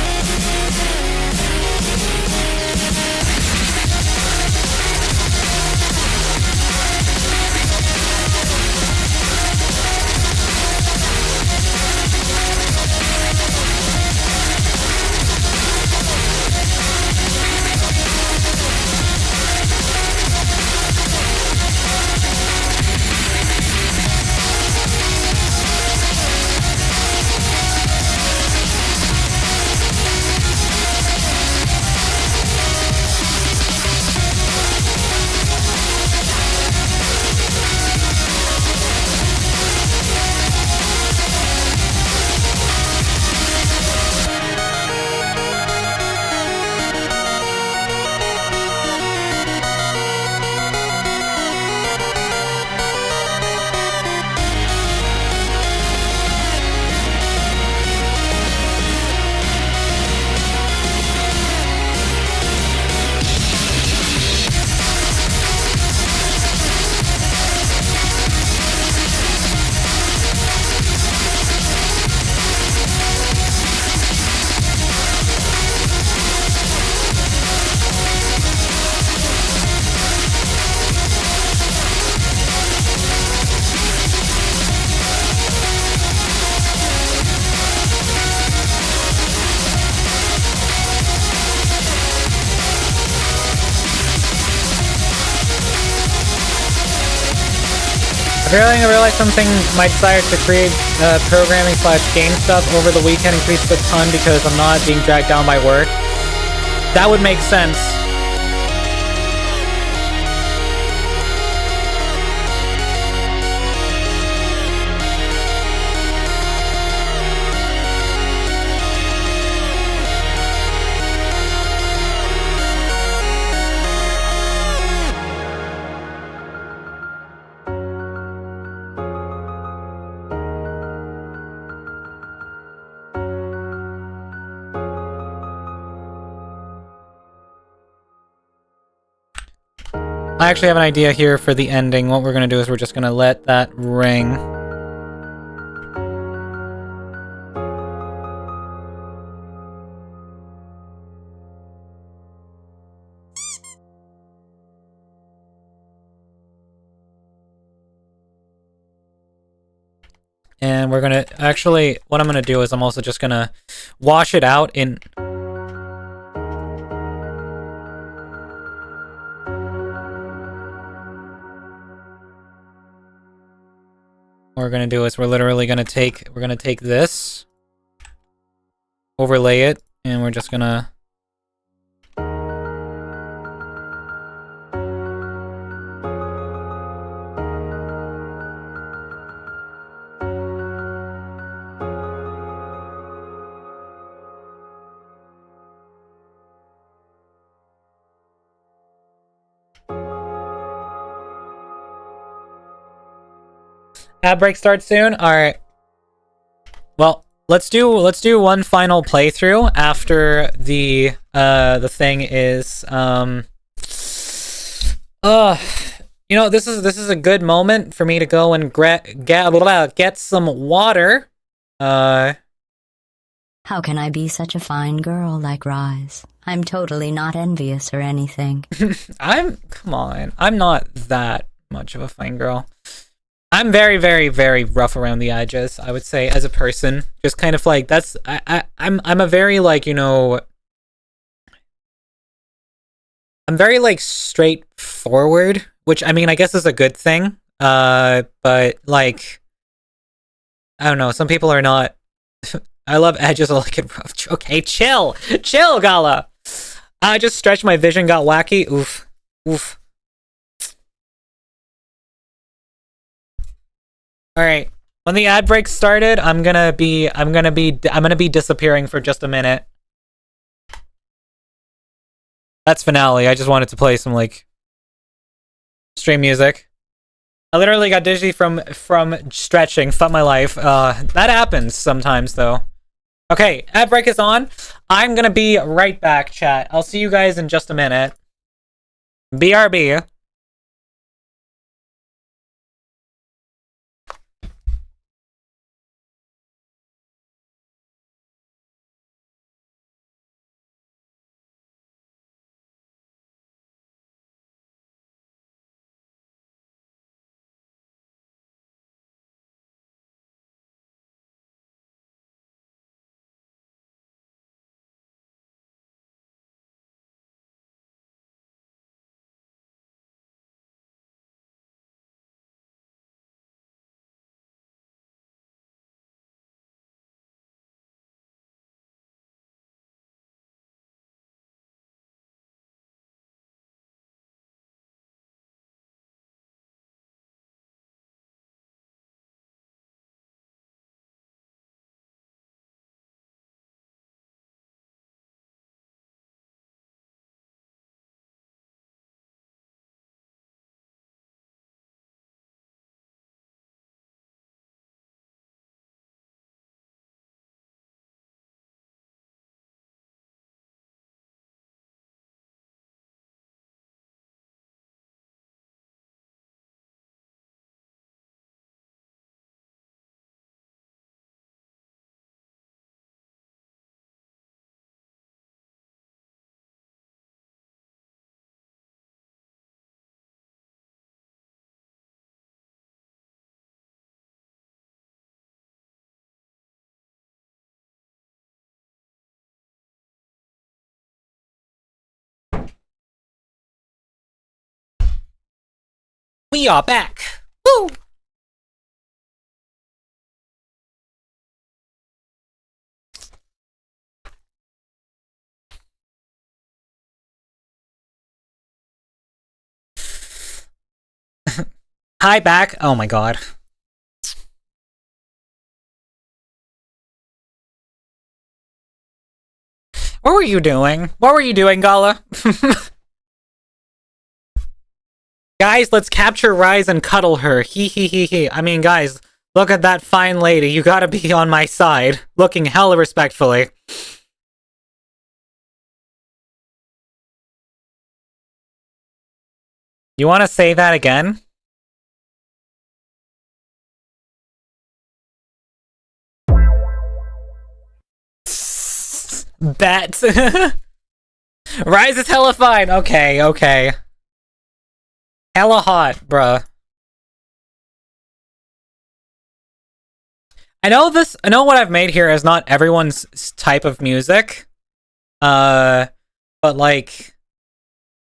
I realized something. My desire to create programming / game stuff over the weekend increased a ton because I'm not being dragged down by work. That would make sense. I actually have an idea here for the ending. What we're gonna do is we're just gonna let that ring. And we're gonna, actually, what I'm gonna do is I'm also just gonna wash it out in... What we're gonna do is we're literally gonna take, this, overlay it, and we're just gonna... Ad break starts soon? Alright. Well, let's do one final playthrough after the thing is you know, this is a good moment for me to go and get some water.
How can I be such a fine girl like Rise? I'm totally not envious or anything.
Come on. I'm not that much of a fine girl. I'm very, very, very rough around the edges, I would say, as a person. Just kind of like, I'm a very, like, you know... I'm very, like, straightforward, which, I mean, I guess is a good thing. But, like... I don't know, some people are not... I love edges, I like it rough. Okay, chill! Chill, Gala! I just stretched my vision, got wacky. Oof. Oof. Alright, when the ad break started, I'm gonna be disappearing for just a minute. That's finale. I just wanted to play some, like, stream music. I literally got dizzy from stretching. Fuck my life. That happens sometimes, though. Okay, ad break is on. I'm gonna be right back, chat. I'll see you guys in just a minute. BRB. We are back. Woo! Hi, back. Oh my god. What were you doing? What were you doing, Gala? Guys, let's capture Rise and cuddle her. Hee hee hee hee. I mean, guys, look at that fine lady. You gotta be on my side. Looking hella respectfully. You wanna say that again? Bet. Rise is hella fine. Okay, okay. Hella hot, bruh. I know what I've made here is not everyone's type of music. But like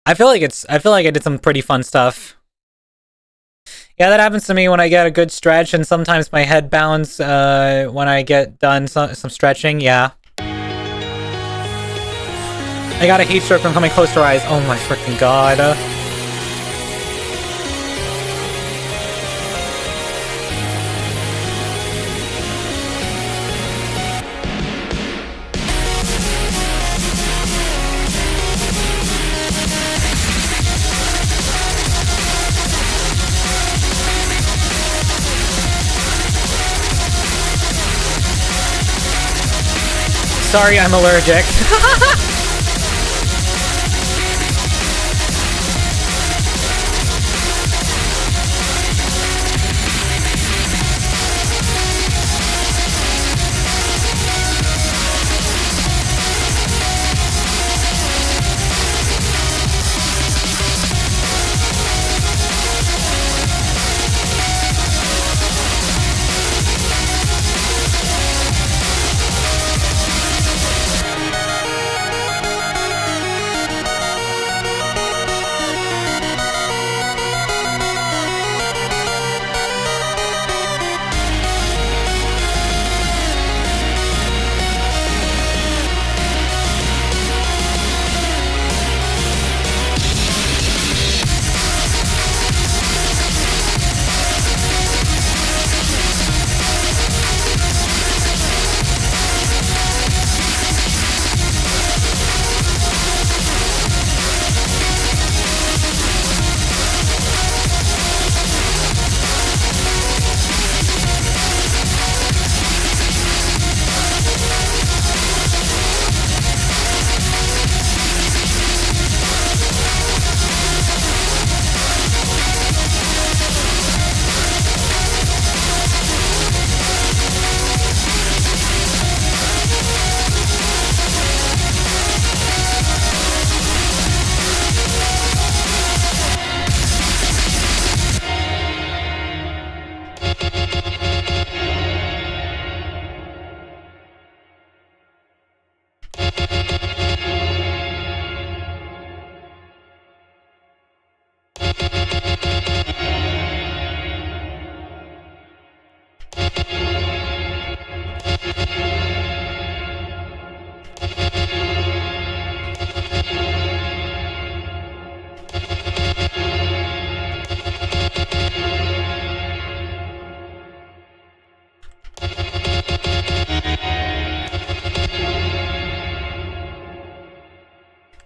I feel like I did some pretty fun stuff. Yeah, that happens to me when I get a good stretch, and sometimes my head bounds when I get done some stretching, yeah. I got a heat stroke from coming close to Rise. Oh my freaking god. Sorry, I'm allergic.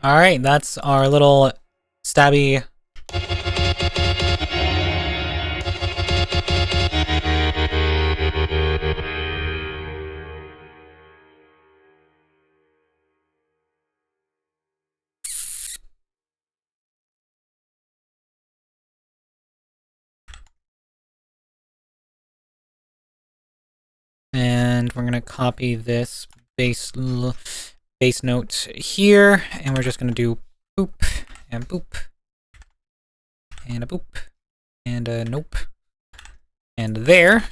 Alright, that's our little stabby... And we're gonna copy this base note here, and we're just gonna do boop, and boop, and a boop, and a nope, and there.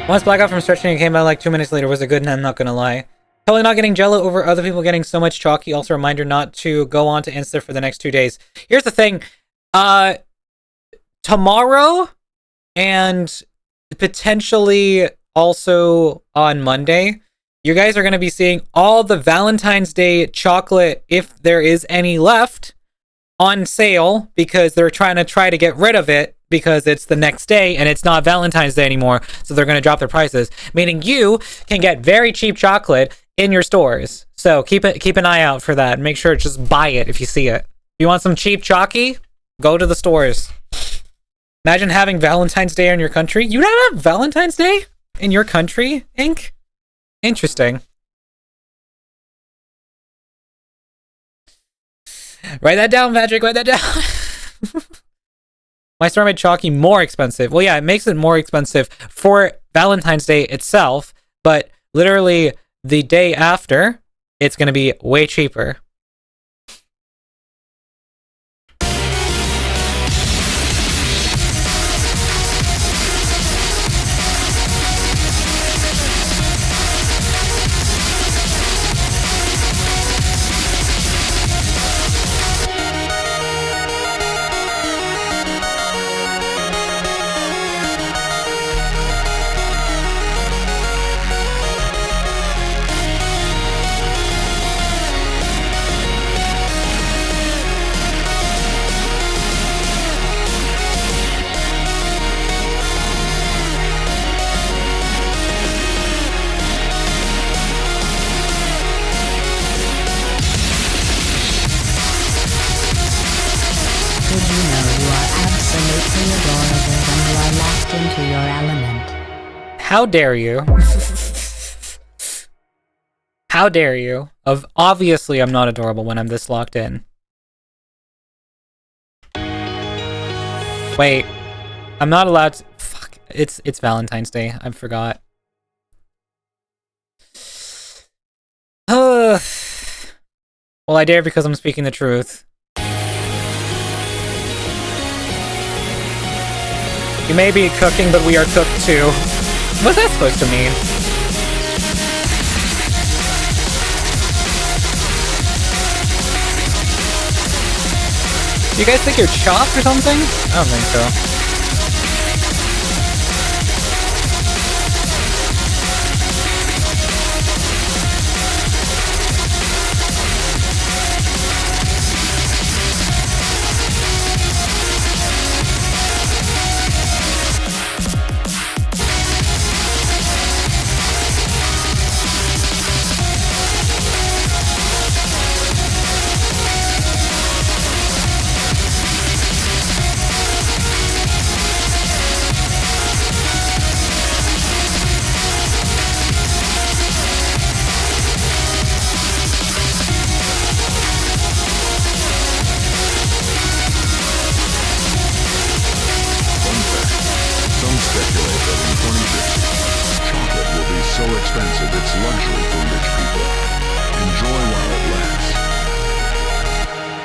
Once blackout from stretching and came out like 2 minutes later. Was it good? And I'm not gonna lie. Totally not getting jello over other people getting so much chalky. Also a reminder not to go on to Insta for the next 2 days. Here's the thing. Tomorrow and potentially also on Monday, you guys are going to be seeing all the Valentine's Day chocolate, if there is any left, on sale because they're trying to get rid of it because it's the next day and it's not Valentine's Day anymore. So they're going to drop their prices, meaning you can get very cheap chocolate in your stores. So keep an eye out for that. Make sure to just buy it if you see it. If you want some cheap chalky, go to the stores. Imagine having Valentine's Day in your country. You don't have Valentine's Day in your country, Inc? Interesting. Write that down, Patrick. Write that down. My store made chalky more expensive. Well, yeah, it makes it more expensive for Valentine's Day itself, but literally the day after, it's going to be way cheaper.
Into your element.
How dare you? How dare you? Obviously, I'm not adorable when I'm this locked in. Wait, I'm not allowed to. Fuck, it's Valentine's Day. I forgot. Well, I dare because I'm speaking the truth. You may be cooking, but we are cooked too. What's that supposed to mean? Do you guys think you're chopped or something? I don't think so.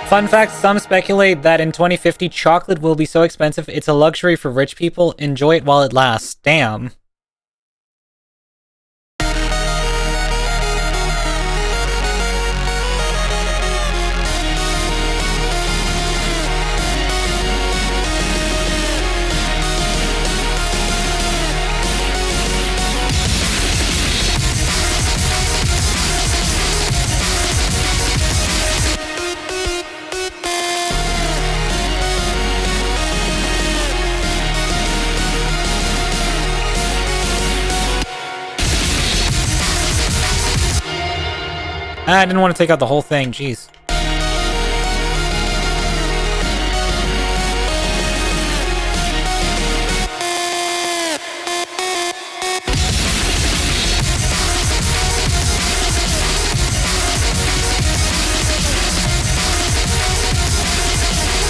Fun fact, some speculate that in 2050, chocolate will be so expensive it's a luxury for rich people. Enjoy it while it lasts. Damn. I didn't want to take out the whole thing, jeez.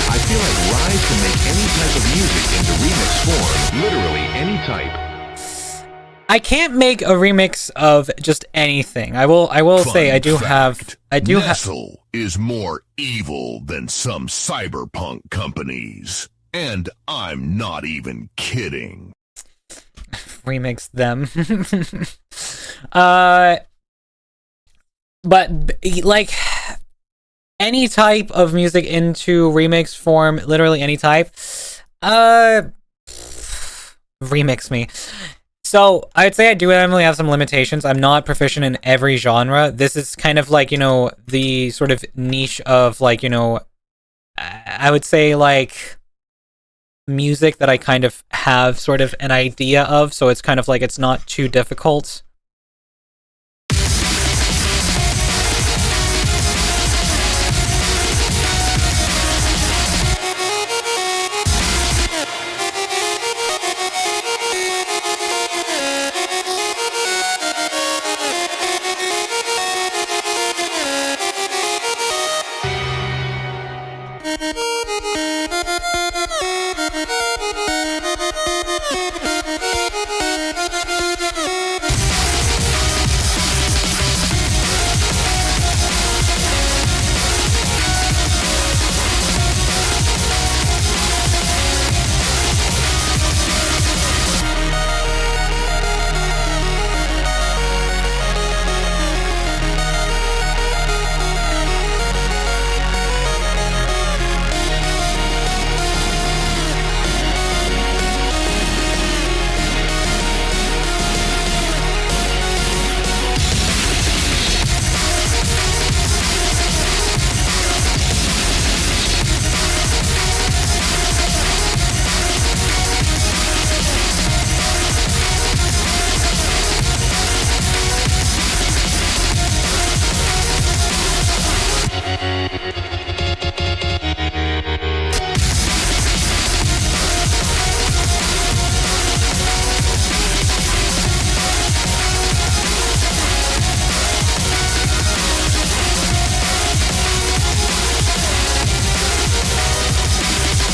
I feel like Rise can make any type of music into remix form, literally any type.
I can't make a remix of just anything. I will say I do have
Nestle is more evil than some cyberpunk companies. And I'm not even kidding.
remix them. But like any type of music into remix form, literally any type. Remix me. So I'd say I do definitely have some limitations. I'm not proficient in every genre. This is kind of like, you know, the sort of niche of like, you know, I would say like music that I kind of have sort of an idea of. So it's kind of like it's not too difficult.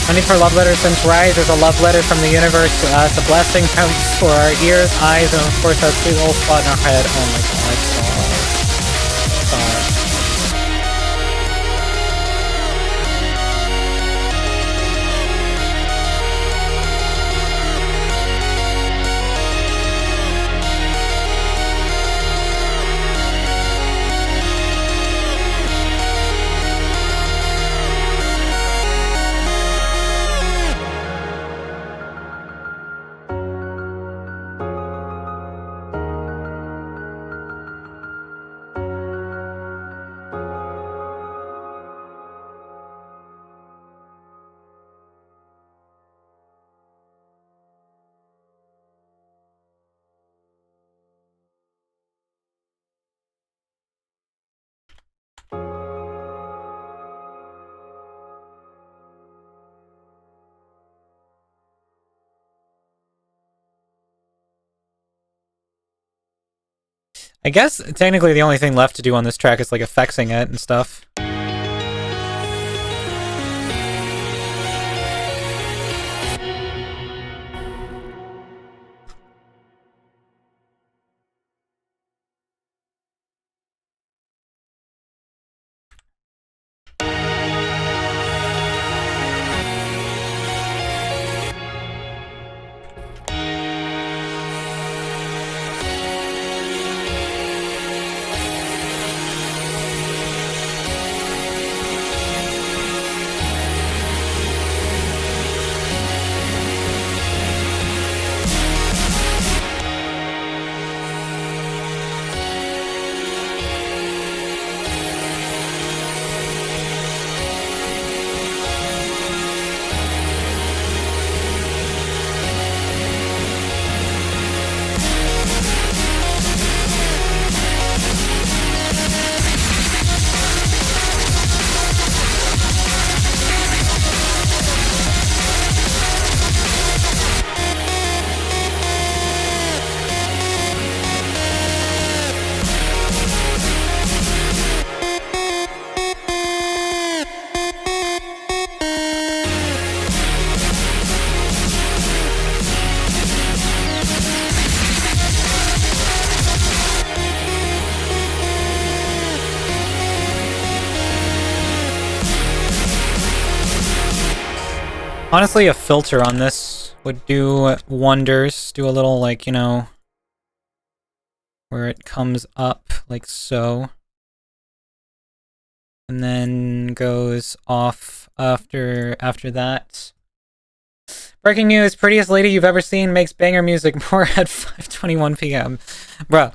I need for love letters since Rise is a love letter from the universe to us. A blessing comes for our ears, eyes, and of course that sweet little spot in our head. Oh my god, stop. I guess technically the only thing left to do on this track is like effectsing it and stuff. Honestly, a filter on this would do wonders. Do a little, like, you know, where it comes up like so. And then goes off after that. Breaking news, prettiest lady you've ever seen makes banger music more at 5:21 p.m. Bruh.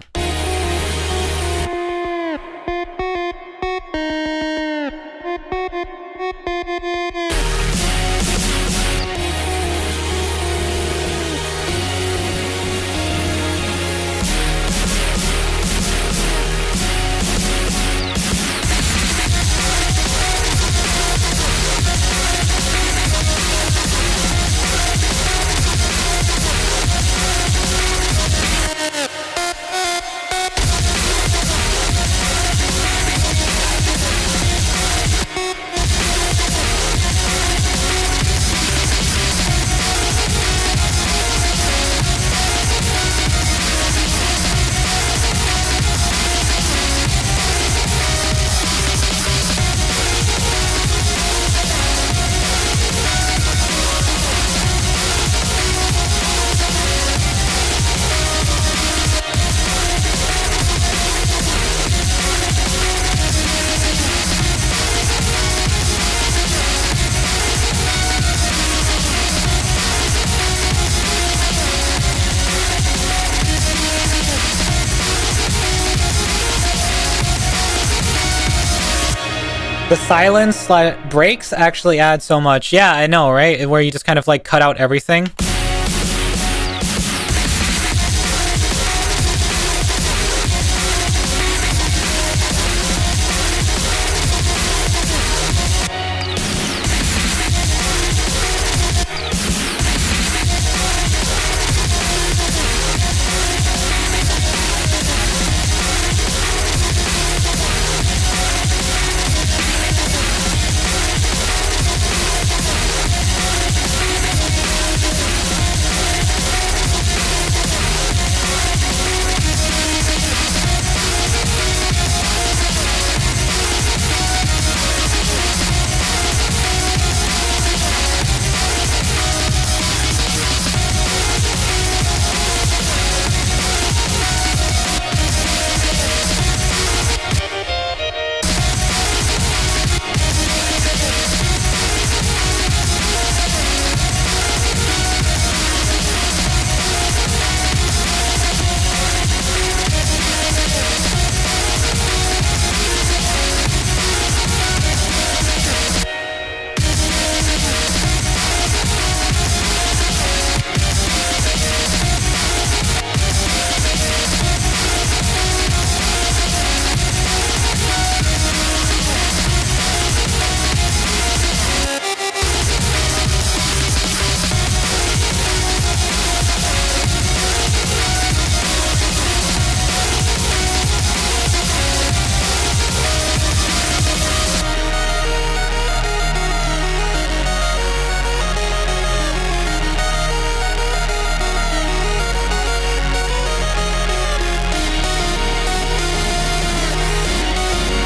The silence breaks actually add so much. Yeah, I know, right? Where you just kind of like cut out everything.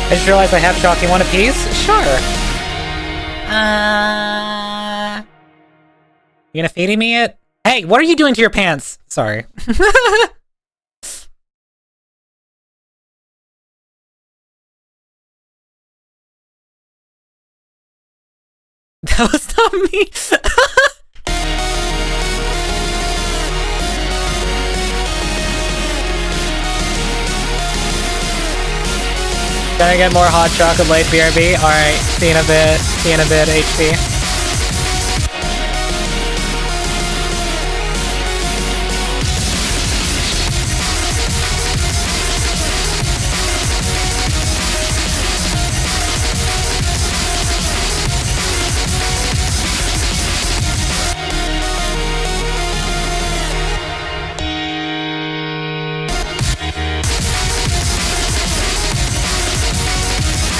I just realized I have chalk. You want a piece? Sure. You gonna feed me it? Hey, what are you doing to your pants? Sorry. That was not me. Gonna get more hot chocolate light BRB. Alright, see you in a bit. See you in a bit, HP.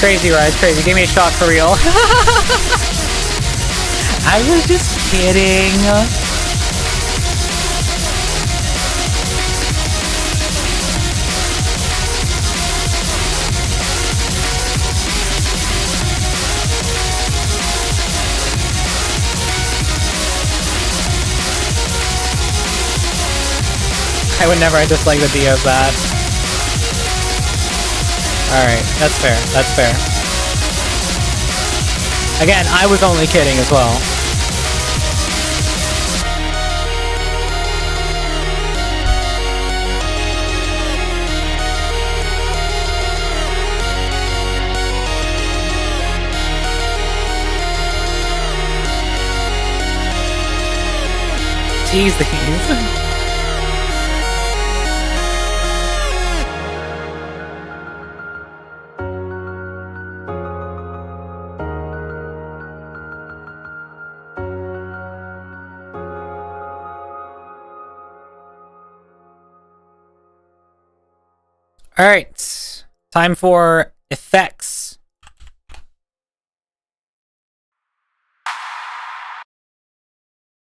Crazy, Rise, crazy. Give me a shot for real. I was just kidding. I would never dislike the idea of that. Alright, that's fair. That's fair. Again, I was only kidding as well. Tease these. Alright, time for effects.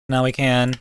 Now we can.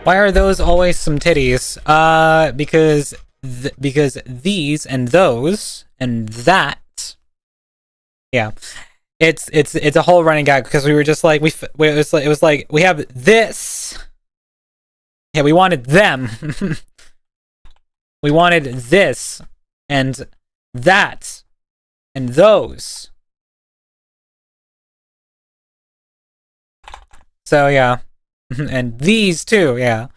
Why are those always some titties? Because these and those and that. Yeah, it's a whole running gag because we were just like it was like we have this. Yeah, we wanted them. We wanted this and that and those. So yeah. And these too, yeah.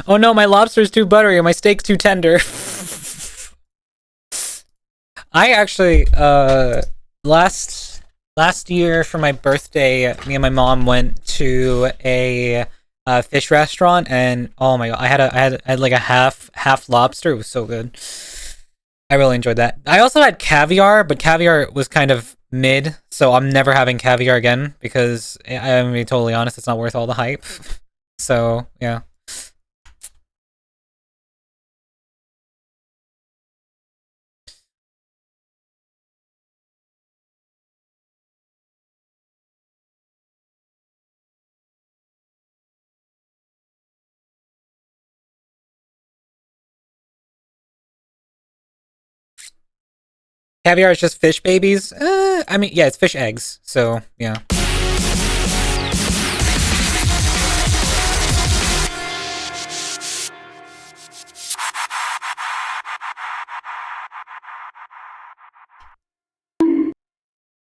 Oh no, my lobster's too buttery and my steak's too tender. I actually, last year for my birthday, me and my mom went to a fish restaurant, and oh my god, I had like a half lobster. It was so good. I really enjoyed that. I also had caviar, but caviar was kind of mid, so I'm never having caviar again because I'm gonna be totally honest, it's not worth all the hype. So yeah. Caviar is just fish babies? I mean, yeah, it's fish eggs, so, yeah.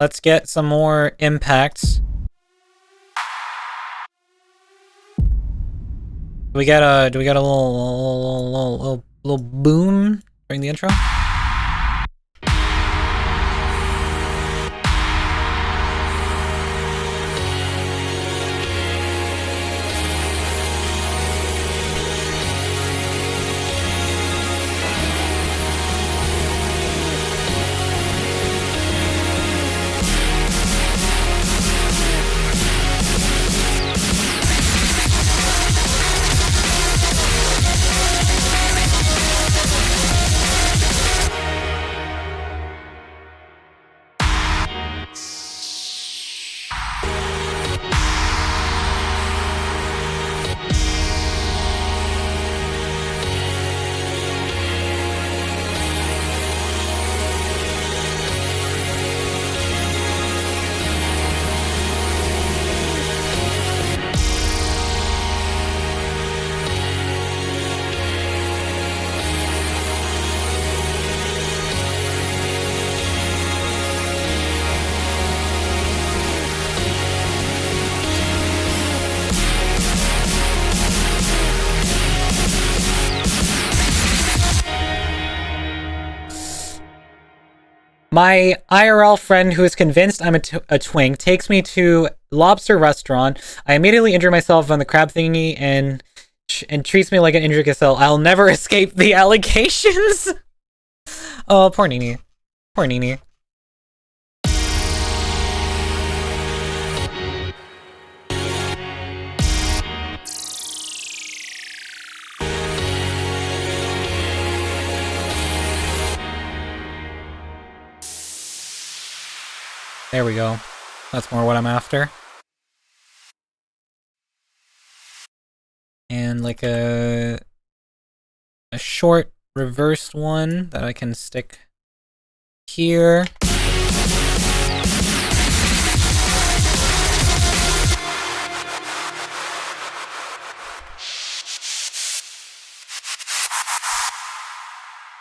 Let's get some more impacts. Do we get a little boom during the intro? My IRL friend who is convinced I'm a twink takes me to lobster restaurant. I immediately injure myself on the crab thingy and treats me like an injured gazelle. I'll never escape the allegations. Oh, poor Nini. Poor Nini. There we go. That's more what I'm after. And like a short reversed one that I can stick here.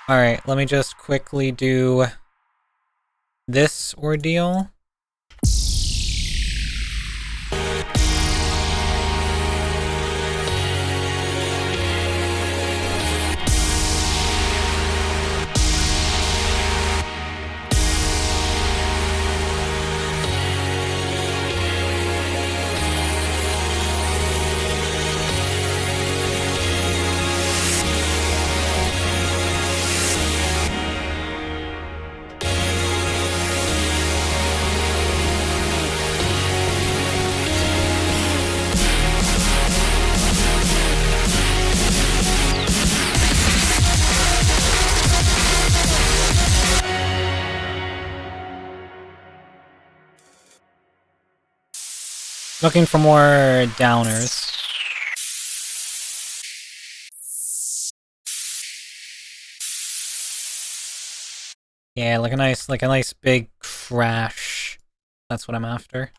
Alright, let me just quickly do this ordeal. Looking for more downers. Yeah, like a nice big crash. That's what I'm after.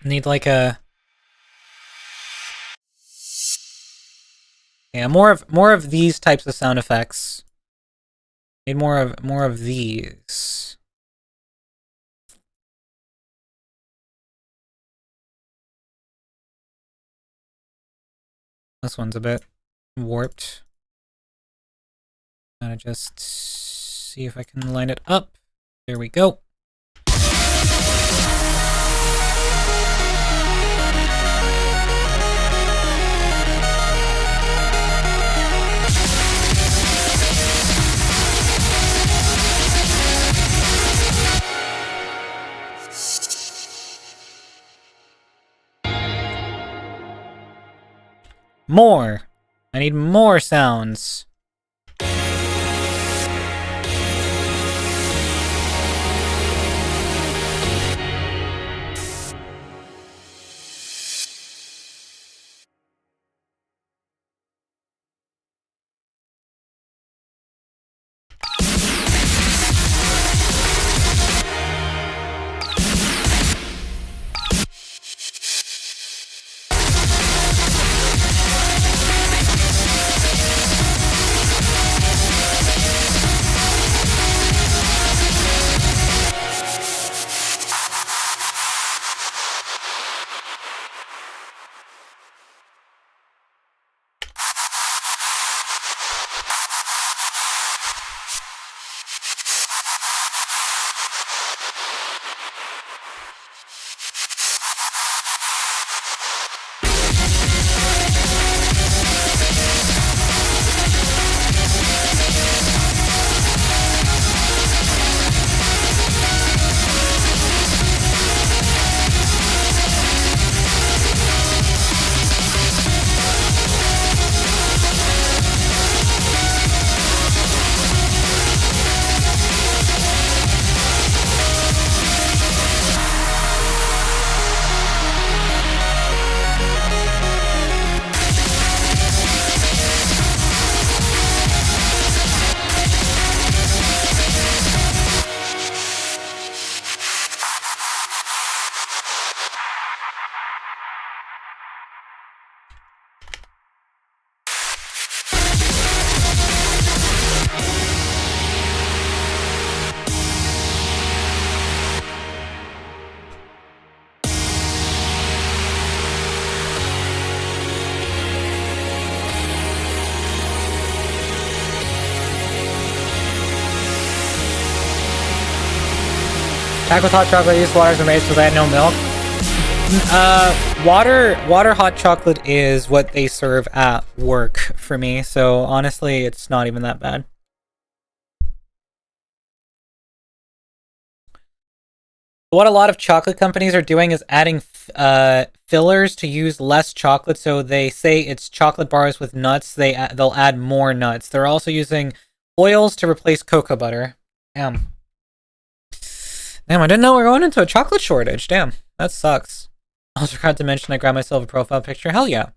Need like a more of these types of sound effects. Need more of these. This one's a bit warped. Gotta just see if I can line it up. There we go. More! I need more sounds. Back with hot chocolate, I used water as a base because I had no milk. Water hot chocolate is what they serve at work for me, so honestly, it's not even that bad. What a lot of chocolate companies are doing is adding fillers to use less chocolate, so they say it's chocolate bars with nuts, they'll add more nuts. They're also using oils to replace cocoa butter. Damn, I didn't know we were going into a chocolate shortage. Damn, that sucks. I also forgot to mention I grabbed myself a profile picture. Hell yeah.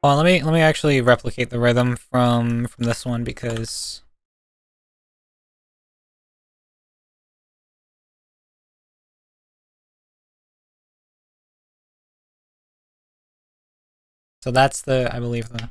Well, let me actually replicate the rhythm from this one because so that's I believe the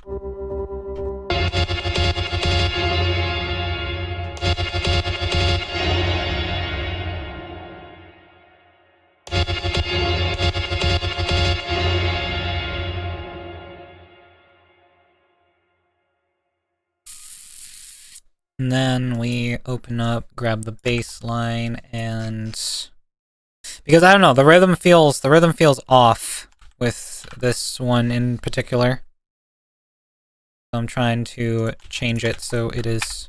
and then we open up, grab the bass line, and because I don't know, the rhythm feels off with this one in particular. So I'm trying to change it so it is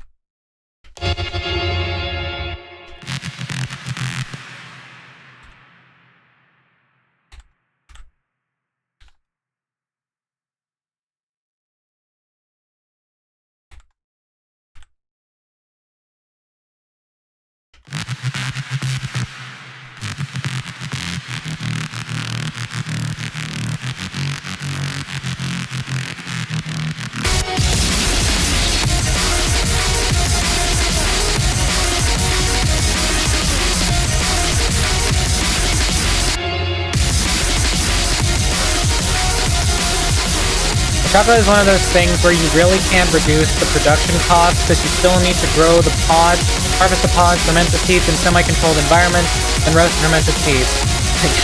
chocolate is one of those things where you really can't reduce the production costs because you still need to grow the pods, harvest the pods, ferment the seeds in semi-controlled environments, and roast fermented seeds.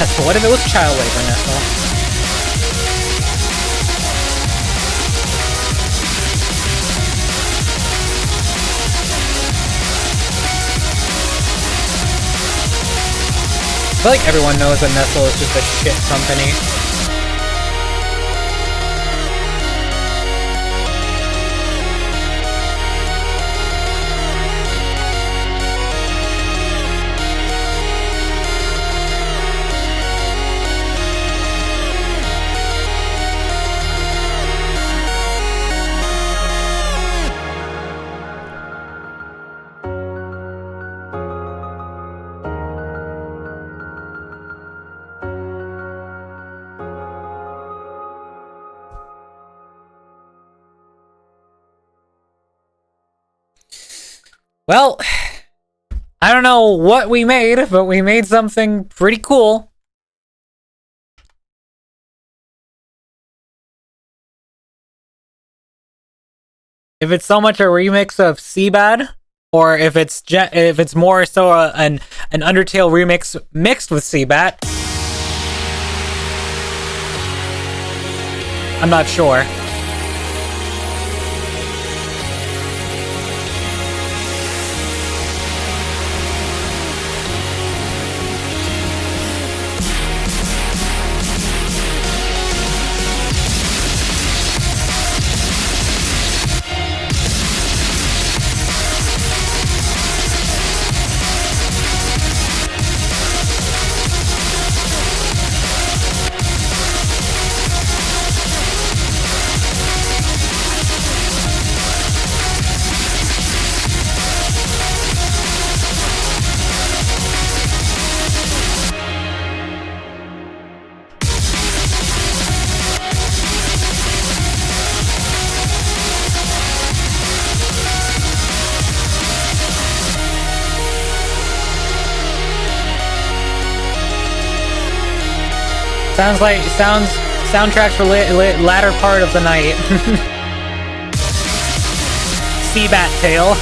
Yes, but what if it was child labor, Nestle? I feel like everyone knows that Nestle is just a shit company. Well, I don't know what we made, but we made something pretty cool. if it's so much a remix of Seabad, or if it's more so an Undertale remix mixed with Seabat, I'm not sure. Soundtracks for latter part of the night. Seabat Tale.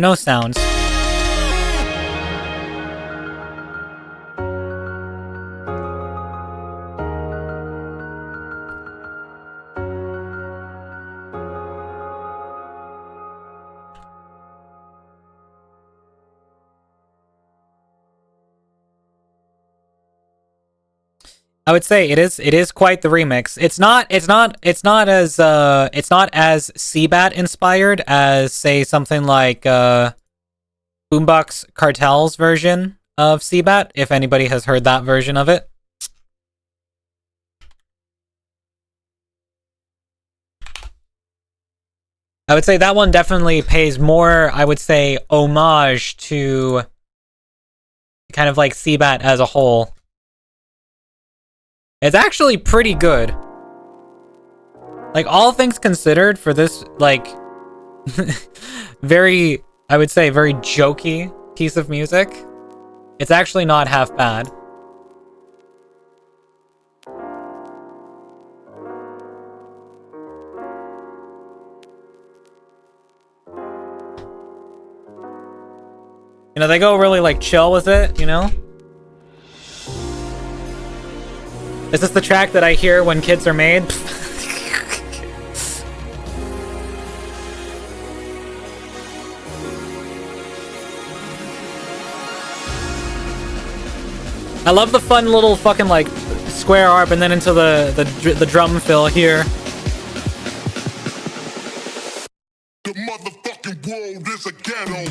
No sounds. I would say it is quite the remix. It's not as Seabat inspired as, say, something like Boombox Cartel's version of Seabat, if anybody has heard that version of it. I would say that one definitely pays more, I would say, homage to kind of like Seabat as a whole. It's actually pretty good. Like, all things considered, for this, like, very, I would say, very jokey piece of music, it's actually not half bad. You know, they go really, like, chill with it, you know? Is this the track that I hear when kids are made? I love the fun little fucking, like, square arp and then into the drum fill here.
The motherfucking world is a ghetto.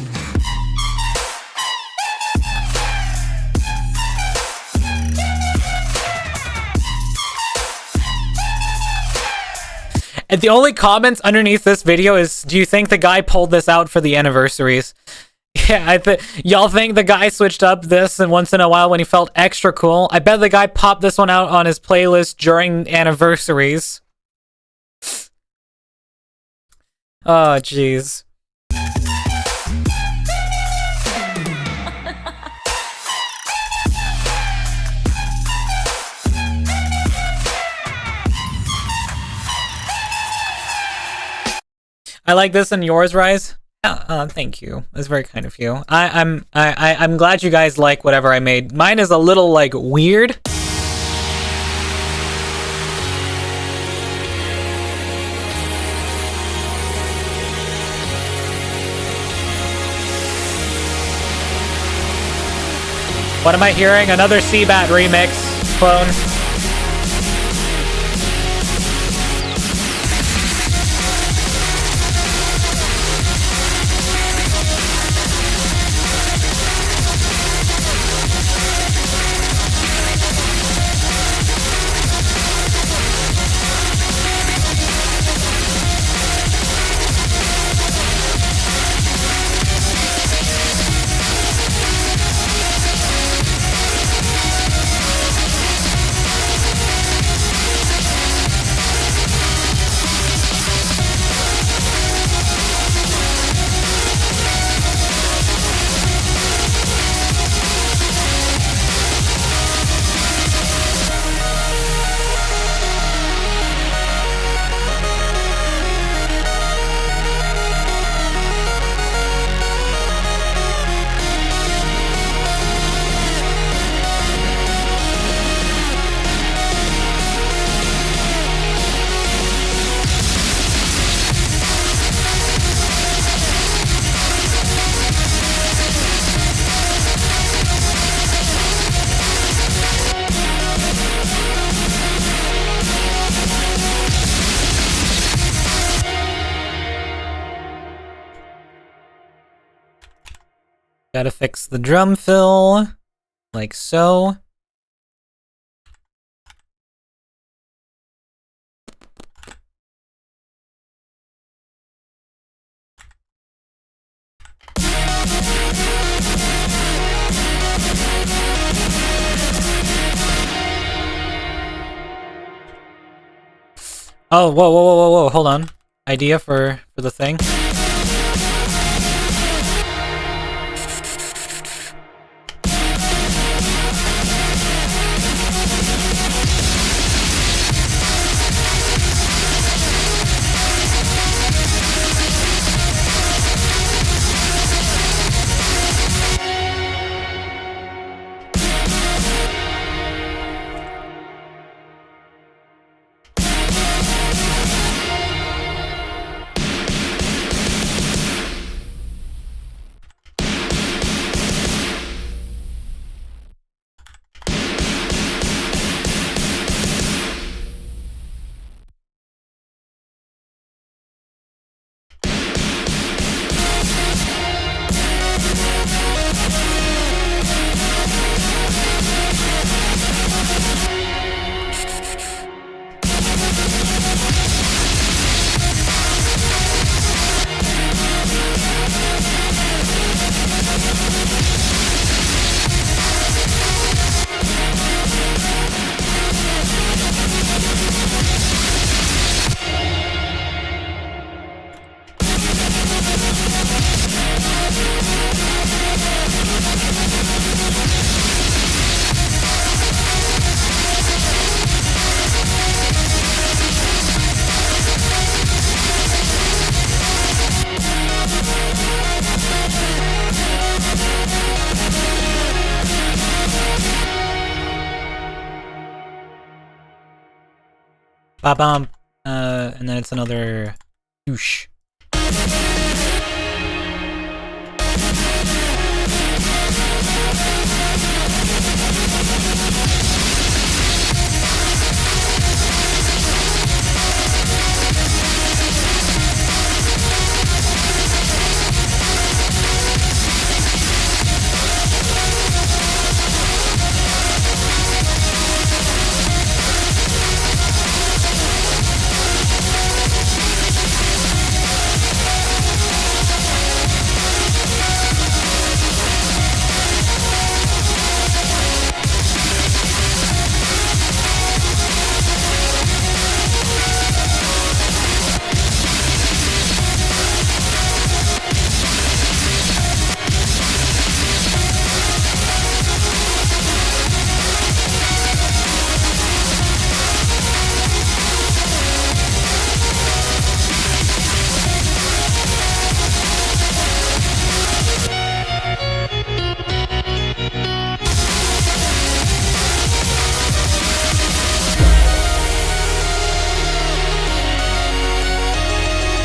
And the only comments underneath this video is, do you think the guy pulled this out for the anniversaries? Yeah, y'all think the guy switched up this and once in a while when he felt extra cool? I bet the guy popped this one out on his playlist during anniversaries. Oh, jeez. I like this in yours, Rise. Thank you. That's very kind of you. I'm glad you guys like whatever I made. Mine is a little, like, weird. What am I hearing? Another Seabat remix clone. Gotta fix the drum fill, like so. Oh, whoa, hold on. Idea for the thing. Ba-bum. And then it's another whoosh.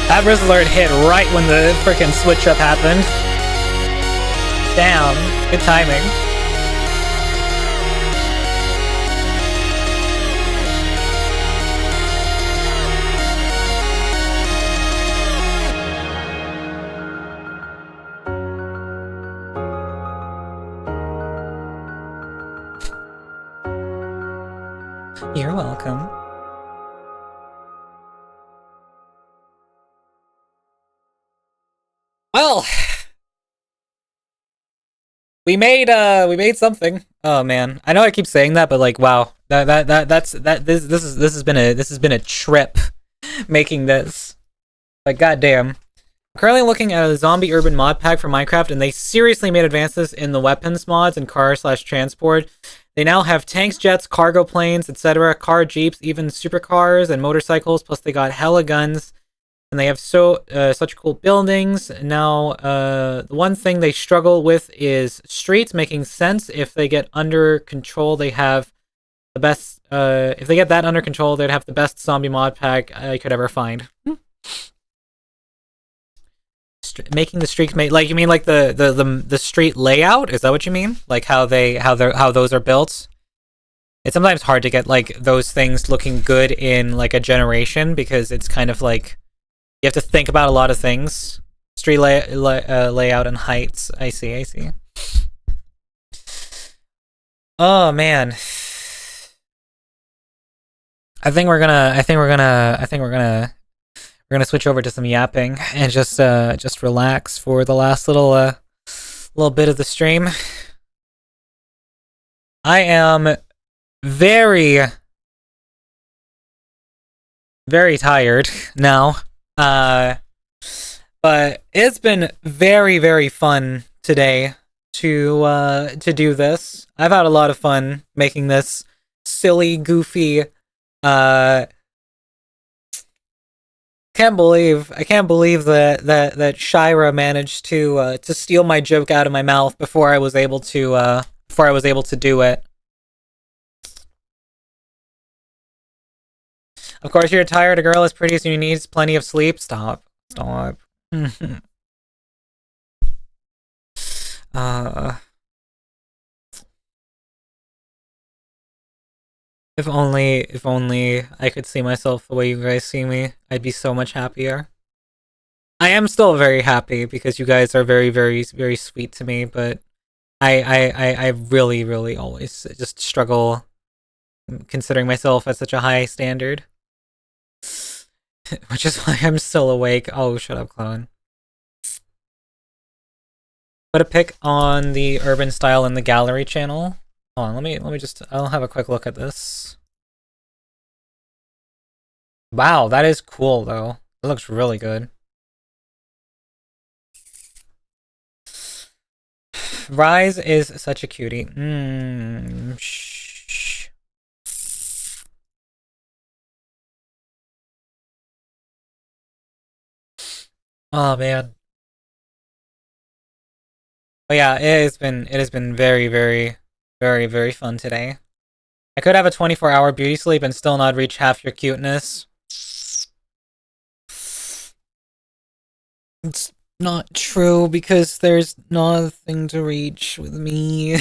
That Riz alert hit right when the frickin' switch up happened. Damn, good timing. You're welcome. Well, we made something. Oh man, I know I keep saying that, but like, wow, this has been a trip making this. Like, goddamn. I'm currently looking at a zombie urban mod pack for Minecraft, and they seriously made advances in the weapons mods and car/transport. They now have tanks, jets, cargo planes, etc., car, jeeps, even supercars and motorcycles. Plus, they got hella guns. And they have such cool buildings. Now, the one thing they struggle with is streets making sense. If they get under control, they have the best. If they get that under control, they'd have the best zombie mod pack I could ever find. Making the streets like you mean like the street layout? Is that what you mean? Like how those are built? It's sometimes hard to get like those things looking good in like a generation because it's kind of like. You have to think about a lot of things. Street layout and heights. I see. Oh man. I think we're gonna switch over to some yapping and just relax for the last little bit of the stream. I am very, very tired now. But it's been very, very fun today to do this. I've had a lot of fun making this silly, goofy. I can't believe that Shira managed to steal my joke out of my mouth before I was able to do it. Of course, you're tired. A girl as pretty as you needs plenty of sleep. Stop. If only I could see myself the way you guys see me, I'd be so much happier. I am still very happy because you guys are very, very, very sweet to me, but I really, really always just struggle considering myself at such a high standard. Which is why I'm still awake. Oh, shut up, clone. Put a pic on the urban style in the gallery channel. Hold on, let me just, I'll have a quick look at this. Wow, that is cool though. It looks really good. Rise is such a cutie. Shh. Oh man. But yeah, it has been very, very, very, very fun today. I could have a 24-hour beauty sleep and still not reach half your cuteness. It's not true because there's nothing to reach with me.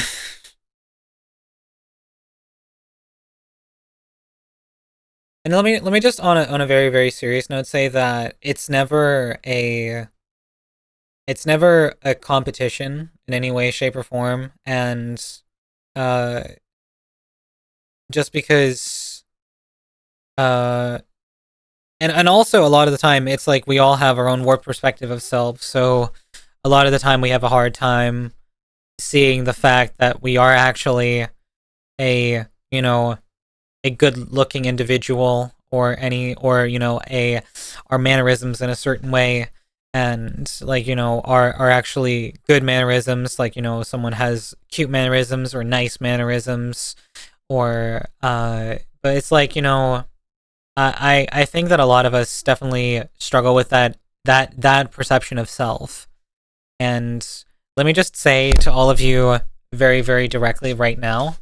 And let me just on a very, very serious note say that it's never a competition in any way, shape, or form, and just because and also a lot of the time it's like we all have our own warped perspective of self, so a lot of the time we have a hard time seeing the fact that we are actually a good looking individual or our mannerisms in a certain way, and are actually good mannerisms, someone has cute mannerisms or nice mannerisms, or but it's I think that a lot of us definitely struggle with that perception of self. And let me just say to all of you very, very directly right now,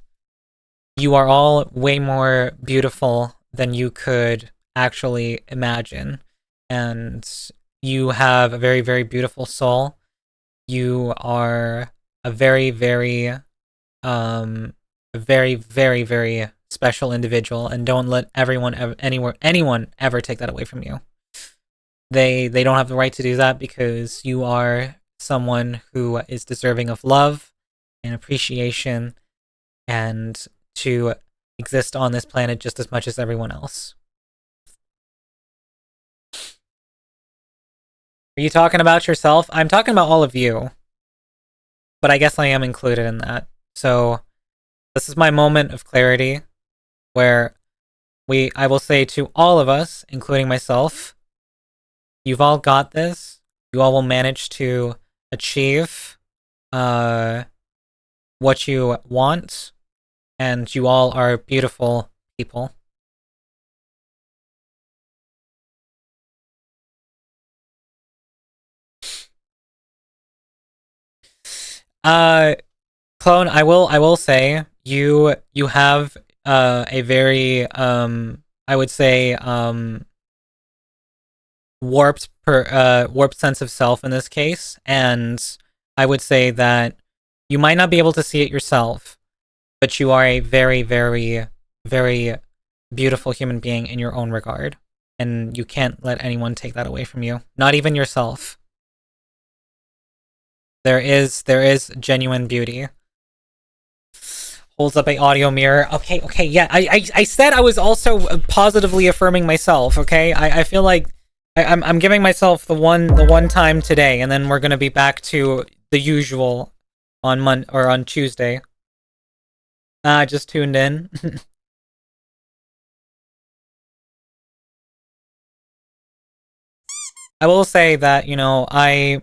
you are all way more beautiful than you could actually imagine. And you have a very, very beautiful soul. You are a very, very, very, very, very special individual, and don't let anyone ever take that away from you. They don't have the right to do that, because you are someone who is deserving of love and appreciation and to exist on this planet just as much as everyone else. Are you talking about yourself? I'm talking about all of you, but I guess I am included in that. So this is my moment of clarity, where I will say to all of us, including myself, you've all got this. You all will manage to achieve what you want, and you all are beautiful people. Clone, I will say you have a very I would say warped sense of self in this case, and I would say that you might not be able to see it yourself, but you are a very, very, very beautiful human being in your own regard, and you can't let anyone take that away from you, not even yourself. There is genuine beauty. Holds up a audio mirror. Okay, yeah. I said I was also positively affirming myself, okay? I feel like I'm giving myself the one time today, and then we're gonna be back to the usual on on Tuesday. Just tuned in. I will say that, you know, I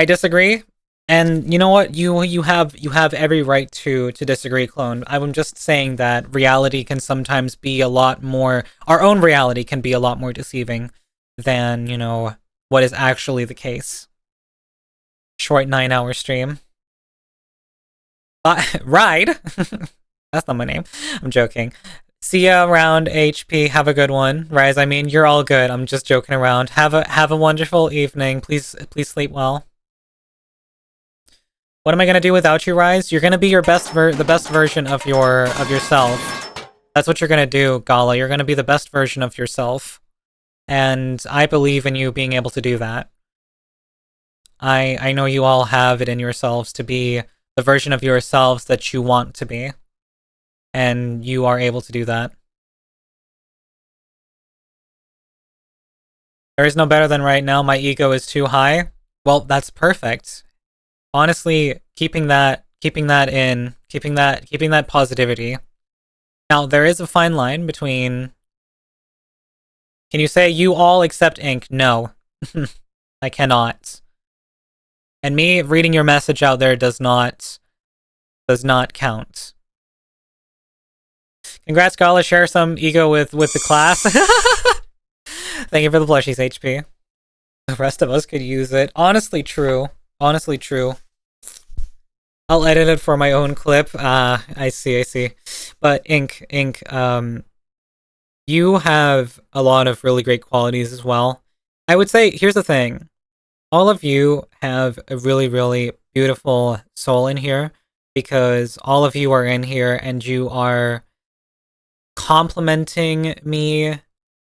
disagree. And you know what? You have every right to disagree, clone. I'm just saying that reality can sometimes be a lot more, our own reality can be a lot more deceiving than, you know, what is actually the case. Short 9-hour stream. Ride. That's not my name. I'm joking. See ya around, HP. Have a good one. Rise, I mean, you're all good. I'm just joking around. Have a wonderful evening. Please sleep well. What am I gonna do without you, Rise? You're gonna be your the best version of yourself. That's what you're gonna do, Gala. You're gonna be the best version of yourself. And I believe in you being able to do that. I know you all have it in yourselves to be the version of yourselves that you want to be. And you are able to do that. There is no better than right now. My ego is too high. Well, that's perfect. Honestly, keeping that positivity. Now, there is a fine line between... Can you say you all accept ink? No. I cannot. And me reading your message out there does not count. Congrats, Gala. Share some ego with the class. Thank you for the plushies, HP. The rest of us could use it. Honestly true. Honestly true. I'll edit it for my own clip. I see. But Ink, you have a lot of really great qualities as well. I would say, here's the thing. All of you have a really, really beautiful soul in here, because all of you are in here and you are complimenting me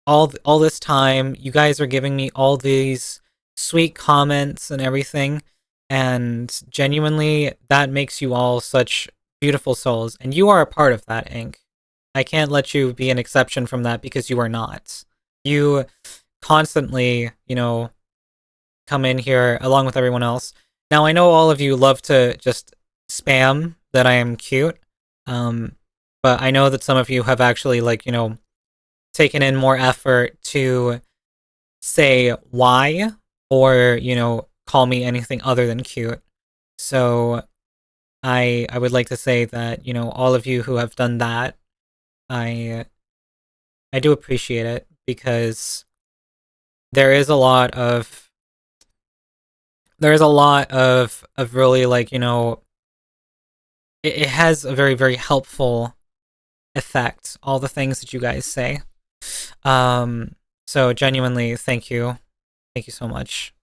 all this time. You guys are giving me all these sweet comments and everything, and genuinely that makes you all such beautiful souls, and you are a part of that, Ink. I can't let you be an exception from that, because you are not. You constantly, you know, come in here along with everyone else. Now, I know all of you love to just spam that I am cute, but I know that some of you have actually, like, you know, taken in more effort to say why, or, you know, call me anything other than cute. So I would like to say that, you know, all of you who have done that, I do appreciate it, because there is a lot of really, like, you know, it has a very, very helpful effect, all the things that you guys say. So genuinely, thank you. Thank you so much.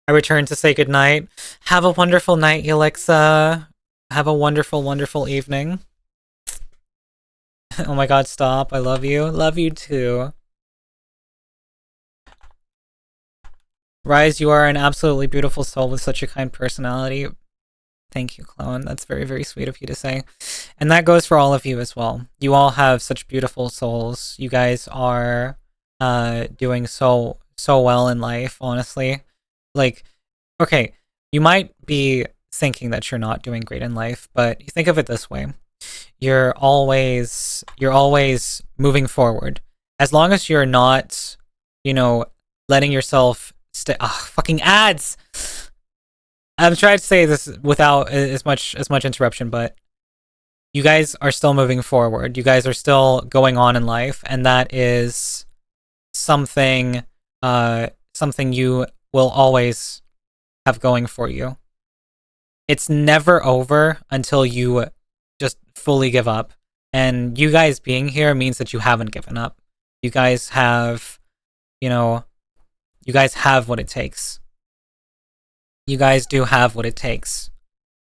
I return to say goodnight. Have a wonderful night, Alexa. Have a wonderful, wonderful evening. Oh my god, stop. I love you. Love you too. Rise, you are an absolutely beautiful soul with such a kind personality. Thank you, Clone. That's very, very sweet of you to say. And that goes for all of you as well. You all have such beautiful souls. You guys are doing so well in life, honestly. Like, okay, you might be thinking that you're not doing great in life, but you think of it this way. You're always moving forward. As long as you're not, you know, letting yourself fucking ads. I'm trying to say this without as much interruption, but you guys are still moving forward. You guys are still going on in life, and that is something you will always have going for you. It's never over until you just fully give up. And you guys being here means that you haven't given up. You guys have, you know, you guys have what it takes. You guys do have what it takes.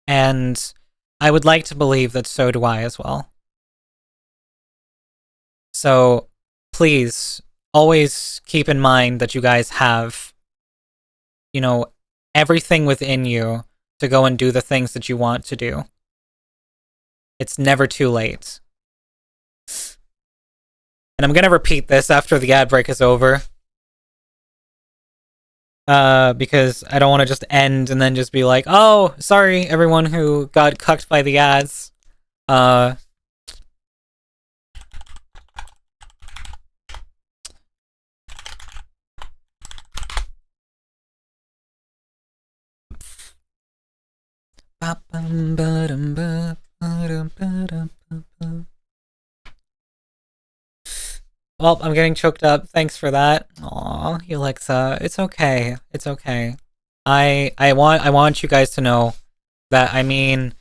And I would like to believe that so do I as well. So please always keep in mind that you guys have, you know, everything within you to go and do the things that you want to do. It's never too late. And I'm gonna repeat this after the ad break is over. Because I don't want to just end and then just be like, oh, sorry, everyone who got cucked by the ads. Well, I'm getting choked up. Thanks for that. Aw, Alexa. It's okay. It's okay. I want you guys to know that I mean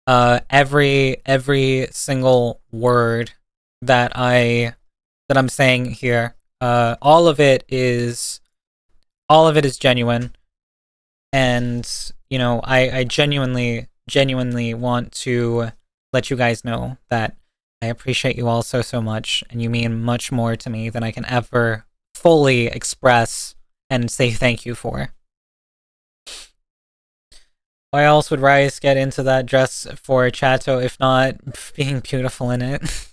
every single word that I'm saying here. All of it is genuine. And, you know, I genuinely want to let you guys know that I appreciate you all so much, and you mean much more to me than I can ever fully express and say thank you for. Why else would Rise get into that dress for Chato if not being beautiful in it?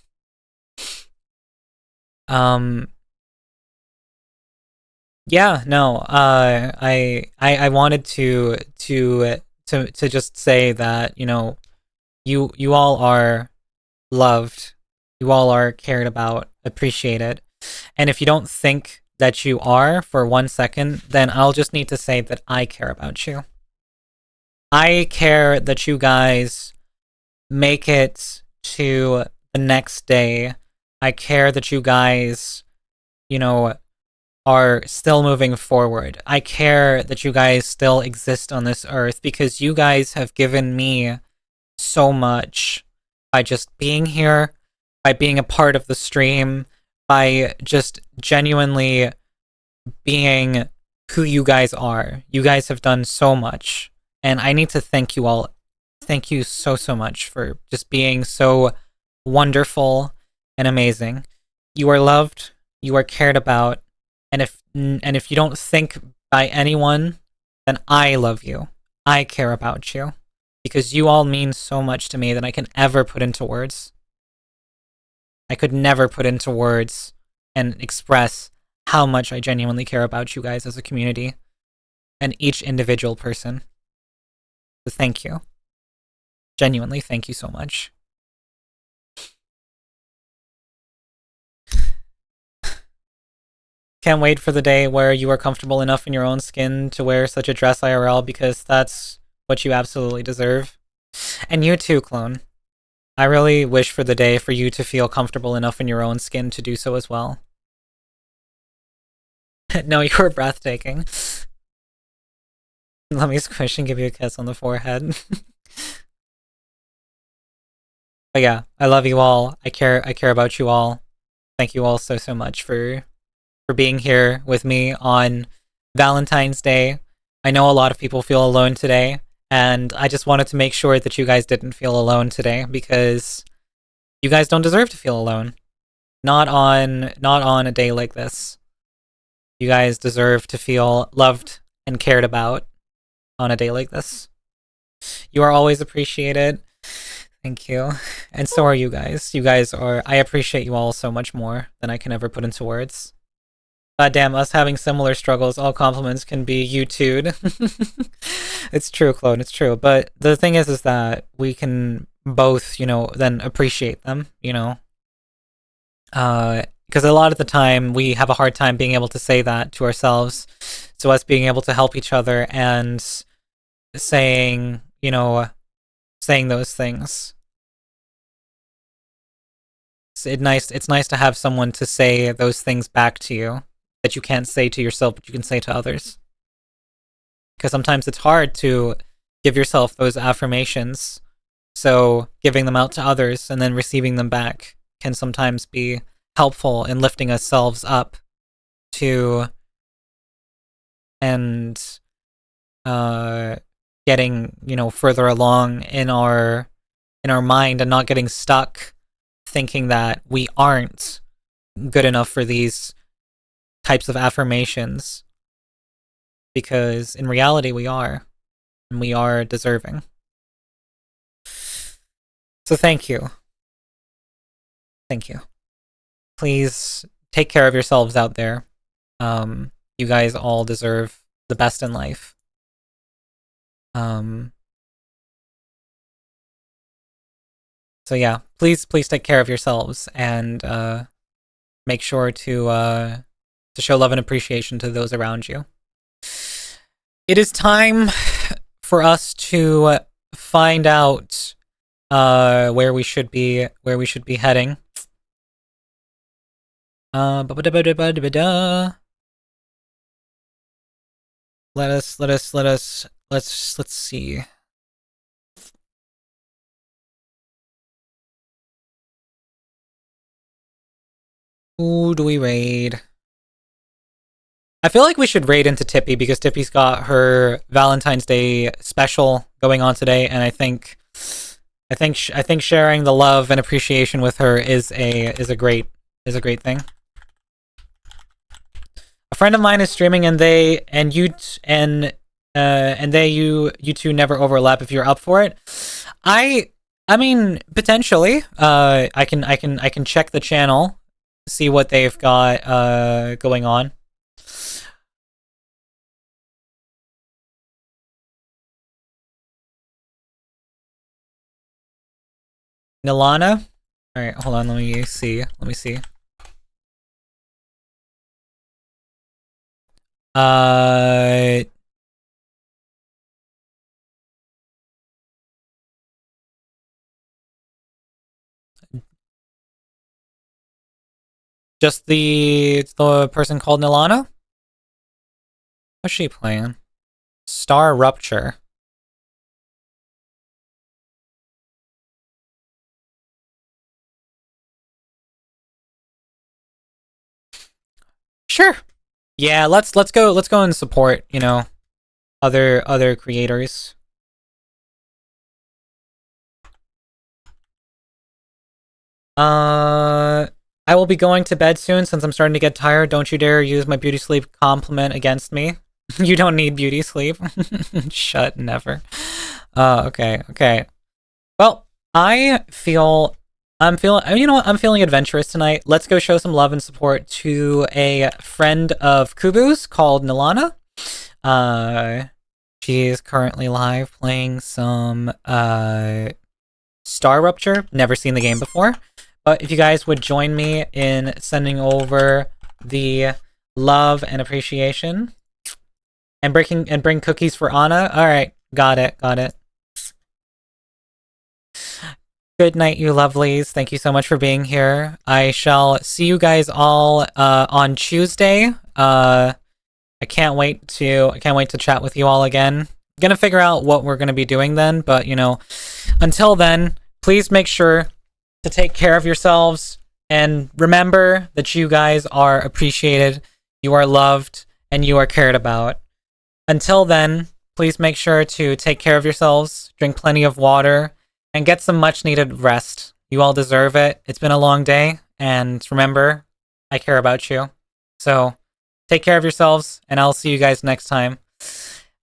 Yeah, no, I wanted to just say that, you know, you all are loved, you all are cared about, appreciated. And if you don't think that you are for 1 second, then I'll just need to say that I care about you. I care that you guys make it to the next day. I care that you guys, you know, are still moving forward. I care that you guys still exist on this earth because you guys have given me so much by just being here, by being a part of the stream, by just genuinely being who you guys are. You guys have done so much, and I need to thank you all. Thank you so much for just being so wonderful and amazing. You are loved, you are cared about, and if you don't think by anyone, then I love you. I care about you. Because you all mean so much to me that I can ever put into words. I could never put into words and express how much I genuinely care about you guys as a community and each individual person. So thank you. Genuinely, thank you so much. Can't wait for the day where you are comfortable enough in your own skin to wear such a dress IRL, because that's what you absolutely deserve. And you too, Clone. I really wish for the day for you to feel comfortable enough in your own skin to do so as well. No, you were breathtaking. Let me squish and give you a kiss on the forehead. But yeah, I love you all. I care about you all. Thank you all so much for being here with me on Valentine's Day. I know a lot of people feel alone today, and I just wanted to make sure that you guys didn't feel alone today, because you guys don't deserve to feel alone. Not on a day like this. You guys deserve to feel loved and cared about on a day like this. You are always appreciated. Thank you. And so are you guys. You guys are... I appreciate you all so much more than I can ever put into words. God damn, us having similar struggles, all compliments can be YouTube'd. It's true, Clone, it's true. But the thing is that we can both, you know, then appreciate them, you know? Because a lot of the time, we have a hard time being able to say that to ourselves. So us being able to help each other and saying, you know, saying those things. It's nice to have someone to say those things back to you that you can't say to yourself, but you can say to others. Because sometimes it's hard to give yourself those affirmations. So giving them out to others and then receiving them back can sometimes be helpful in lifting ourselves up to and getting, you know, further along in our mind and not getting stuck thinking that we aren't good enough for these types of affirmations, because in reality we are. and we are deserving. So thank you. Thank you. Please take care of yourselves out there. You guys all deserve the best in life. So yeah, please take care of yourselves and make sure to show love and appreciation to those around you. It is time for us to find out where we should be heading. Let's see. Who do we raid? I feel like we should raid into Tippy because Tippy's got her Valentine's Day special going on today, and I think sharing the love and appreciation with her is a great thing. A friend of mine is streaming, and you two never overlap. If you're up for it, I mean potentially. I can check the channel, see what they've got going on. Nilana? Alright, hold on, let me see. Just the person called Nilana? What's she playing? Star Rupture. Sure. Yeah, let's go and support, you know, other creators. I will be going to bed soon since I'm starting to get tired. Don't you dare use my beauty sleep compliment against me. You don't need beauty sleep. Shut, never. Okay. Well, I'm feeling adventurous tonight. Let's go show some love and support to a friend of Kubu's called Nilana. She is currently live playing some Star Rupture. Never seen the game before. But if you guys would join me in sending over the love and appreciation and bring cookies for Anna. All right, got it. Good night, you lovelies. Thank you so much for being here. I shall see you guys all on Tuesday. I can't wait to chat with you all again. Gonna figure out what we're gonna be doing then, but you know, until then, please make sure to take care of yourselves and remember that you guys are appreciated, you are loved, and you are cared about. Until then, please make sure to take care of yourselves, drink plenty of water, and get some much needed rest. You all deserve it. It's been a long day, and remember, I care about you. So, take care of yourselves, and I'll see you guys next time.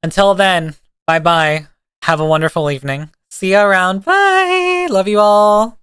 Until then, bye-bye. Have a wonderful evening. See you around. Bye! Love you all.